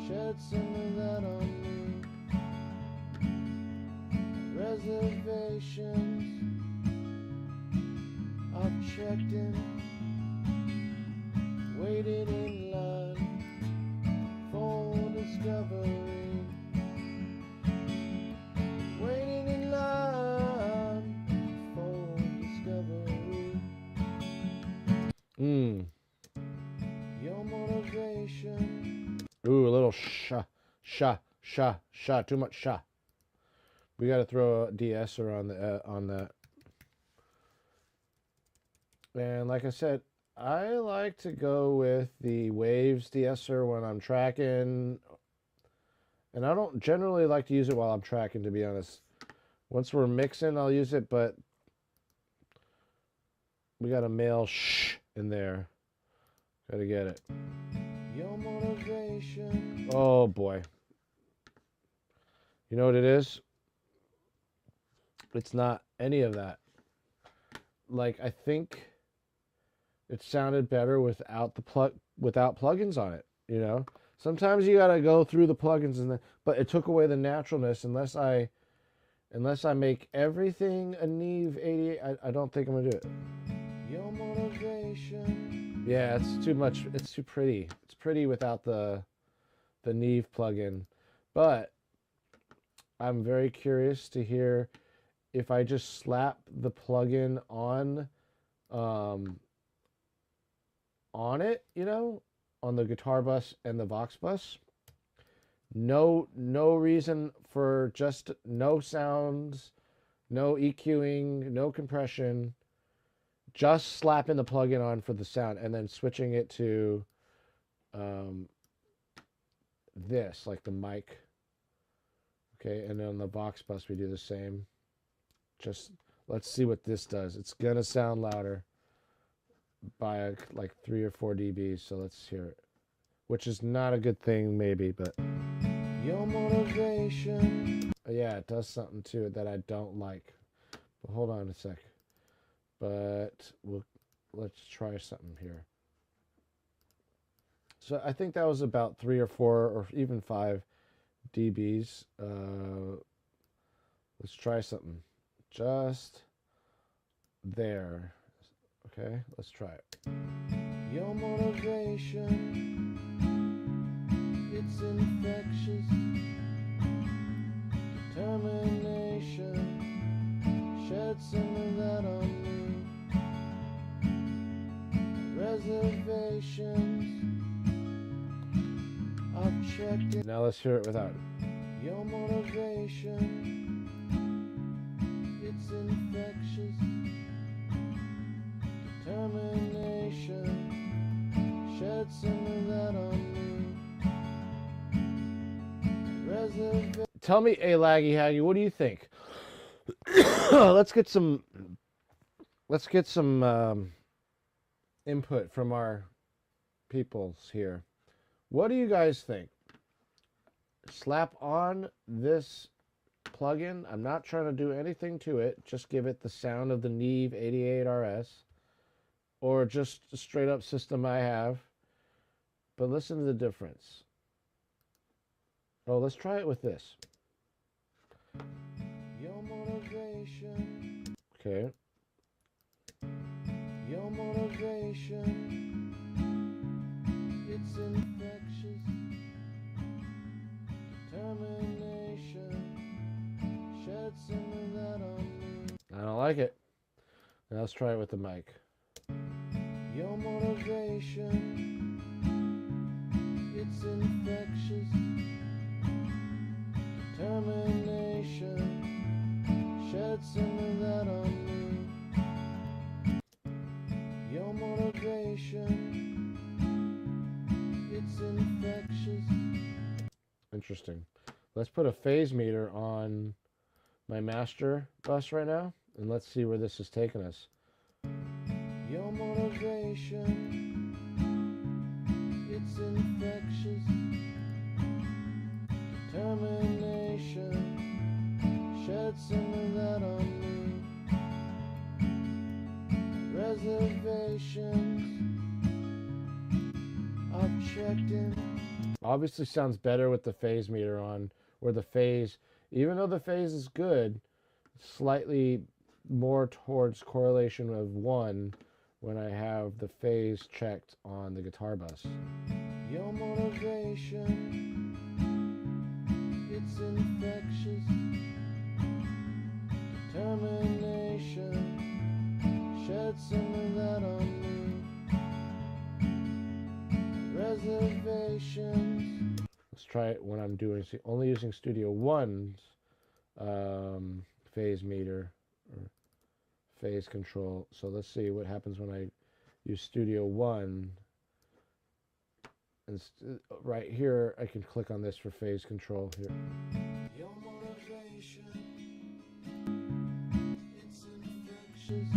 shed some of that on me. Reservations, I've checked in, waited in line for discovery. Waiting in line for discovery. Your motivation. Ooh, a little sha. Too much sha. We got to throw a de-esser on that. And like I said, I like to go with the waves de-esser when I'm tracking. And I don't generally like to use it while I'm tracking, to be honest. Once we're mixing, I'll use it, but we got a male shh in there. Gotta get it. Your motivation. Oh boy. You know what it is? It's not any of that. Like, I think it sounded better without plugins on it, you know? Sometimes you gotta go through the plugins but it took away the naturalness unless I make everything a Neve 88. I don't think I'm gonna do it. Your motivation. Yeah, it's too much. It's too pretty. It's pretty without the Neve plugin. But I'm very curious to hear if I just slap the plugin on it, you know, on the guitar bus and the Vox bus, No reason for just no sounds, no EQing, no compression. Just slapping the plugin on for the sound and then switching it to this, like the mic. Okay, and then on the Vox bus we do the same. Just let's see what this does. It's gonna sound louder by like 3 or 4 dBs, so let's hear it. Which is not a good thing, maybe, but Your motivation. yeah, it does something to it that I don't like. But hold on a sec. But let's try something here. So I think that was about 3 or 4 or even 5 dBs. Let's try something. Just there. Okay, let's try it. Your motivation, it's infectious. Determination, shed some of that on me. Reservations, I've checked it. Now let's hear it without it. Your motivation, it's infectious. Determination, shed some of that on me. Reservation. Tell me, a Laggy Haggy, what do you think? Let's get some input from our peoples here. What do you guys think? Slap on this plugin. I'm not trying to do anything to it. Just give it the sound of the Neve 88RS, or just a straight up system I have. But listen to the difference. Oh, let's try it with this. Your motivation, Okay. your motivation, it's infectious. Determination, shed some of that on me. I don't like it. Now let's try it with the mic. Your motivation, it's infectious. Determination, shed some of that on me. Your motivation, it's infectious. Interesting. Let's put a phase meter on my master bus right now, and let's see where this is taking us. Your motivation, it's infectious. Determination, shed some of that on me. Reservations, I've checked in. Obviously sounds better with the phase meter on, or the phase, even though the phase is good, slightly more towards correlation of 1 when I have the phase checked on the guitar bus. Your motivation, it's infectious. Determination, shed some of that on me. Reservations. Let's try it when I'm doing only using Studio One's phase meter or phase control. So let's see what happens when I use Studio One. And right here, I can click on this for phase control here. Your motivation, it's infectious.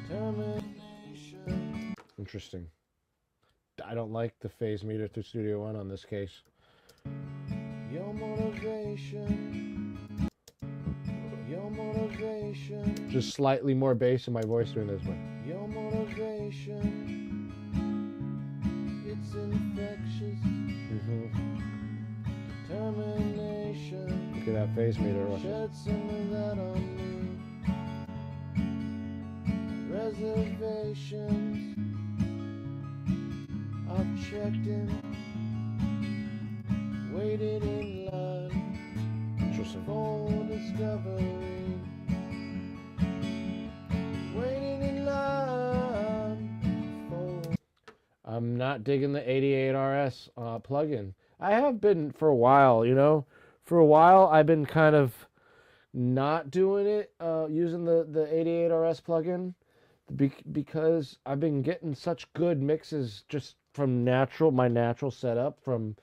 Determination. Interesting. I don't like the phase meter through Studio One on this case. Your motivation, your motivation, Just slightly more bass in my voice doing this one. your motivation, it's infectious. Determination, Look at that phase meter. shed some of that on me. Reservations, I've checked in, waited in line Interesting. for discovery. Waiting in line for. I'm not digging the 88RS plugin. I have been for a while, you know. For a while, I've been kind of not doing it, using the 88RS plugin, because I've been getting such good mixes just from my natural setup from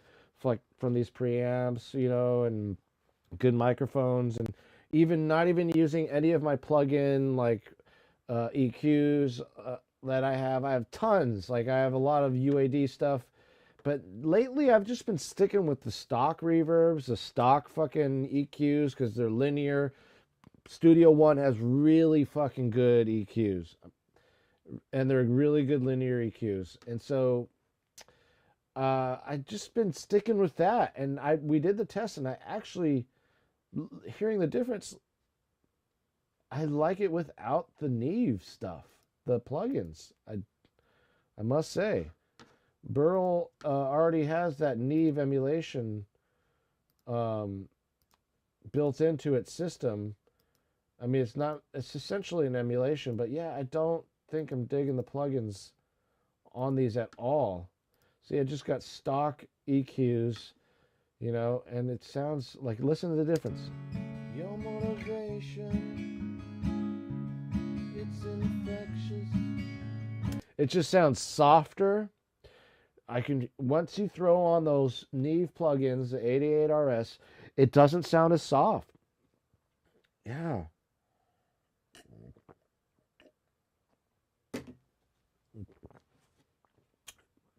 these preamps, you know, and good microphones, and even not even using any of my plugin like EQs that I have. I have tons. Like I have a lot of UAD stuff. But lately, I've just been sticking with the stock reverbs, the stock fucking EQs, because they're linear. Studio One has really fucking good EQs, and they're really good linear EQs. And so I've just been sticking with that. And we did the test, and I actually, hearing the difference, I like it without the Neve stuff, the plugins. I must say. BURL already has that Neve emulation built into its system. I mean, it's essentially an emulation, but yeah, I don't think I'm digging the plugins on these at all. See, I just got stock EQs, you know, and it sounds like, listen to the difference. Your motivation, it's infectious. It just sounds softer. Once you throw on those Neve plugins, the 88RS, it doesn't sound as soft. Yeah.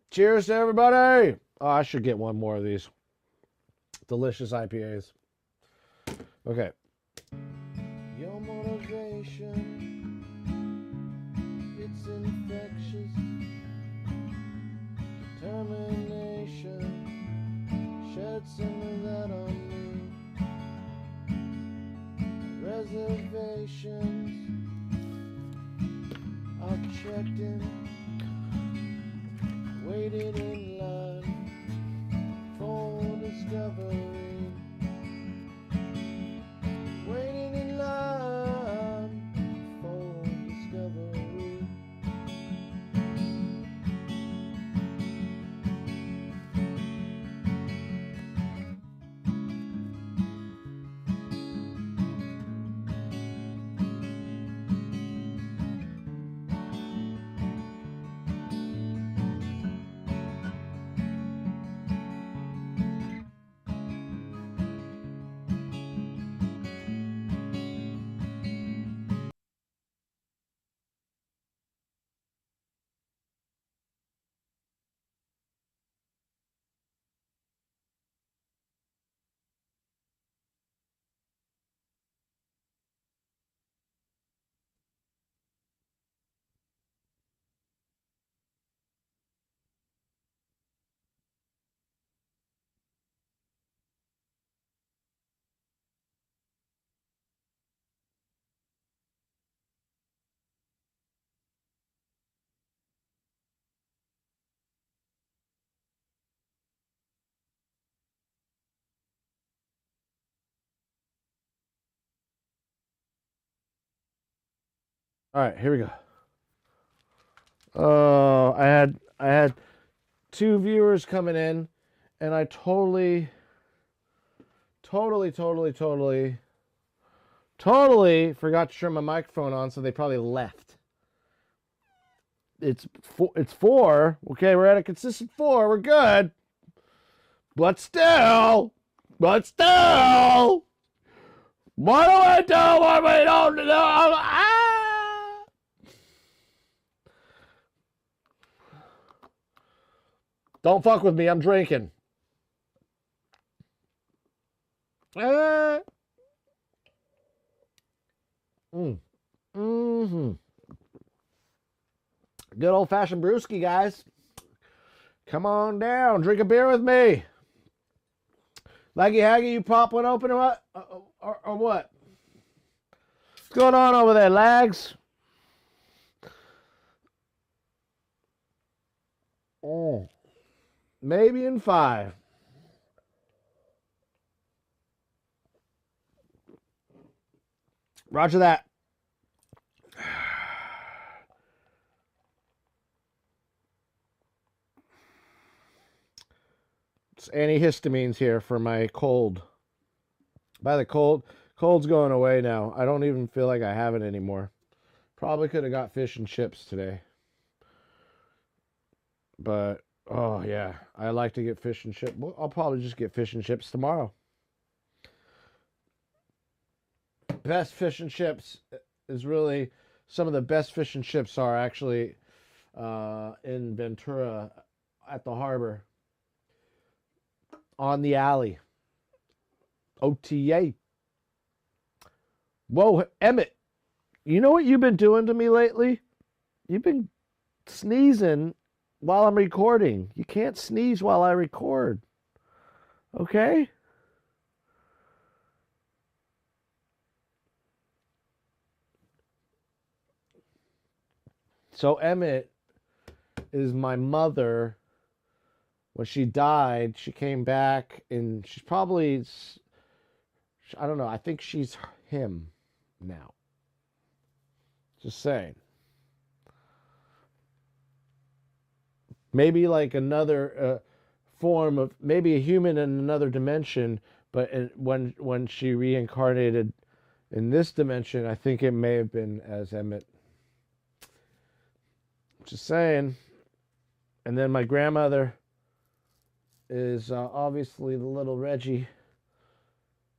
Cheers to everybody. Oh, I should get one more of these delicious IPAs. Okay. Your motivation, it's infectious. Determination, shed some of that on me. Reservations, I checked in, waited in line for discovery. Waiting in line for discovery. All right, here we go. Oh, I had two viewers coming in, and I totally forgot to turn my microphone on, so they probably left. It's four. Okay, we're at a consistent 4. We're good. But still, what do I do when we don't do? Ah! Don't fuck with me. I'm drinking. Mm-hmm. Good old-fashioned brewski, guys. Come on down. Drink a beer with me. Laggy Haggy, you pop one open or what? Or what? What's going on over there, lags? Oh. Maybe in 5. Roger that. It's antihistamines here for my cold. By the cold's going away now. I don't even feel like I have it anymore. Probably could have got fish and chips today. But, oh yeah, I like to get fish and chips. Well, I'll probably just get fish and chips tomorrow. Best fish and chips is really, some of the best fish and chips are actually in Ventura at the harbor. On the alley. OTA. Whoa, Emmett. You know what you've been doing to me lately? You've been sneezing while I'm recording. You can't sneeze while I record. Okay? So Emmett is my mother. When she died, she came back, and she's probably, I don't know, I think she's him now. Just saying. Maybe like another form of, maybe a human in another dimension, but when she reincarnated in this dimension, I think it may have been as Emmett. Just saying. And then my grandmother is obviously the little Reggie,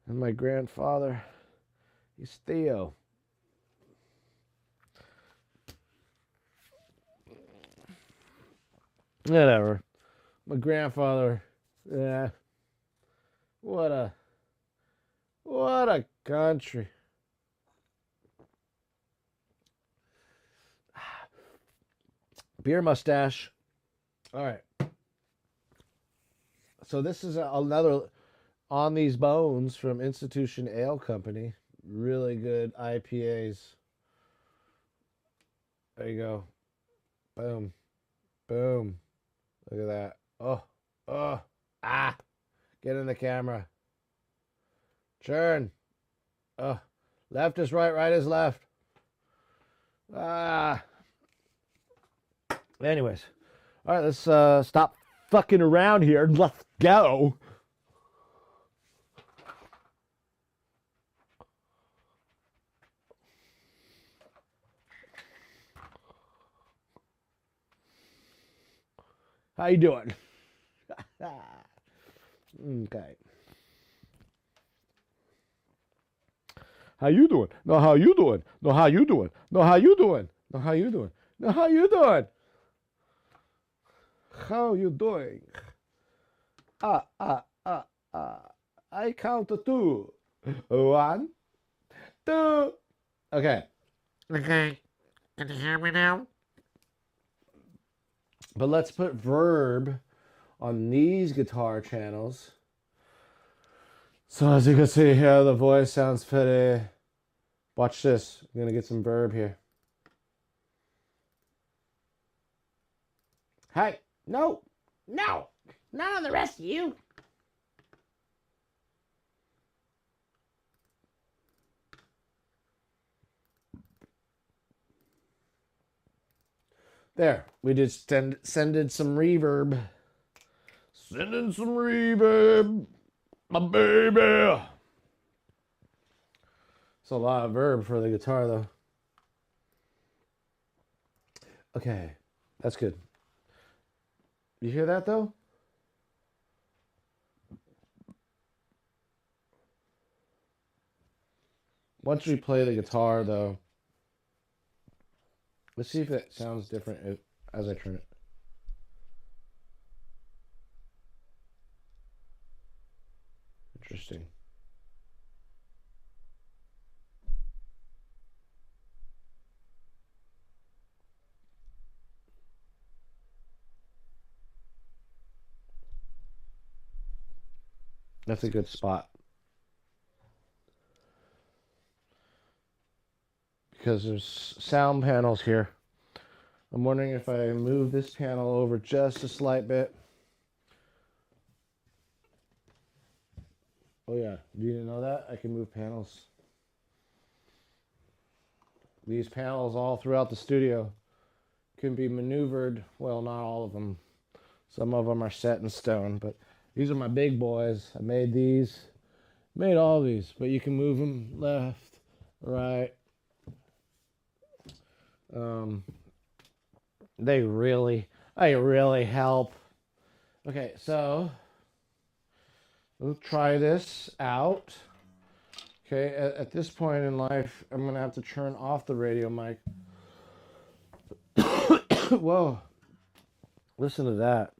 and my grandfather is Theo. Whatever. My grandfather, yeah. What a country. Beer mustache. All right. So this is another On These Bones from Institution Ale Company. Really good IPAs. There you go. Boom. Boom. Look at that. Oh. Get in the camera. Churn. Left is right, right is left. Anyways. All right, let's stop fucking around here and let's go. How you doing? Okay. How you doing? No, how you doing? No, how you doing? No, how you doing? No, how you doing? No, how you doing? How you doing? I count to 2. 1, 2. Okay. Okay. Can you hear me now? But let's put verb on these guitar channels. So as you can see here, the voice sounds pretty. Watch this. I'm going to get some verb here. Hey. No. Not on the rest of you. There. We just sended some reverb. Sending some reverb. My baby. It's a lot of verb for the guitar, though. Okay. That's good. You hear that, though? Once we play the guitar, though, let's see if it sounds different as I turn it. Interesting. That's a good spot. Because there's sound panels here. I'm wondering if I move this panel over just a slight bit. Oh yeah, you didn't know that? I can move panels. These panels all throughout the studio can be maneuvered. Well, not all of them. Some of them are set in stone, but These are my big boys. I made these. Made all these, but you can move them left, right. They really help. Okay, so let's try this out. Okay, at this point in life, I'm gonna have to turn off the radio mic. Whoa, listen to that.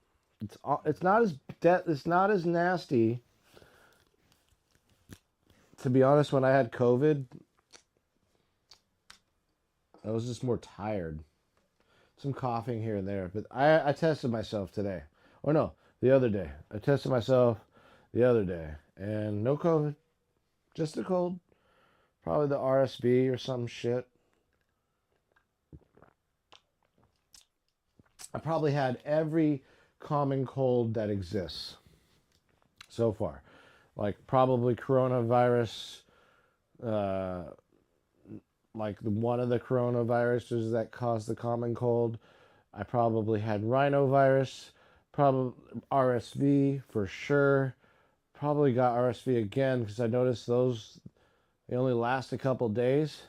It's not as nasty. To be honest, when I had COVID, I was just more tired. Some coughing here and there, but I tested myself today. Or no, the other day. I tested myself the other day, and no COVID, just a cold. Probably the RSV or some shit. I probably had every common cold that exists so far. Like probably coronavirus, like one of the coronaviruses that caused the common cold. I probably had rhinovirus, probably RSV for sure. Probably got RSV again because I noticed they only last a couple days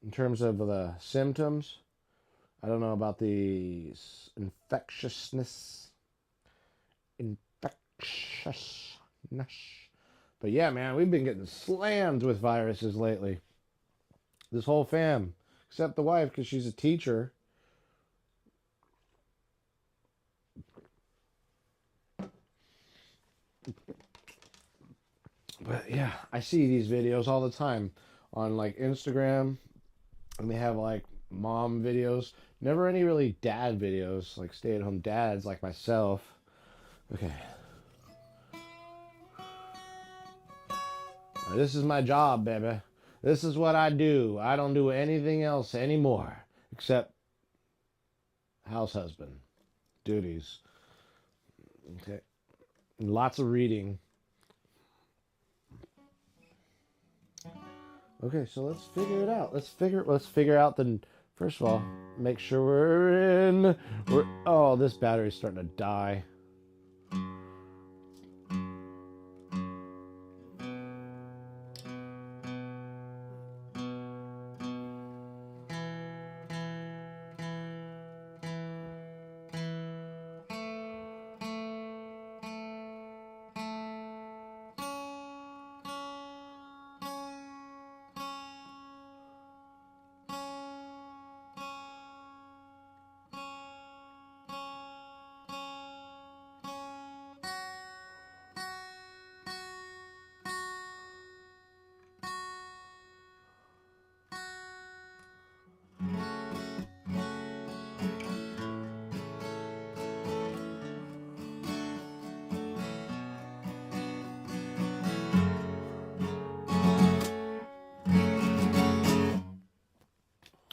in terms of the symptoms. I don't know about the infectiousness. But yeah, man, we've been getting slammed with viruses lately. This whole fam, except the wife because she's a teacher. But yeah, I see these videos all the time on like Instagram, and they have like mom videos. Never any really dad videos, like stay-at-home dads like myself. Okay. Now, this is my job, baby. This is what I do. I don't do anything else anymore except house husband duties. Okay. And lots of reading. Okay, so let's figure it out. Let's figure out the first of all, make sure oh, this battery's starting to die.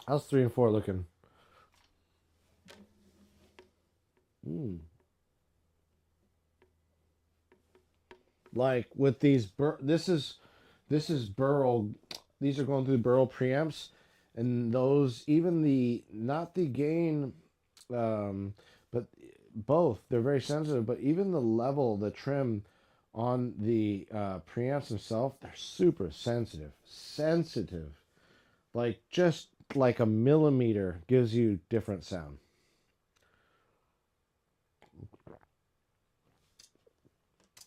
How's 3 and 4 looking? Like with these, this is BURL. These are going through BURL preamps, and those even not the gain, but both they're very sensitive. But even the trim on the preamps themselves, they're super sensitive. Like just like a millimeter gives you different sound.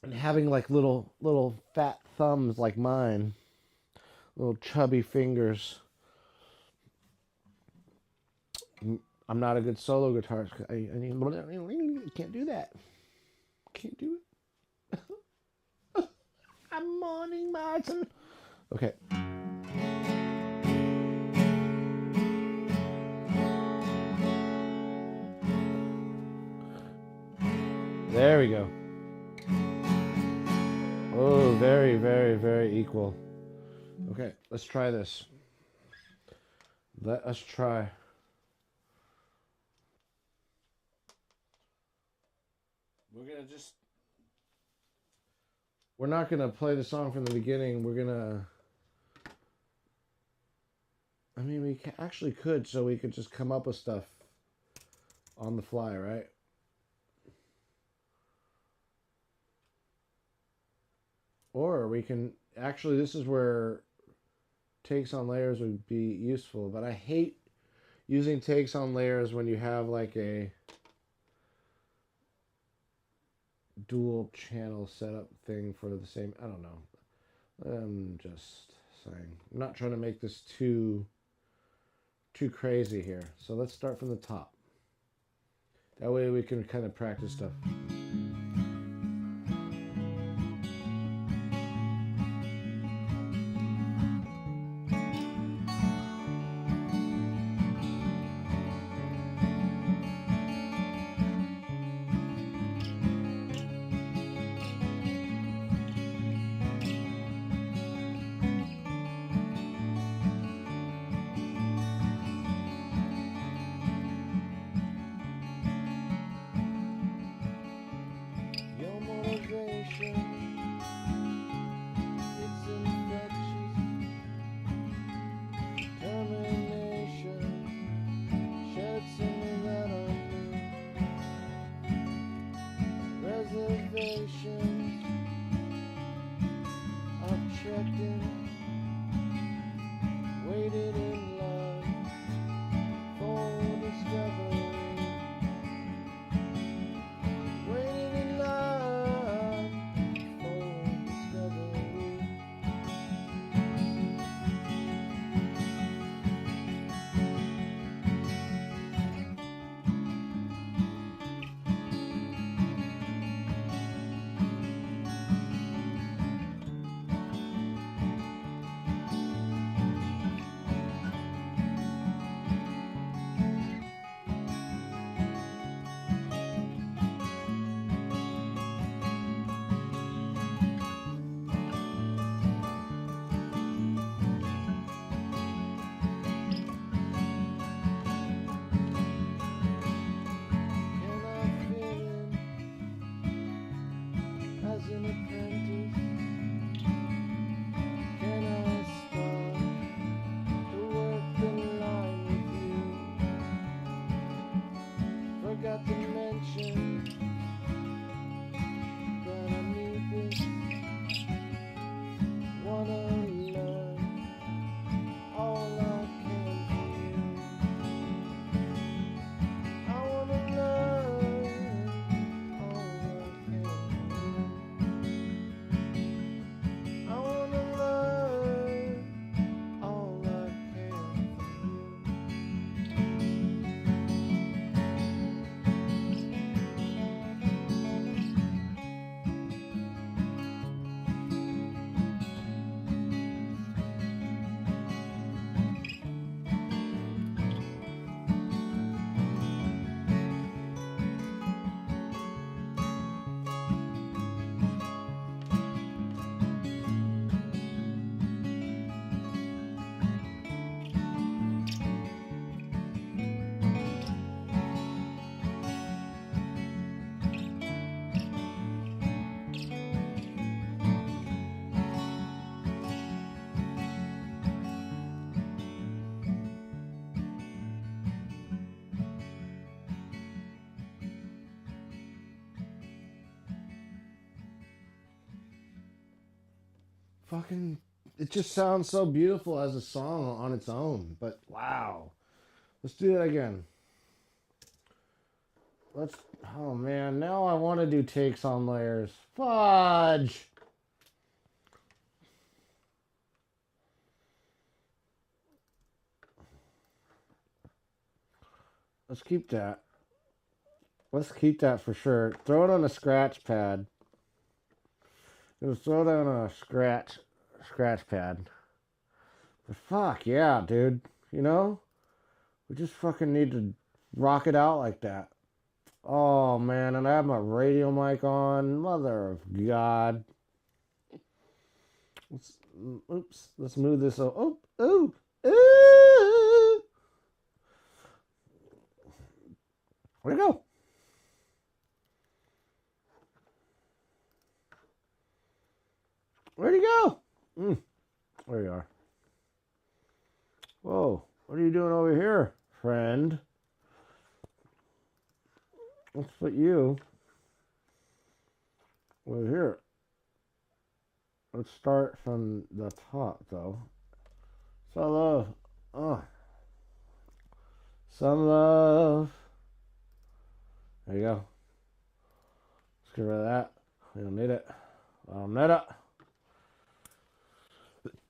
And having like little fat thumbs like mine, little chubby fingers. I'm not a good solo guitarist. I can't do that. Can't do it. I'm mourning Martin. Okay. There we go. Oh, very, very, very equal. Okay, let's try this. Let us try. We're not gonna play the song from the beginning. I mean, we actually could, so we could just come up with stuff on the fly, right? Or we can, actually, this is where takes on layers would be useful, but I hate using takes on layers when you have like a dual channel setup thing for the same, I don't know. I'm just saying. I'm not trying to make this too crazy here. So let's start from the top. That way we can kind of practice stuff. Your motivation, it's infectious. Determination, shed some of that on me. Reservations, I've checked in, waited in line for discovery. Waited in line for discovery. Can I fit in as an apprentice? Can I start to work in line with you? Forgot to mention that I need this. Wanna learn all I can from you. I wanna learn all I can from you. I wanna learn all I can from Fucking, it just sounds so beautiful as a song on its own. But wow. Let's do that again. Let's, oh man, now I want to do takes on layers. Fudge! Let's keep that. Let's keep that for sure. Throw it on a scratch pad. Just throw that on a scratch pad. But fuck yeah, dude. You know? We just fucking need to rock it out like that. Oh man, and I have my radio mic on. Mother of God. Oops. Let's move this. Oh, ooh. Ooh. Where'd it go? Where'd he go? There you are. Whoa, what are you doing over here, friend? Let's put you over here. Let's start from the top, though. Some love. Oh. Some love. There you go. Let's get rid of that. We don't need it. I don't need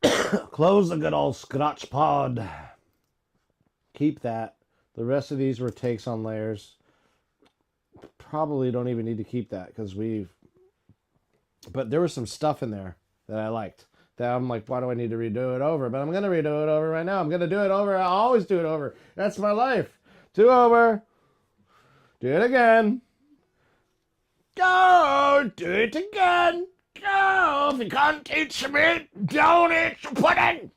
it. Close the good old Scotch pod. Keep that. The rest of these were takes on layers. Probably don't even need to keep that because but there was some stuff in there that I liked. That I'm like, why do I need to redo it over? But I'm going to redo it over right now. I'm going to do it over. I always do it over. That's my life. Do over. Do it again. Go. Do it again. Go. If you can't eat some meat, don't eat the pudding.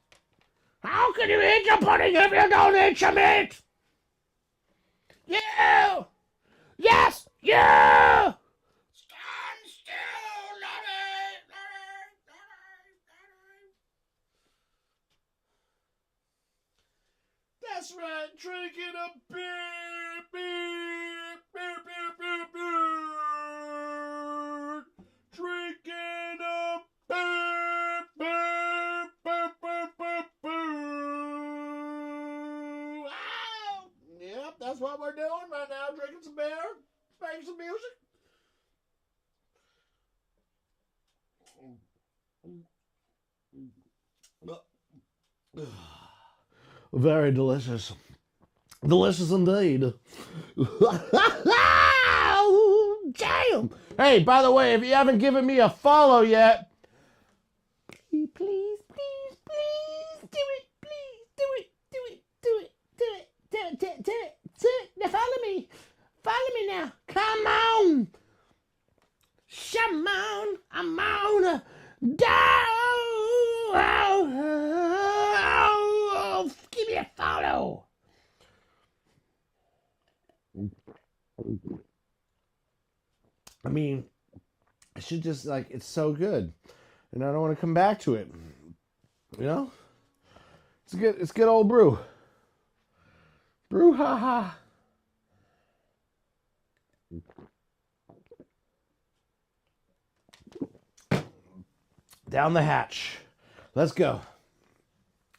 How can you eat the pudding if you don't eat some meat? You. Yes. You. Stand still. Let it. That's right, drinking a beer, beer, beer, beer, beer, beer. Drinking a beer, beer, beer, beer, beer, beer. Wow. Yep, that's what we're doing right now, drinking some beer, making some music. Very delicious. Delicious indeed. Damn. Hey, by the way, if you haven't given me a follow yet, please, please, please, please do it. Please do it. Do it. Do it. Do it. Do it. Do it. Do it. Do it. Now follow me. Follow me now. Come on. Come on. I'm on. Give me a follow. I mean, I should just like, it's so good, and I don't want to come back to it. You know, it's good old brew. Brew, haha. Down the hatch. Let's go.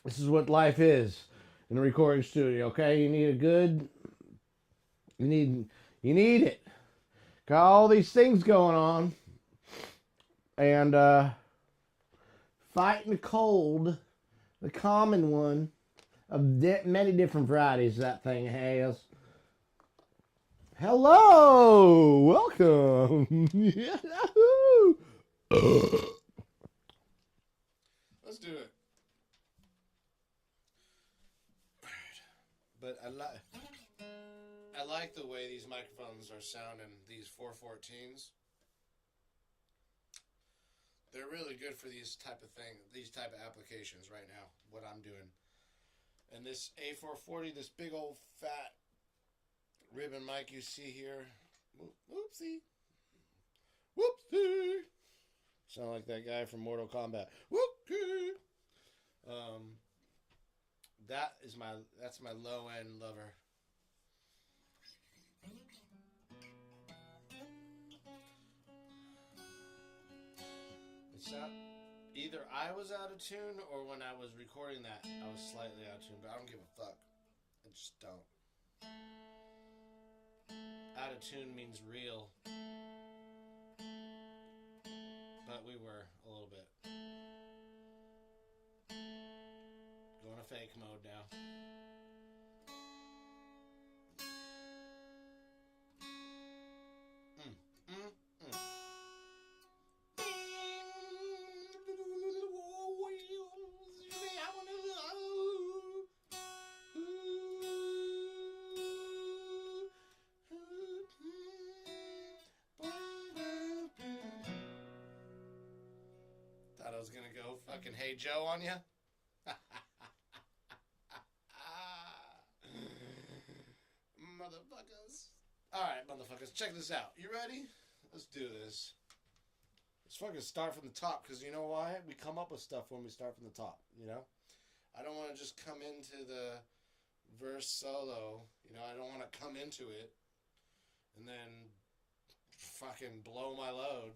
This is what life is in a recording studio, okay? You need it. Got all these things going on. And fighting the cold, the common one of many different varieties that thing has. Hello! Welcome! Let's do it. But I like the way these microphones are sounding, these 414s. They're really good for these type of applications right now, what I'm doing. And this A440, this big old fat ribbon mic you see here. Whoopsie. Whoopsie. Sound like that guy from Mortal Kombat. Whoopsie. That's my low end lover. It's not either I was out of tune or when I was recording that I was slightly out of tune, but I don't give a fuck. I just don't. Out of tune means real. But we were a little bit. Going to fake mode now. Thought I was gonna go fucking Hey Joe on ya. Motherfuckers. Alright, motherfuckers, check this out. You ready? Let's do this. Let's fucking start from the top, because you know why? We come up with stuff when we start from the top, you know? I don't want to just come into the verse solo, you know? I don't want to come into it and then fucking blow my load.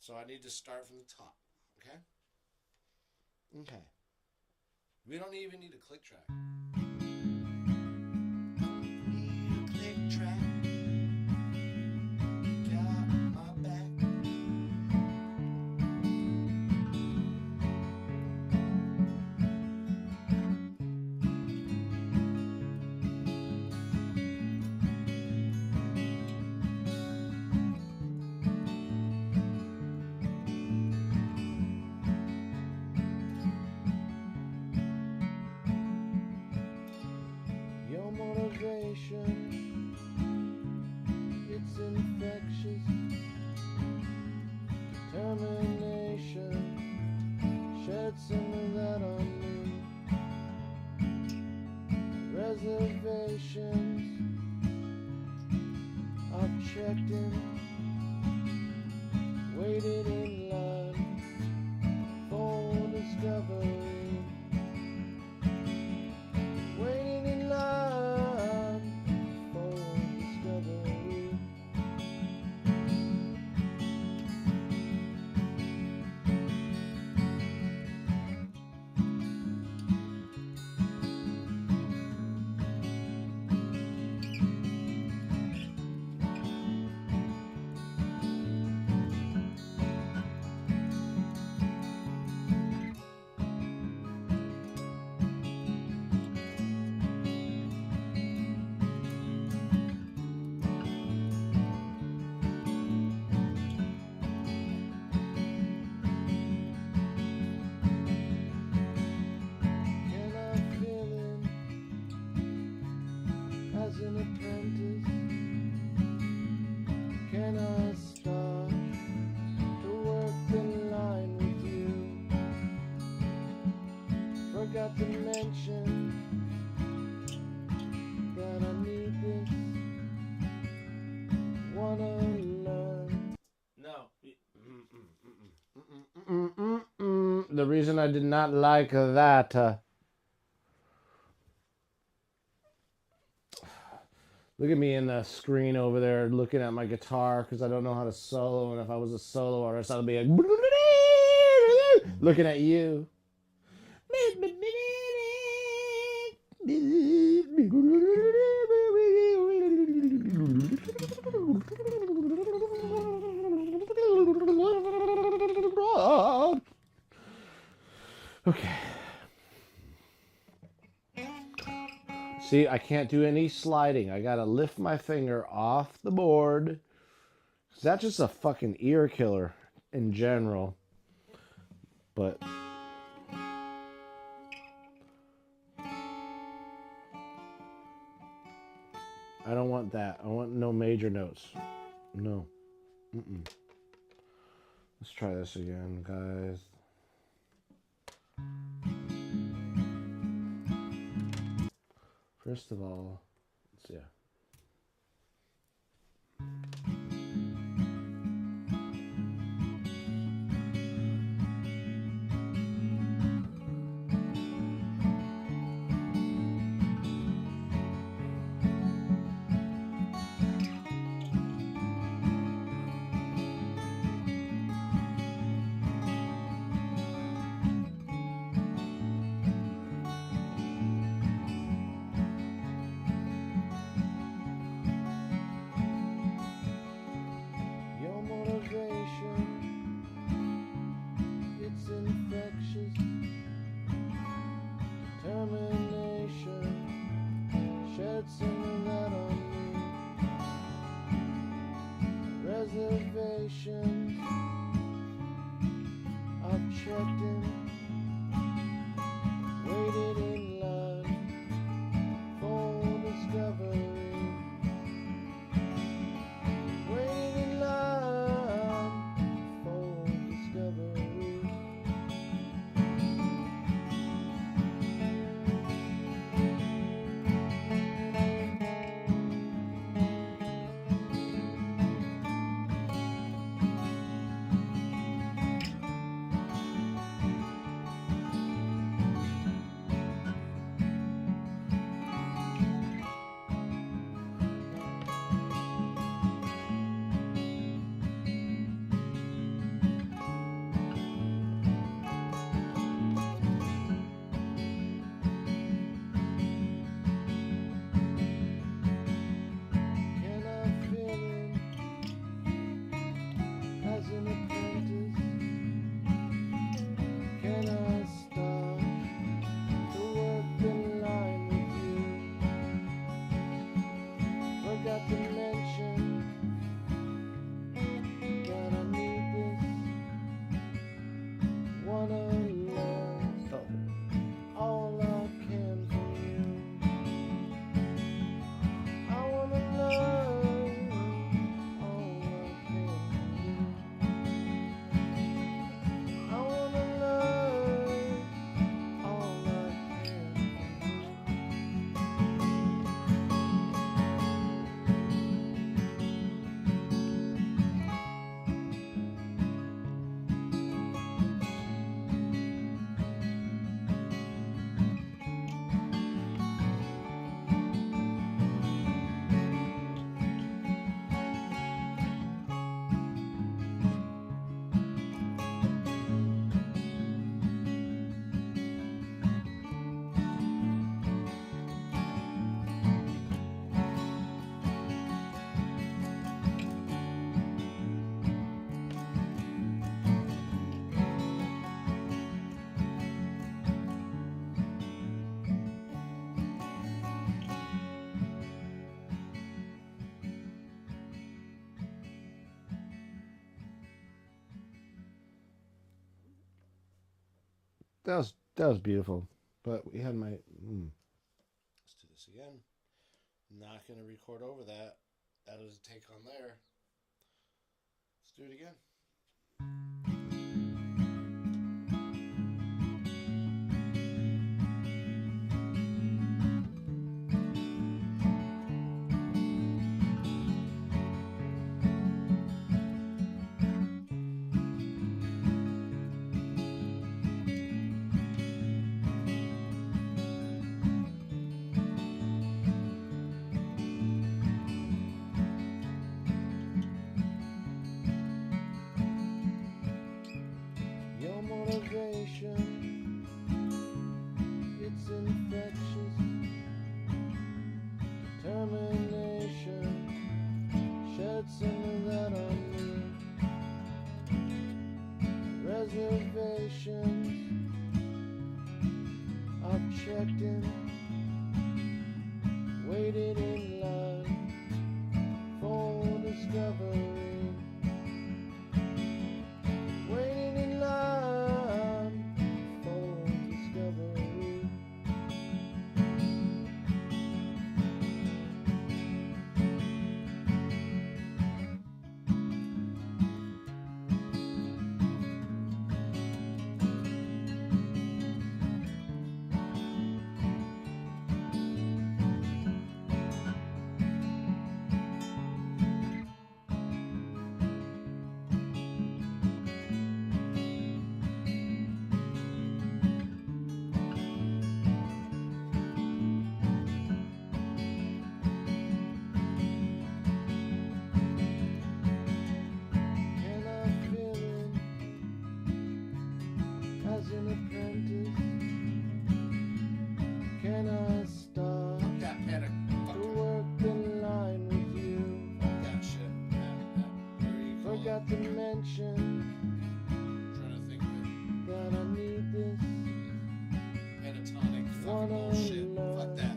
So I need to start from the top. Okay? Okay. We don't even need a click track. Need a click track. Got my back. Your motivation, it's infectious. Determination, shed some of that on me. Reservations, I've checked in, waited in line for discovery. Waiting in line for discovery. Can I fill in as an apprentice? Can I start to work the line with you? Forgot to mention that I need this. Wanna learn. No. The reason I did not like that. Look at me in the screen over there looking at my guitar because I don't know how to solo. And if I was a solo artist, I'd be like, looking at you. Okay. See, I can't do any sliding. I gotta lift my finger off the board. That's just a fucking ear killer in general. But I don't want that. I want no major notes. No. Let's try this again, guys. First of all, let's see. Your motivation, it's infectious. Determination, shed some of that on me. Reservations, I've checked in, waited in line for discovery. Waiting in line for discovery. that was beautiful. But we had my. Let's do this again. Not gonna record over that. That was a take on there. Let's do it again. Your motivation, it's infectious. Determination, shed some of that on me. Reservations, I've checked in, waited in line for discovery. Waiting in line for discovery. As an apprentice, can I start to work the line with you? Forgot to mention that I need this. Wanna learn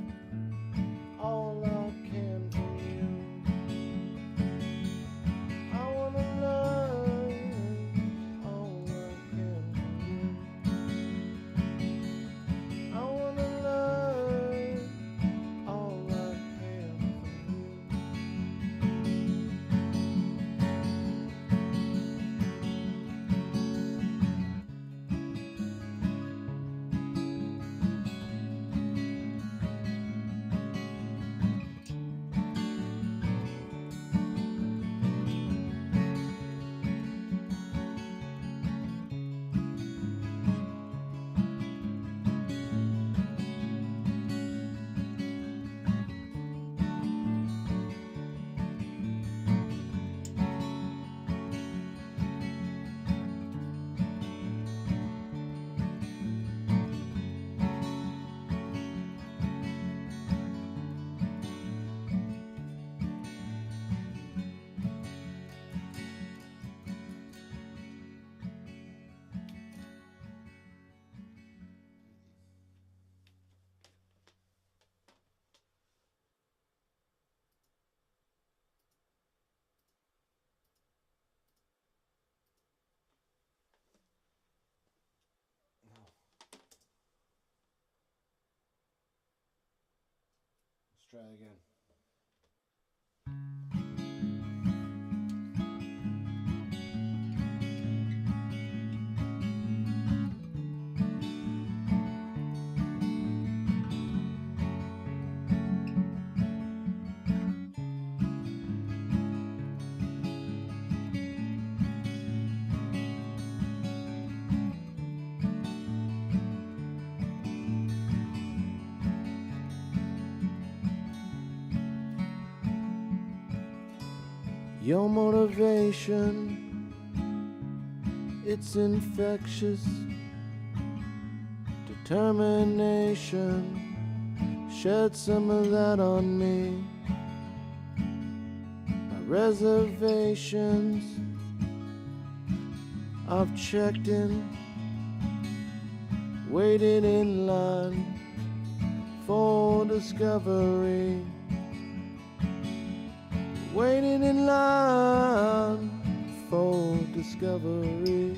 all I can from you. I wanna learn all I can from you. I wanna learn all I can from you. Let's try it again. Your motivation, it's infectious. Determination, shed some of that on me. My reservations, I've checked in, waited in line for discovery. Waiting in line for discovery.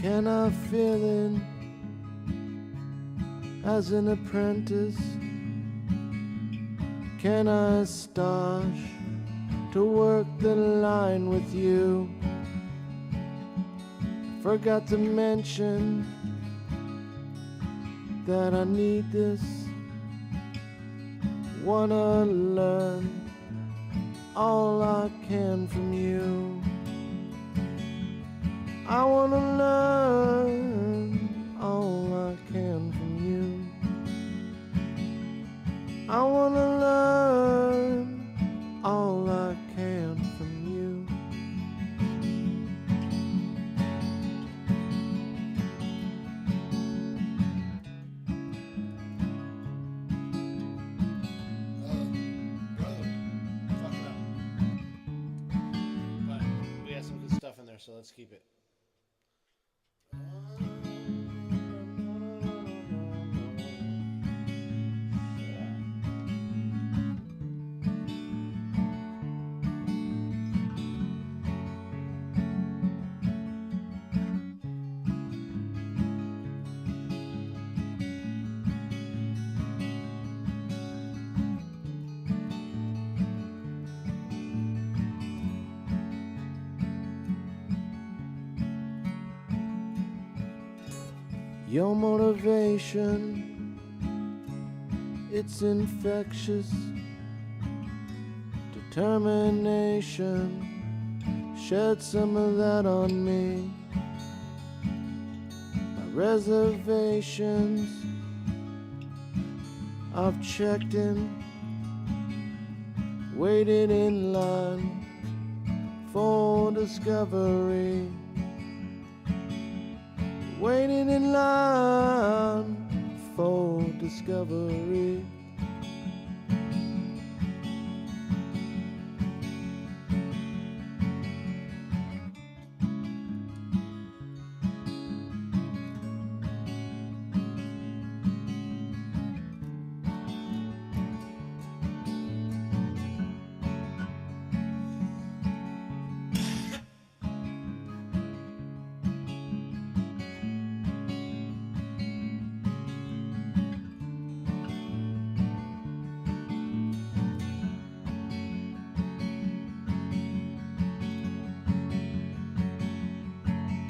Can I fill in as an apprentice? Can I start to work the line with you? Forgot to mention that I need this. Wanna learn all I can from you. I wanna learn all I can from you. I wanna learn all I can from you. Brother, fuck it up. But we got some good stuff in there, so let's keep it. Your motivation, it's infectious. Determination, shed some of that on me. My reservations, I've checked in, waited in line for discovery. Waiting in line for discovery.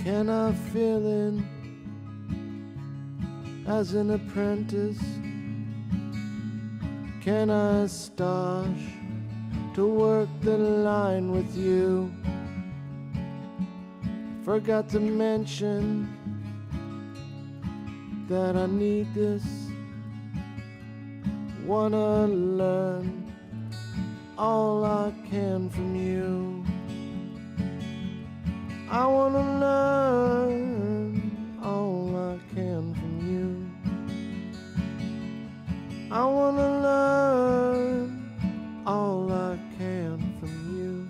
Can I fill in as an apprentice? Can I start to work the line with you? Forgot to mention that I need this. Wanna learn all I can from you. I wanna learn all I can from you. I wanna learn all I can from you.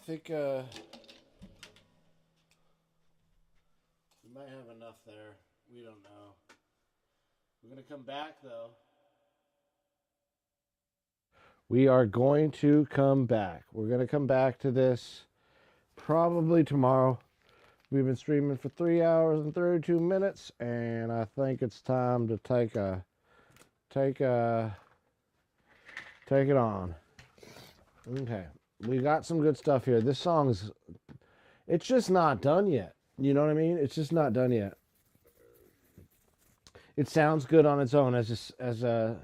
I think we might have enough there. We don't know. We're going to come back, though. We are going to come back. We're going to come back to this probably tomorrow. We've been streaming for 3 hours and 32 minutes, and I think it's time to take it on. Okay. We got some good stuff here. This song's, it's just not done yet. You know what I mean? It's just not done yet. It sounds good on its own as a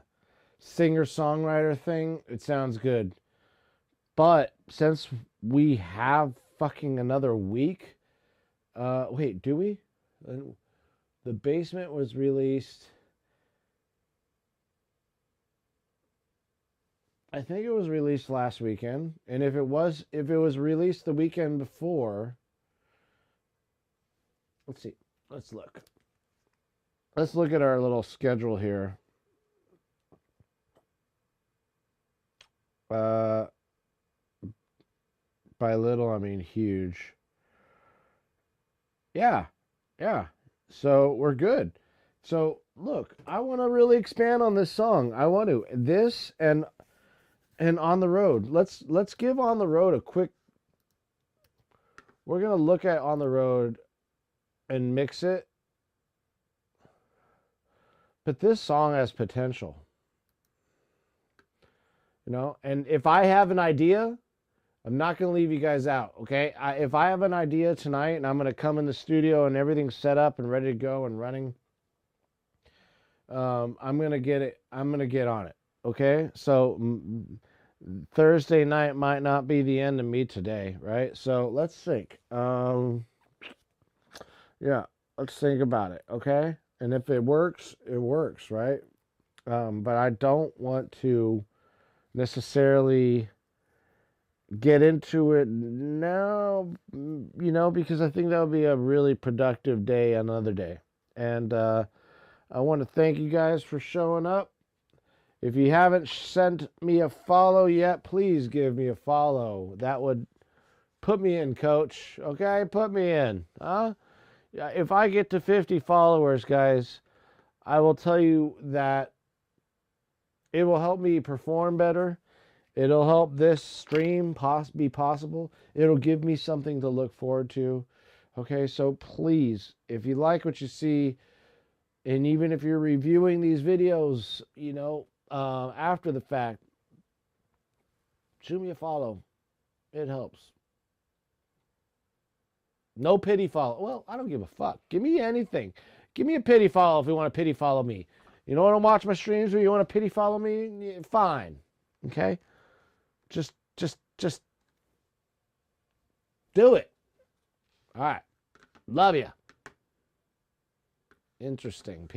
singer-songwriter thing. It sounds good. But since we have fucking another week, wait, do we? The Basement was released. I think it was released last weekend, and if it was released the weekend before, let's see. Let's look. Let's look at our little schedule here. By little, I mean huge. Yeah. Yeah. So we're good. So look, I want to really expand on this song. I want to. This and On the Road. Let's give On the Road a quick. We're going to look at On the Road and mix it. But this song has potential. You know, and if I have an idea, I'm not going to leave you guys out, okay? If I have an idea tonight and I'm going to come in the studio and everything's set up and ready to go and running, I'm going to get it. I'm going to get on it, okay? So Thursday night might not be the end of me today, right? So let's think. Yeah, let's think about it, okay? And if it works, right? But I don't want to necessarily get into it now, you know, because I think that would be a really productive day another day. And I want to thank you guys for showing up. If you haven't sent me a follow yet, please give me a follow. That would put me in, coach. Okay, put me in. Huh? If I get to 50 followers, guys, I will tell you that it will help me perform better. It'll help this stream be possible. It'll give me something to look forward to. Okay, so please, if you like what you see, and even if you're reviewing these videos, you know, after the fact, shoot me a follow. It helps. No pity follow. Well, I don't give a fuck. Give me anything. Give me a pity follow if you want to pity follow me. You don't want to watch my streams or you want to pity follow me? Fine. Okay? Just do it. All right. Love you. Interesting.